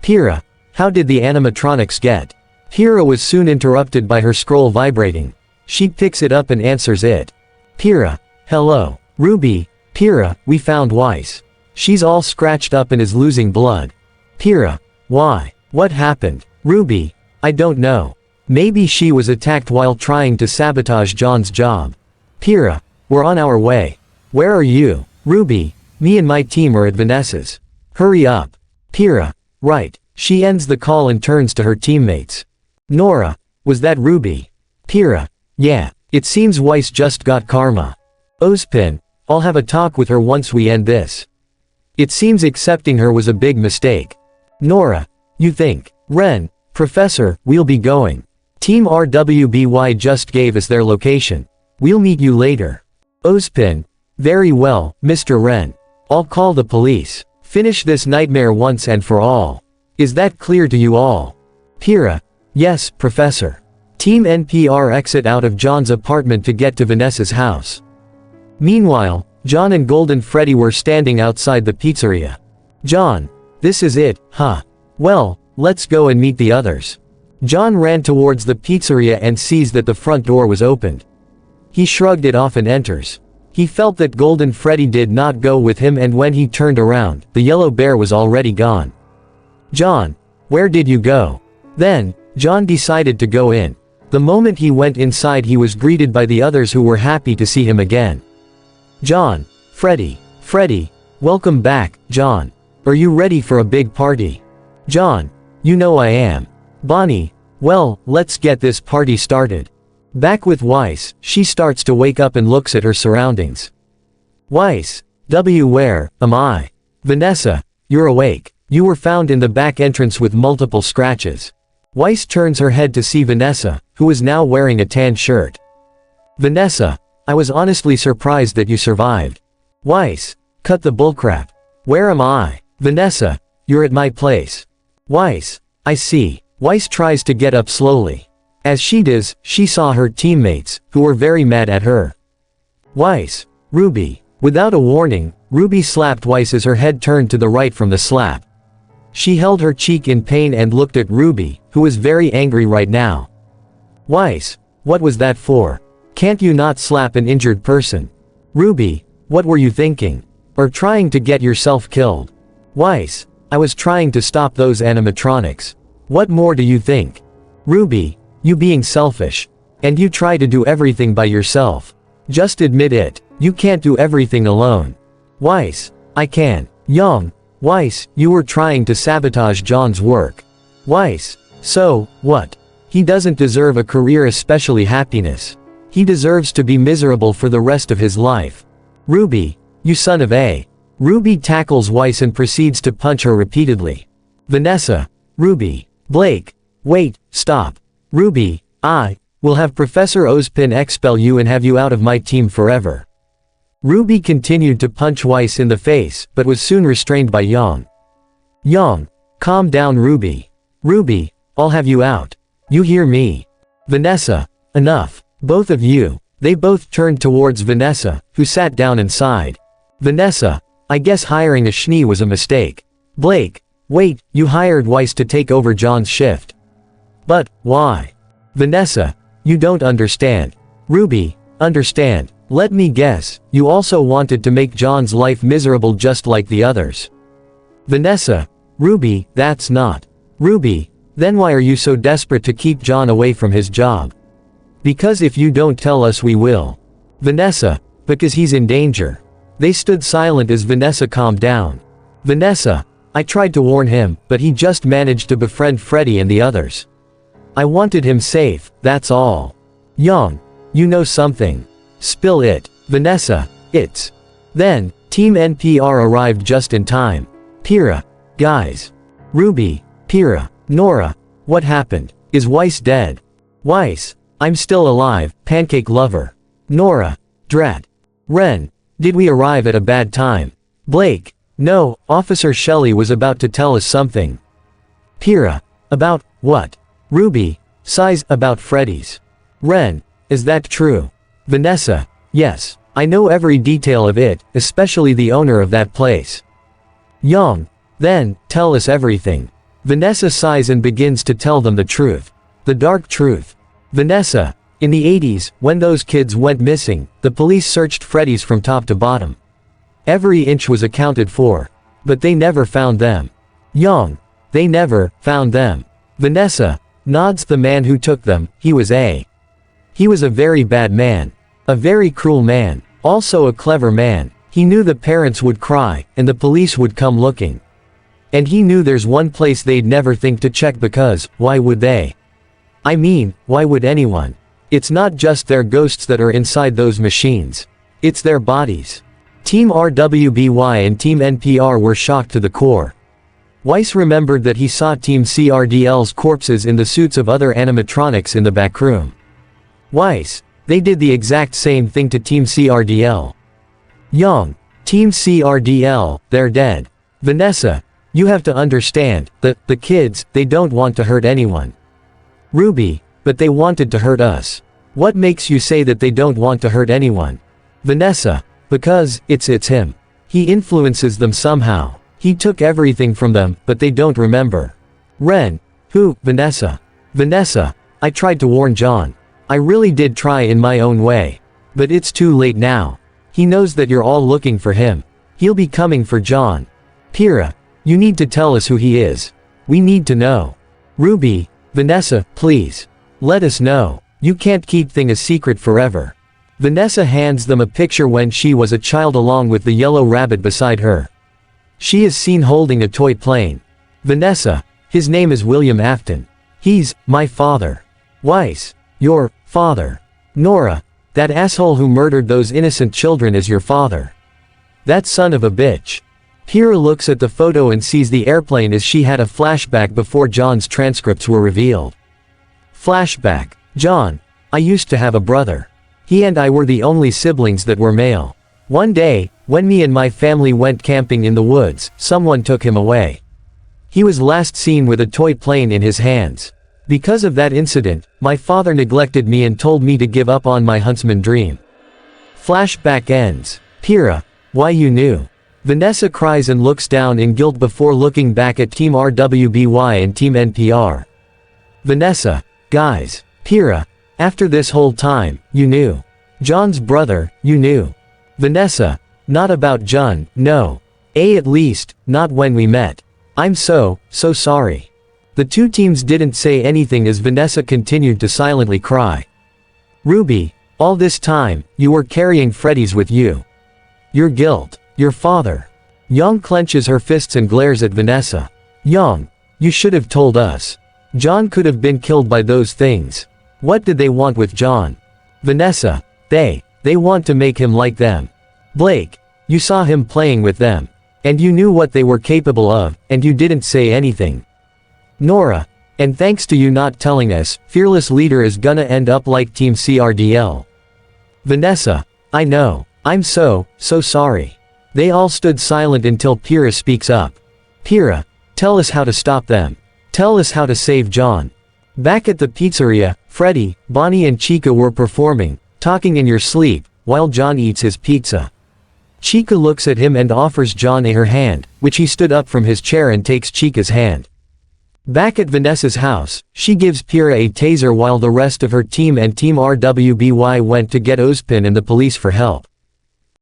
Pira. How did the animatronics get? Pira was soon interrupted by her scroll vibrating. She picks it up and answers it. Pira. Hello. Ruby. Pira, we found Weiss. She's all scratched up and is losing blood. Pira. Why? What happened? Ruby. I don't know. Maybe she was attacked while trying to sabotage John's job. Pira. We're on our way. Where are you? Ruby. Me and my team are at Vanessa's. Hurry up. Pira. Right. She ends the call and turns to her teammates. Nora. Was that Ruby? Pira. Yeah. It seems Weiss just got karma. Ozpin. I'll have a talk with her once we end this. It seems accepting her was a big mistake. Nora. You think? Ren. Professor, we'll be going. Team RWBY just gave us their location. We'll meet you later. Ozpin. Very well, Mr. Ren. I'll call the police. Finish this nightmare once and for all. Is that clear to you all? Pira. Yes, Professor. Team NPR exit out of John's apartment to get to Vanessa's house. Meanwhile, John and Golden Freddy were standing outside the pizzeria. John. This is it, huh? Well, let's go and meet the others. John ran towards the pizzeria and sees that the front door was opened. He shrugged it off and enters. He felt that Golden Freddy did not go with him, and when he turned around, the yellow bear was already gone. John. Where did you go? Then, John decided to go in. The moment he went inside, he was greeted by the others who were happy to see him again. John. Freddy. Freddy. Welcome back, John. Are you ready for a big party? John. You know I am. Bonnie. Well, let's get this party started. Back with Weiss, she starts to wake up and looks at her surroundings. Weiss. Where am I? Vanessa. You're awake. You were found in the back entrance with multiple scratches. Weiss turns her head to see Vanessa, who is now wearing a tan shirt. Vanessa. I was honestly surprised that you survived. Weiss. Cut the bullcrap. Where am I? Vanessa. You're at my place. Weiss. I see. Weiss tries to get up slowly. As she does, she saw her teammates, who were very mad at her. Weiss. Ruby. Without a warning, Ruby slapped Weiss as her head turned to the right from the slap. She held her cheek in pain and looked at Ruby, who was very angry right now. Weiss. What was that for? Can't you not slap an injured person? Ruby. What were you thinking? Or trying to get yourself killed? Weiss. I was trying to stop those animatronics. What more do you think? Ruby. You being selfish. And you try to do everything by yourself. Just admit it, you can't do everything alone. Weiss. I can. Young. Weiss, you were trying to sabotage John's work. Weiss. So, what? He doesn't deserve a career, especially happiness. He deserves to be miserable for the rest of his life. Ruby. You son of a. Ruby tackles Weiss and proceeds to punch her repeatedly. Vanessa. Ruby. Blake. Wait, stop. Ruby. I will have Professor Ozpin expel you and have you out of my team forever. Ruby continued to punch Weiss in the face, but was soon restrained by Yang. Yang. Calm down, Ruby. Ruby. I'll have you out. You hear me? Vanessa. Enough. Both of you. They both turned towards Vanessa, who sat down inside. Vanessa. I guess hiring a Schnee was a mistake. Blake. Wait, you hired Weiss to take over John's shift. But, why? Vanessa. You don't understand. Ruby. Understand. Let me guess, you also wanted to make John's life miserable just like the others. Vanessa. Ruby. That's not. Ruby. Then why are you so desperate to keep John away from his job? Because if you don't tell us we will. Vanessa. Because he's in danger. They stood silent as Vanessa calmed down. Vanessa. I tried to warn him, but he just managed to befriend Freddy and the others. I wanted him safe, that's all. Young. You know something. Spill it. Vanessa. It's. Then, Team NPR arrived just in time. Pyrrha. Guys. Ruby. Pyrrha. Nora. What happened? Is Weiss dead? Weiss. I'm still alive, pancake lover. Nora. Drat. Ren. Did we arrive at a bad time? Blake. No, Officer Shelley was about to tell us something. Pyrrha. About, what? Ruby. Sighs, about Freddy's. Ren. Is that true? Vanessa. Yes. I know every detail of it, especially the owner of that place. Young. Then, tell us everything. Vanessa sighs and begins to tell them the truth. The dark truth. Vanessa. In the 80s, when those kids went missing, the police searched Freddy's from top to bottom. Every inch was accounted for. But they never found them. Young. They never found them. Vanessa. Nods. The man who took them, he was a very bad man. A very cruel man. Also a clever man. He knew the parents would cry, and the police would come looking. And he knew there's one place they'd never think to check because, why would they? I mean, why would anyone? It's not just their ghosts that are inside those machines. It's their bodies. Team RWBY and Team NPR were shocked to the core. Weiss remembered that he saw Team CRDL's corpses in the suits of other animatronics in the back room. Weiss. They did the exact same thing to Team CRDL. Young. Team CRDL, they're dead. Vanessa. You have to understand, the kids, they don't want to hurt anyone. Ruby, but they wanted to hurt us. What makes you say that they don't want to hurt anyone? Vanessa, because, it's him. He influences them somehow. He took everything from them, but they don't remember. Ren, who, Vanessa? Vanessa, I tried to warn John. I really did try in my own way. But it's too late now. He knows that you're all looking for him. He'll be coming for John. Pyrrha, you need to tell us who he is. We need to know. Ruby, Vanessa, please. Let us know. You can't keep things a secret forever. Vanessa hands them a picture when she was a child along with the yellow rabbit beside her. She is seen holding a toy plane. Vanessa, his name is William Afton. He's my father. Weiss, your father. Nora, that asshole who murdered those innocent children is your father. That son of a bitch. Pyrrha looks at the photo and sees the airplane as she had a flashback before John's transcripts were revealed. Flashback. John, I used to have a brother. He and I were the only siblings that were male. One day, when me and my family went camping in the woods, someone took him away. He was last seen with a toy plane in his hands. Because of that incident, my father neglected me and told me to give up on my huntsman dream. Flashback ends. Pyrrha, why you knew? Vanessa cries and looks down in guilt before looking back at Team RWBY and Team NPR. Vanessa, guys. Pyrrha, after this whole time, you knew. John's brother, you knew. Vanessa, not about John, no. At least, not when we met. I'm so sorry. The two teams didn't say anything as Vanessa continued to silently cry. Ruby, all this time, you were carrying Freddy's with you. Your guilt, your father. Young clenches her fists and glares at Vanessa. Young, you should have told us. John could have been killed by those things. What did they want with John? Vanessa, they want to make him like them. Blake, you saw him playing with them. And you knew what they were capable of, and you didn't say anything. Nora, and thanks to you not telling us, Fearless Leader is gonna end up like Team CRDL. Vanessa, I know. I'm so sorry. They all stood silent until Pyrrha speaks up. Pyrrha, tell us how to stop them. Tell us how to save John. Back at the pizzeria, Freddy, Bonnie and Chica were performing, talking in your sleep, while John eats his pizza. Chica looks at him and offers John her hand, which he stood up from his chair and takes Chica's hand. Back at Vanessa's house, she gives Pyrrha a taser while the rest of her team and Team RWBY went to get Ozpin and the police for help.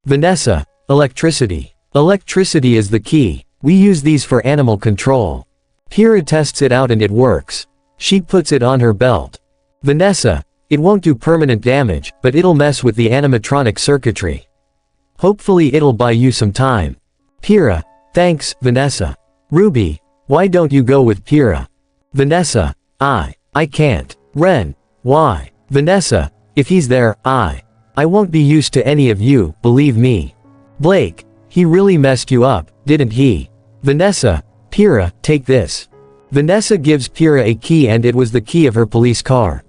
Vanessa, electricity. Electricity is the key. We use these for animal control. Pyrrha tests it out and it works. She puts it on her belt. Vanessa, it won't do permanent damage, but it'll mess with the animatronic circuitry. Hopefully it'll buy you some time. Pyrrha, thanks, Vanessa. Ruby, why don't you go with Pyrrha? Vanessa, I can't. Ren, why? Vanessa, if he's there, I won't be used to any of you, believe me. Blake, he really messed you up, didn't he? Vanessa, Pyrrha, take this. Vanessa gives Pyrrha a key and it was the key of her police car.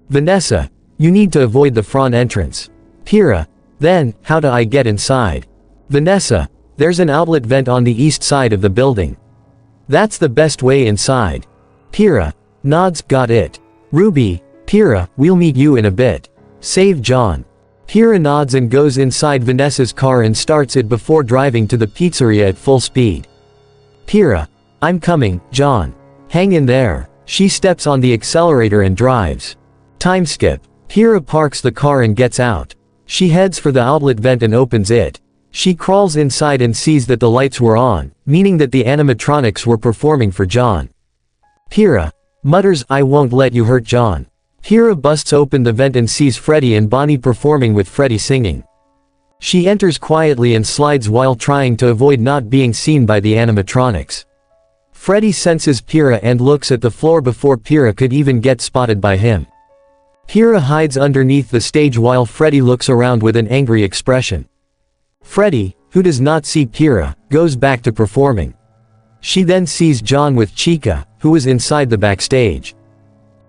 Vanessa, you need to avoid the front entrance. Pyrrha, then, how do I get inside? Vanessa, there's an outlet vent on the east side of the building. That's the best way inside. Pyrrha, nods, got it. Ruby, Pyrrha, we'll meet you in a bit. Save John. Pyrrha nods and goes inside Vanessa's car and starts it before driving to the pizzeria at full speed. Pyrrha, I'm coming, John. Hang in there. She steps on the accelerator and drives. Time skip. Pyrrha parks the car and gets out. She heads for the outlet vent and opens it. She crawls inside and sees that the lights were on, meaning that the animatronics were performing for John. Pyrrha mutters, I won't let you hurt John. Pyrrha busts open the vent and sees Freddy and Bonnie performing with Freddy singing. She enters quietly and slides while trying to avoid not being seen by the animatronics. Freddy senses Pyrrha and looks at the floor before Pyrrha could even get spotted by him. Pyrrha hides underneath the stage while Freddy looks around with an angry expression. Freddy, who does not see Pyrrha, goes back to performing. She then sees John with Chica, who is inside the backstage.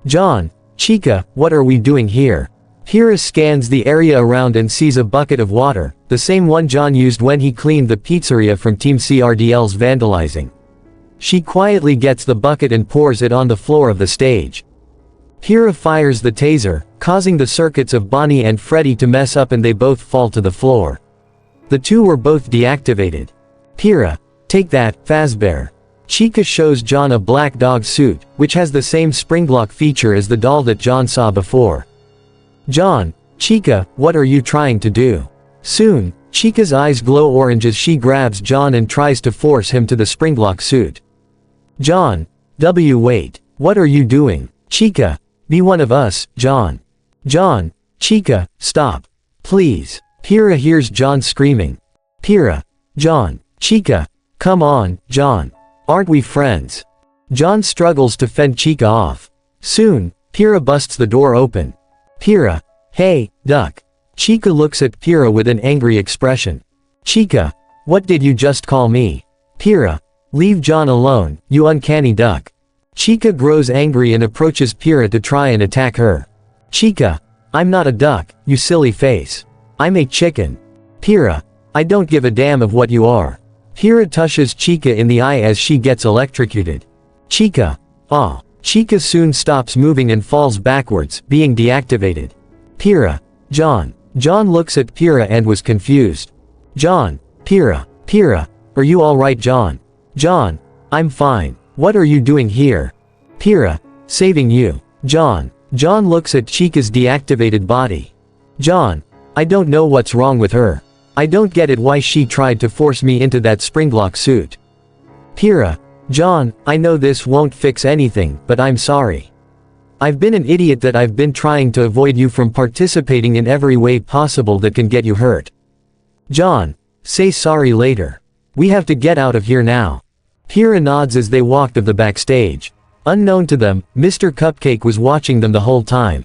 John, Chica, what are we doing here? Pyrrha scans the area around and sees a bucket of water, the same one John used when he cleaned the pizzeria from Team CRDL's vandalizing. She quietly gets the bucket and pours it on the floor of the stage. Pyrrha fires the taser, causing the circuits of Bonnie and Freddy to mess up and they both fall to the floor. The two were both deactivated. Pyrrha, take that, Fazbear. Chica shows John a black dog suit, which has the same springlock feature as the doll that John saw before. John, Chica, what are you trying to do? Soon, Chica's eyes glow orange as she grabs John and tries to force him to the springlock suit. John, wait. What are you doing? Chica, be one of us, John. John, Chica, stop. Please. Pyrrha hears John screaming. Pyrrha, John, Chica, come on, John. Aren't we friends? John struggles to fend Chica off. Soon, Pyrrha busts the door open. Pyrrha, hey, duck. Chica looks at Pyrrha with an angry expression. Chica, what did you just call me? Pyrrha, leave John alone, you uncanny duck. Chica grows angry and approaches Pyrrha to try and attack her. Chica, I'm not a duck, you silly face. I'm a chicken. Pyrrha, I don't give a damn of what you are. Pyrrha touches Chica in the eye as she gets electrocuted. Chica, ah. Chica soon stops moving and falls backwards, being deactivated. Pyrrha, John. John looks at Pyrrha and was confused. John, Pyrrha, are you alright, John? John, I'm fine. What are you doing here? Pyrrha, saving you. John looks at Chica's deactivated body. John, I don't know what's wrong with her. I don't get it why she tried to force me into that springlock suit. Pyrrha, John, I know this won't fix anything, but I'm sorry. I've been an idiot that I've been trying to avoid you from participating in every way possible that can get you hurt. John, say sorry later. We have to get out of here now. Pyrrha nods as they walked of the backstage. Unknown to them, Mr. Cupcake was watching them the whole time.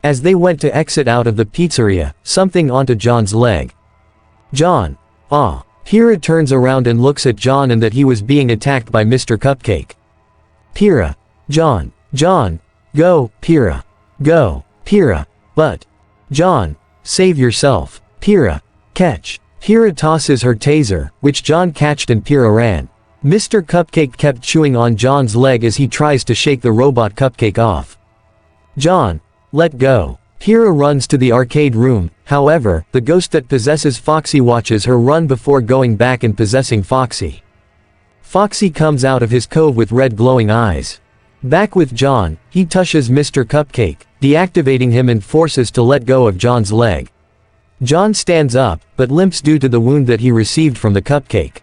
As they went to exit out of the pizzeria, something onto John's leg. John, ah. Pyrrha turns around and looks at John and that he was being attacked by Mr. Cupcake. Pyrrha, John, go, Pyrrha. Go, Pyrrha. But. John, save yourself. Pyrrha, catch. Pyrrha tosses her taser, which John catched and Pyrrha ran. Mr. Cupcake kept chewing on John's leg as he tries to shake the robot Cupcake off. John, let go. Pyrrha runs to the arcade room, however, the ghost that possesses Foxy watches her run before going back and possessing Foxy. Foxy comes out of his cove with red glowing eyes. Back with John, he touches Mr. Cupcake, deactivating him and forces to let go of John's leg. John stands up, but limps due to the wound that he received from the cupcake.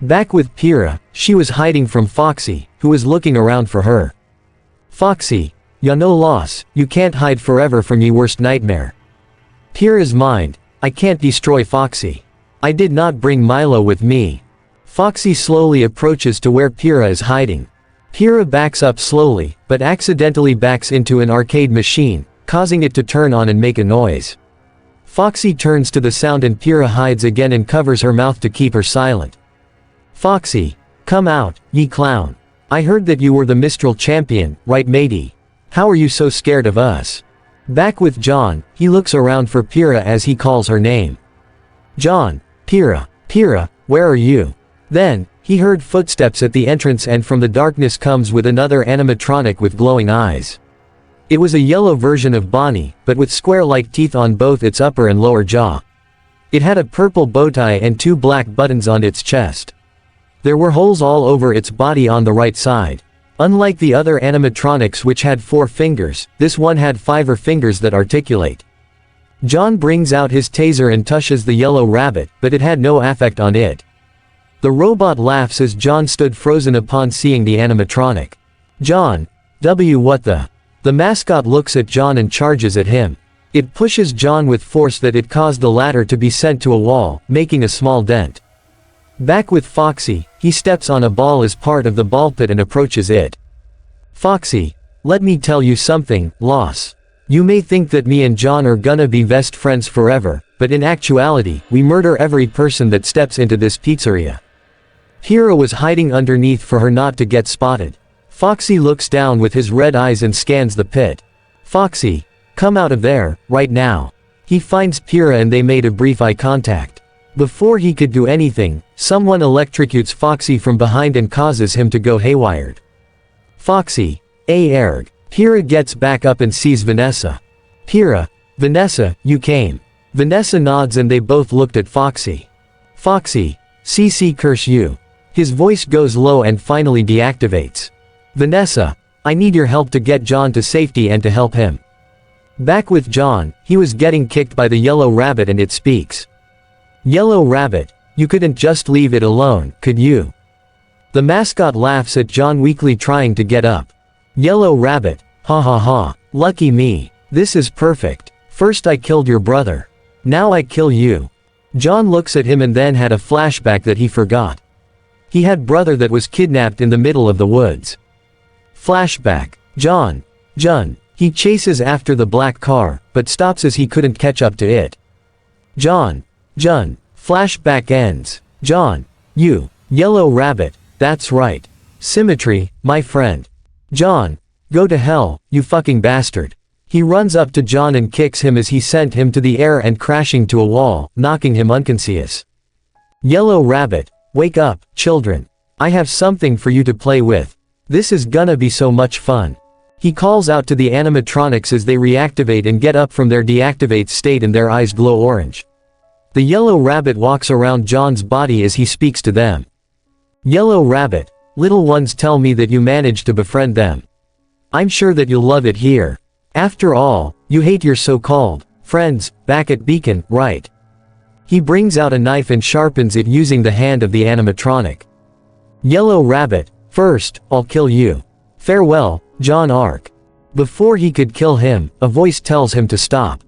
Back with Pyrrha, she was hiding from Foxy, who was looking around for her. Foxy, ya no loss, you can't hide forever from ye worst nightmare. Pyrrha's mind, I can't destroy Foxy. I did not bring Milo with me. Foxy slowly approaches to where Pyrrha is hiding. Pyrrha backs up slowly, but accidentally backs into an arcade machine, causing it to turn on and make a noise. Foxy turns to the sound and Pyrrha hides again and covers her mouth to keep her silent. Foxy, come out, ye clown. I heard that you were the Mistral champion, right matey? How are you so scared of us? Back with John, he looks around for Pyrrha as he calls her name. John, Pyrrha, where are you? Then, he heard footsteps at the entrance and from the darkness comes with another animatronic with glowing eyes. It was a yellow version of Bonnie, but with square-like teeth on both its upper and lower jaw. It had a purple bow tie and 2 black buttons on its chest. There were holes all over its body on the right side. Unlike the other animatronics which had 4 fingers, this one had 5 fingers that articulate. John brings out his taser and touches the yellow rabbit, but it had no effect on it. The robot laughs as John stood frozen upon seeing the animatronic. John, what the? The mascot looks at John and charges at him. It pushes John with force that it caused the latter to be sent to a wall, making a small dent. Back with Foxy, he steps on a ball as part of the ball pit and approaches it. Foxy, let me tell you something, Loss. You may think that me and John are gonna be best friends forever, but in actuality, we murder every person that steps into this pizzeria. Pyrrha was hiding underneath for her not to get spotted. Foxy looks down with his red eyes and scans the pit. Foxy, come out of there, right now. He finds Pyrrha and they made a brief eye contact. Before he could do anything, someone electrocutes Foxy from behind and causes him to go haywire. Foxy, erg. Pyrrha gets back up and sees Vanessa. Pyrrha, Vanessa, you came. Vanessa nods and they both looked at Foxy. Foxy, CC curse you. His voice goes low and finally deactivates. Vanessa, I need your help to get John to safety and to help him. Back with John, he was getting kicked by the yellow rabbit and it speaks. Yellow rabbit, you couldn't just leave it alone, could you? The mascot laughs at John weakly trying to get up. Yellow rabbit, ha ha ha, lucky me. This is perfect. First I killed your brother. Now I kill you. John looks at him and then had a flashback that he forgot. He had brother that was kidnapped in the middle of the woods. Flashback. John. He chases after the black car, but stops as he couldn't catch up to it. John. Flashback ends. John. You. Yellow rabbit. That's right. Symmetry, my friend. John. Go to hell, you fucking bastard. He runs up to John and kicks him as he sent him to the air and crashing to a wall, knocking him unconscious. Yellow rabbit. Wake up, children. I have something for you to play with. This is gonna be so much fun. He calls out to the animatronics as they reactivate and get up from their deactivate state and their eyes glow orange. The yellow rabbit walks around John's body as he speaks to them. Yellow rabbit, little ones tell me that you managed to befriend them. I'm sure that you'll love it here. After all, you hate your so-called friends back at Beacon, right? He brings out a knife and sharpens it using the hand of the animatronic. Yellow rabbit, first, I'll kill you. Farewell, Jaune Arc. Before he could kill him, a voice tells him to stop.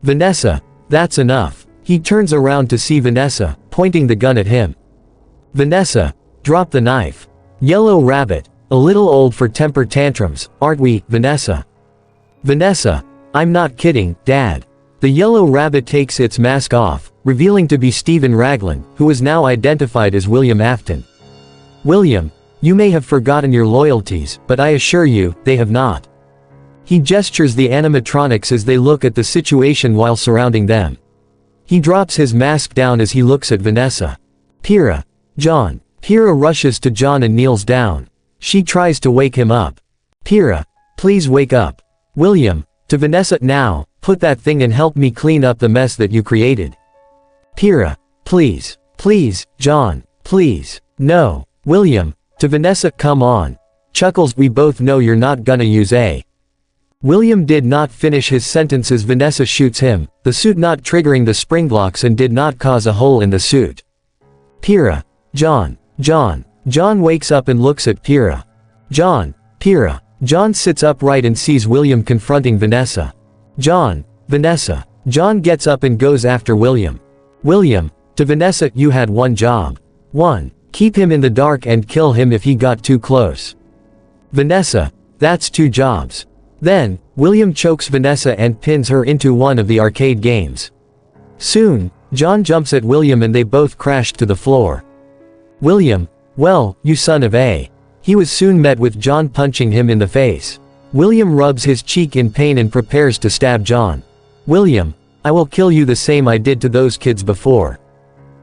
Vanessa, that's enough. He turns around to see Vanessa, pointing the gun at him. Vanessa, drop the knife. Yellow rabbit, a little old for temper tantrums, aren't we, Vanessa? Vanessa, I'm not kidding, Dad. The yellow rabbit takes its mask off, revealing to be Stephen Raglan, who is now identified as William Afton. William, you may have forgotten your loyalties, but I assure you, they have not. He gestures the animatronics as they look at the situation while surrounding them. He drops his mask down as he looks at Vanessa. Pyrrha. John. Pyrrha rushes to John and kneels down. She tries to wake him up. Pyrrha, please wake up. William, to Vanessa, now, put that thing and help me clean up the mess that you created. Pyrrha, please, John, please, no. William, to Vanessa, come on. Chuckles, we both know you're not gonna use a. William did not finish his sentence as Vanessa shoots him, the suit not triggering the spring locks and did not cause a hole in the suit. Pyrrha. John. John wakes up and looks at Pyrrha. Pyrrha. John sits upright and sees William confronting Vanessa. Vanessa. John gets up and goes after William. William, to Vanessa, you had one job. 1. Keep him in the dark and kill him if he got too close. Vanessa, that's 2 jobs. Then, William chokes Vanessa and pins her into one of the arcade games. Soon, John jumps at William and they both crash to the floor. William, well, you son of a. He was soon met with John punching him in the face. William rubs his cheek in pain and prepares to stab John. William, I will kill you the same I did to those kids before.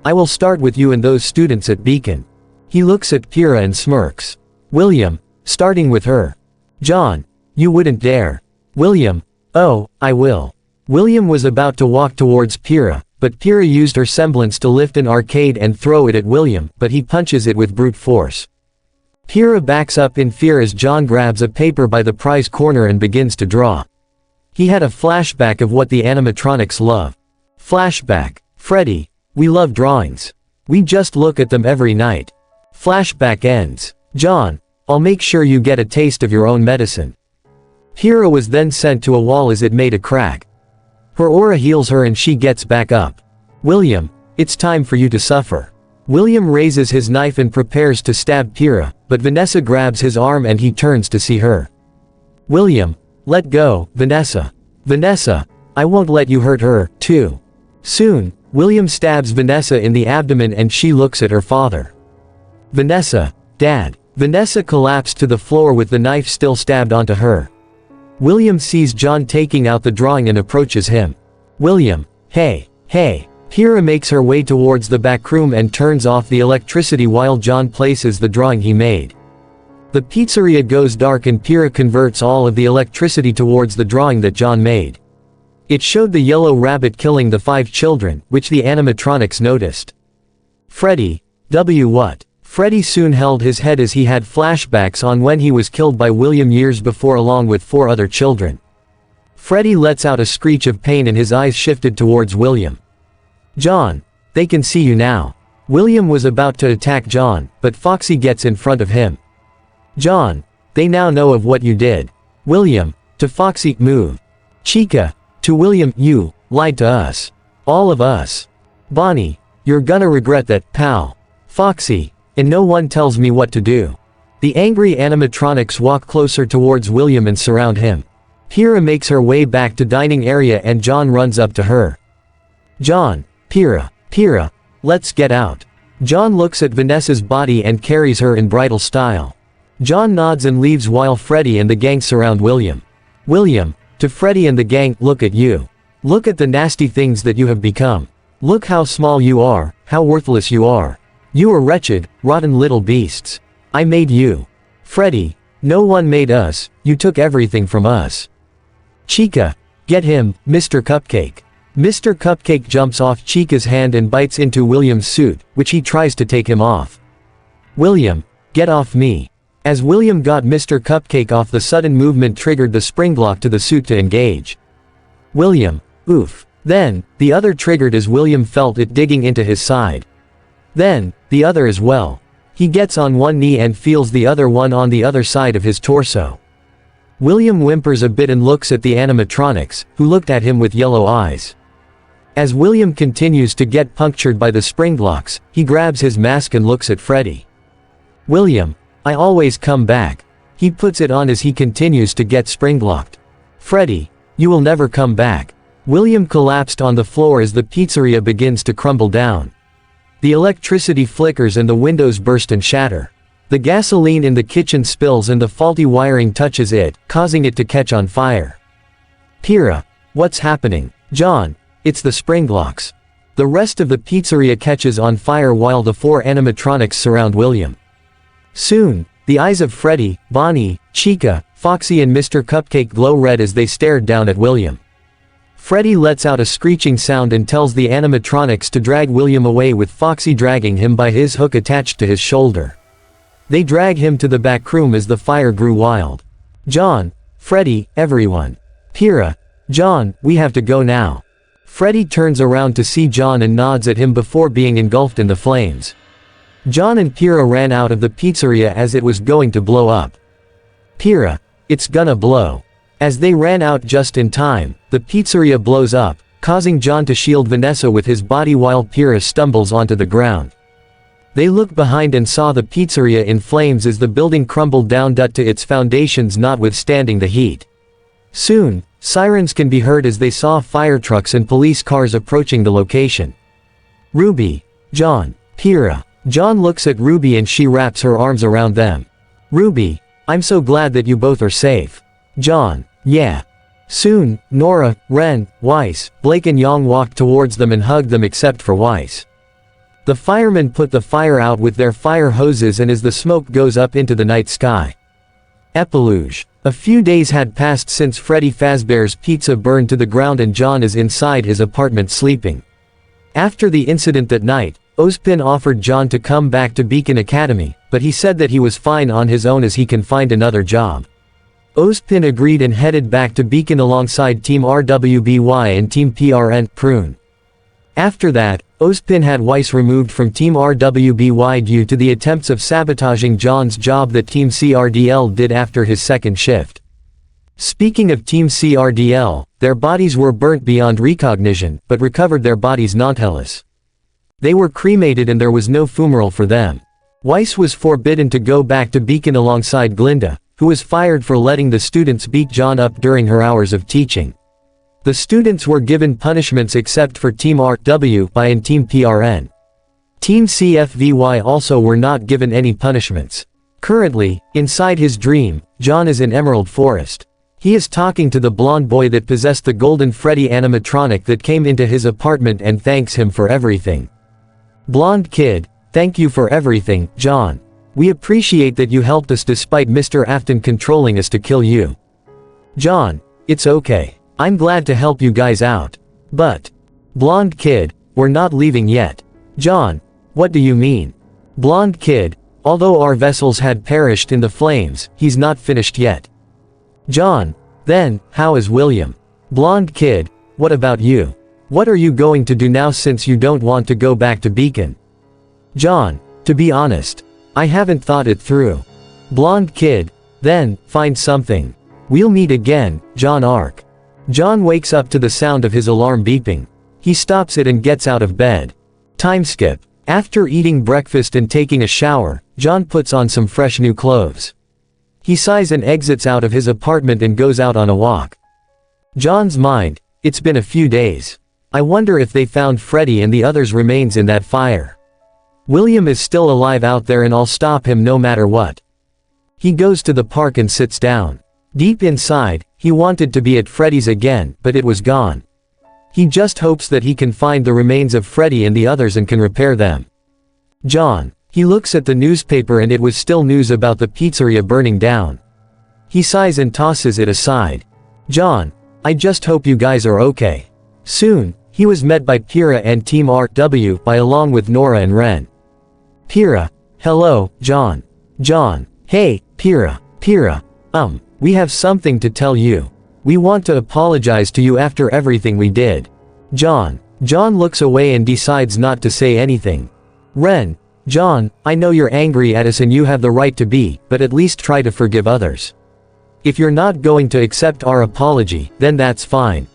I will start with you and those students at Beacon. He looks at Pyrrha and smirks. William, starting with her. John, you wouldn't dare. William, oh, I will. William was about to walk towards Pyrrha, but Pyrrha used her semblance to lift an arcade and throw it at William, but he punches it with brute force. Pyrrha backs up in fear as John grabs a paper by the prize corner and begins to draw. He had a flashback of what the animatronics love. Flashback. Freddy, we love drawings. We just look at them every night. Flashback ends. John, I'll make sure you get a taste of your own medicine. Pyrrha was then sent to a wall as it made a crack. Her aura heals her and she gets back up. William, it's time for you to suffer. William raises his knife and prepares to stab Pyrrha, but Vanessa grabs his arm and he turns to see her. William, let go, Vanessa. Vanessa, I won't let you hurt her, too. Soon, William stabs Vanessa in the abdomen and she looks at her father. Vanessa, Dad. Vanessa collapsed to the floor with the knife still stabbed onto her. William sees John taking out the drawing and approaches him. William, hey. Pyrrha makes her way towards the back room and turns off the electricity while John places the drawing he made. The pizzeria goes dark and Pyrrha converts all of the electricity towards the drawing that John made. It showed the yellow rabbit killing the 5 children, which the animatronics noticed. Freddy. What? Freddy soon held his head as he had flashbacks on when he was killed by William years before along with 4 other children. Freddy lets out a screech of pain and his eyes shifted towards William. John. They can see you now. William was about to attack John, but Foxy gets in front of him. John. They now know of what you did. William. To Foxy, move. Chica. To William, you lied to us. All of us. Bonnie. You're gonna regret that, pal. Foxy. And no one tells me what to do. The angry animatronics walk closer towards William and surround him. Pyrrha makes her way back to dining area and John runs up to her. John. Pyrrha, let's get out. John looks at Vanessa's body and carries her in bridal style. John nods and leaves while Freddy and the gang surround William. William. To Freddy and the gang, look at you. Look at the nasty things that you have become. Look how small you are, how worthless you are. You are wretched, rotten little beasts. I made you. Freddy. No one made us, you took everything from us. Chica. Get him, Mr. Cupcake. Mr. Cupcake jumps off Chica's hand and bites into William's suit, which he tries to take him off. William. Get off me. As William got Mr. Cupcake off, the sudden movement triggered the spring lock to the suit to engage. William. Oof. Then, the other triggered as William felt it digging into his side. Then, the other as well. He gets on one knee and feels the other one on the other side of his torso. William whimpers a bit and looks at the animatronics, who looked at him with yellow eyes. As William continues to get punctured by the spring locks, he grabs his mask and looks at Freddy. William. I always come back. He puts it on as he continues to get spring locked. Freddy. You will never come back. William collapsed on the floor as the pizzeria begins to crumble down. The electricity flickers and the windows burst and shatter. The gasoline in the kitchen spills and the faulty wiring touches it, causing it to catch on fire. Pyrrha. What's happening? John. It's the spring locks. The rest of the pizzeria catches on fire while the 4 animatronics surround William. Soon, the eyes of Freddy, Bonnie, Chica, Foxy and Mr. Cupcake glow red as they stare down at William. Freddy lets out a screeching sound and tells the animatronics to drag William away, with Foxy dragging him by his hook attached to his shoulder. They drag him to the back room as the fire grew wild. John. Freddy, everyone. Pyrrha. John, we have to go now. Freddy turns around to see John and nods at him before being engulfed in the flames. John and Pyrrha ran out of the pizzeria as it was going to blow up. Pyrrha. It's gonna blow. As they ran out just in time, the pizzeria blows up, causing John to shield Vanessa with his body while Pyrrha stumbles onto the ground. They looked behind and saw the pizzeria in flames as the building crumbled down to its foundations, notwithstanding the heat. Soon, sirens can be heard as they saw fire trucks and police cars approaching the location. Ruby. John. Pyrrha. John looks at Ruby and she wraps her arms around them. Ruby. I'm so glad that you both are safe. John. Yeah. Soon, Nora, Ren, Weiss, Blake and Yang walked towards them and hugged them except for Weiss. The firemen put the fire out with their fire hoses, and as the smoke goes up into the night sky. Epilogue. A few days had passed since Freddy Fazbear's pizza burned to the ground and John is inside his apartment sleeping. After the incident that night, Ozpin offered John to come back to Beacon Academy, but he said that he was fine on his own as he can find another job. Ozpin agreed and headed back to Beacon alongside Team RWBY and Team PRN Prune. After that, Ozpin had Weiss removed from Team RWBY due to the attempts of sabotaging John's job that Team CRDL did after his second shift. Speaking of Team CRDL, their bodies were burnt beyond recognition, but recovered their bodies nonetheless. They were cremated and there was no funeral for them. Weiss was forbidden to go back to Beacon alongside Glinda, who was fired for letting the students beat John up during her hours of teaching. The students were given punishments except for Team RWBY and Team PRN. Team CFVY also were not given any punishments. Currently, inside his dream, John is in Emerald Forest. He is talking to the blonde boy that possessed the Golden Freddy animatronic that came into his apartment and thanks him for everything. Blonde kid, thank you for everything, John. We appreciate that you helped us despite Mr. Afton controlling us to kill you. John, it's okay. I'm glad to help you guys out. But, blonde kid, we're not leaving yet. John, what do you mean? Blonde kid, although our vessels had perished in the flames, he's not finished yet. John, then, how is William? Blonde kid, what about you? What are you going to do now since you don't want to go back to Beacon? John, to be honest, I haven't thought it through. Blonde kid, then, find something. We'll meet again, Jaune Arc. John wakes up to the sound of his alarm beeping. He stops it and gets out of bed. Time skip. After eating breakfast and taking a shower, John puts on some fresh new clothes. He sighs and exits out of his apartment and goes out on a walk. John's mind, it's been a few days. I wonder if they found Freddy and the others' remains in that fire. William is still alive out there and I'll stop him no matter what. He goes to the park and sits down. Deep inside, he wanted to be at Freddy's again, but it was gone. He just hopes that he can find the remains of Freddy and the others and can repair them. John. He looks at the newspaper and it was still news about the pizzeria burning down. He sighs and tosses it aside. John, I just hope you guys are okay. Soon, he was met by Pyrrha and Team RW by along with Nora and Ren. Pyrrha, hello, John. John, hey, Pyrrha, we have something to tell you. We want to apologize to you after everything we did. John looks away and decides not to say anything. Ren, John, I know you're angry at us and you have the right to be, but at least try to forgive others. If you're not going to accept our apology, then that's fine.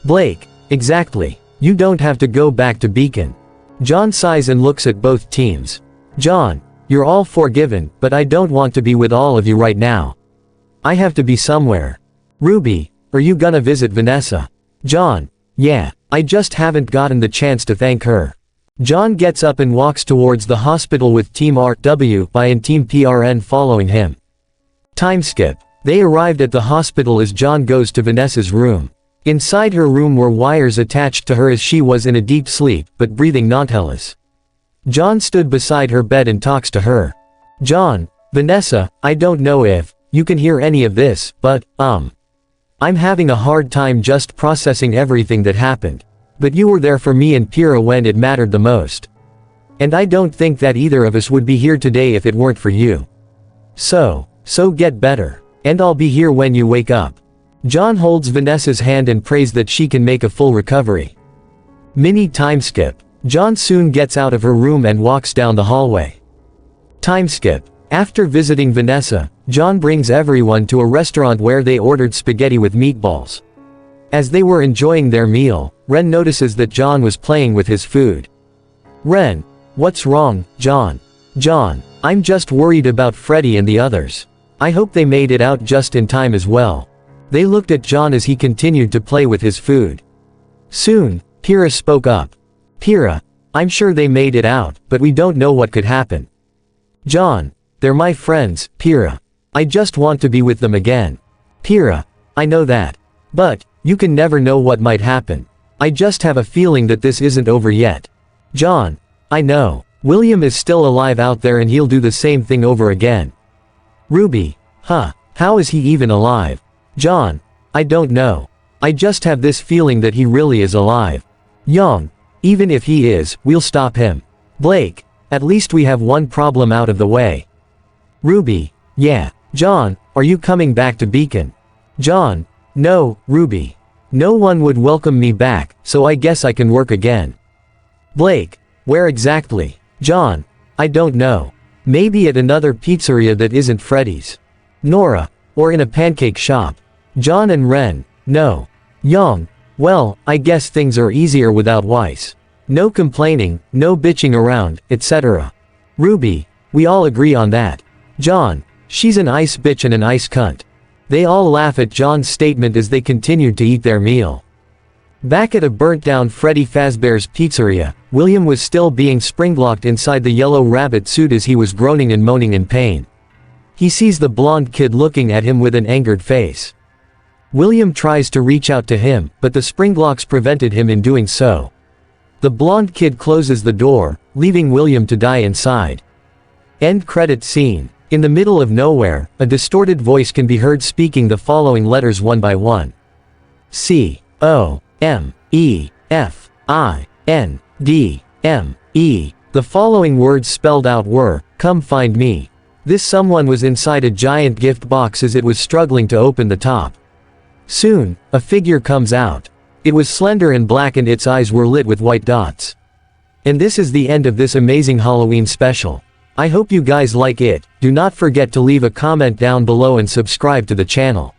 Blake, exactly. You don't have to go back to Beacon. John sighs and looks at both teams. John, you're all forgiven, but I don't want to be with all of you right now. I have to be somewhere. Ruby, are you gonna visit Vanessa? John, yeah, I just haven't gotten the chance to thank her. John gets up and walks towards the hospital with Team RW and Team PRN following him. Time skip. They arrived at the hospital as John goes to Vanessa's room. Inside her room were wires attached to her as she was in a deep sleep, but breathing non-hellas. John stood beside her bed and talks to her. John, Vanessa, I don't know if you can hear any of this, but, I'm having a hard time just processing everything that happened. But you were there for me and Pyrrha when it mattered the most. And I don't think that either of us would be here today if it weren't for you. So get better. And I'll be here when you wake up. John holds Vanessa's hand and prays that she can make a full recovery. Mini time skip. John soon gets out of her room and walks down the hallway. Time skip. After visiting Vanessa, John brings everyone to a restaurant where they ordered spaghetti with meatballs. As they were enjoying their meal, Ren notices that John was playing with his food. Ren, what's wrong, John? John, I'm just worried about Freddy and the others. I hope they made it out just in time as well. They looked at John as he continued to play with his food. Soon, Pyrrha spoke up. Pyrrha, I'm sure they made it out, but we don't know what could happen. John, they're my friends, Pyrrha. I just want to be with them again. Pyrrha, I know that. But, you can never know what might happen. I just have a feeling that this isn't over yet. John, I know. William is still alive out there and he'll do the same thing over again. Ruby, how is he even alive? John, I don't know. I just have this feeling that he really is alive. Young, even if he is, we'll stop him. Blake, at least we have one problem out of the way. Ruby, yeah. John, are you coming back to Beacon? John, no, Ruby. No one would welcome me back, so I guess I can work again. Blake, where exactly? John, I don't know. Maybe at another pizzeria that isn't Freddy's. Nora, or in a pancake shop. John and Ren, no. Young, well, I guess things are easier without Weiss. No complaining, no bitching around, etc. Ruby, we all agree on that. John, she's an ice bitch and an ice cunt. They all laugh at John's statement as they continued to eat their meal. Back at a burnt-down Freddy Fazbear's pizzeria, William was still being spring-locked inside the yellow rabbit suit as he was groaning and moaning in pain. He sees the blonde kid looking at him with an angered face. William tries to reach out to him, but the springlocks prevented him in doing so. The blonde kid closes the door, leaving William to die inside. End credit scene. In the middle of nowhere, a distorted voice can be heard speaking the following letters one by one. C, O, M, E, F, I, N, D, M, E. The following words spelled out were, "Come find me." This someone was inside a giant gift box as it was struggling to open the top. Soon, a figure comes out. It was slender and black and its eyes were lit with white dots. And this is the end of this amazing Halloween special. I hope you guys like it. Do not forget to leave a comment down below and subscribe to the channel.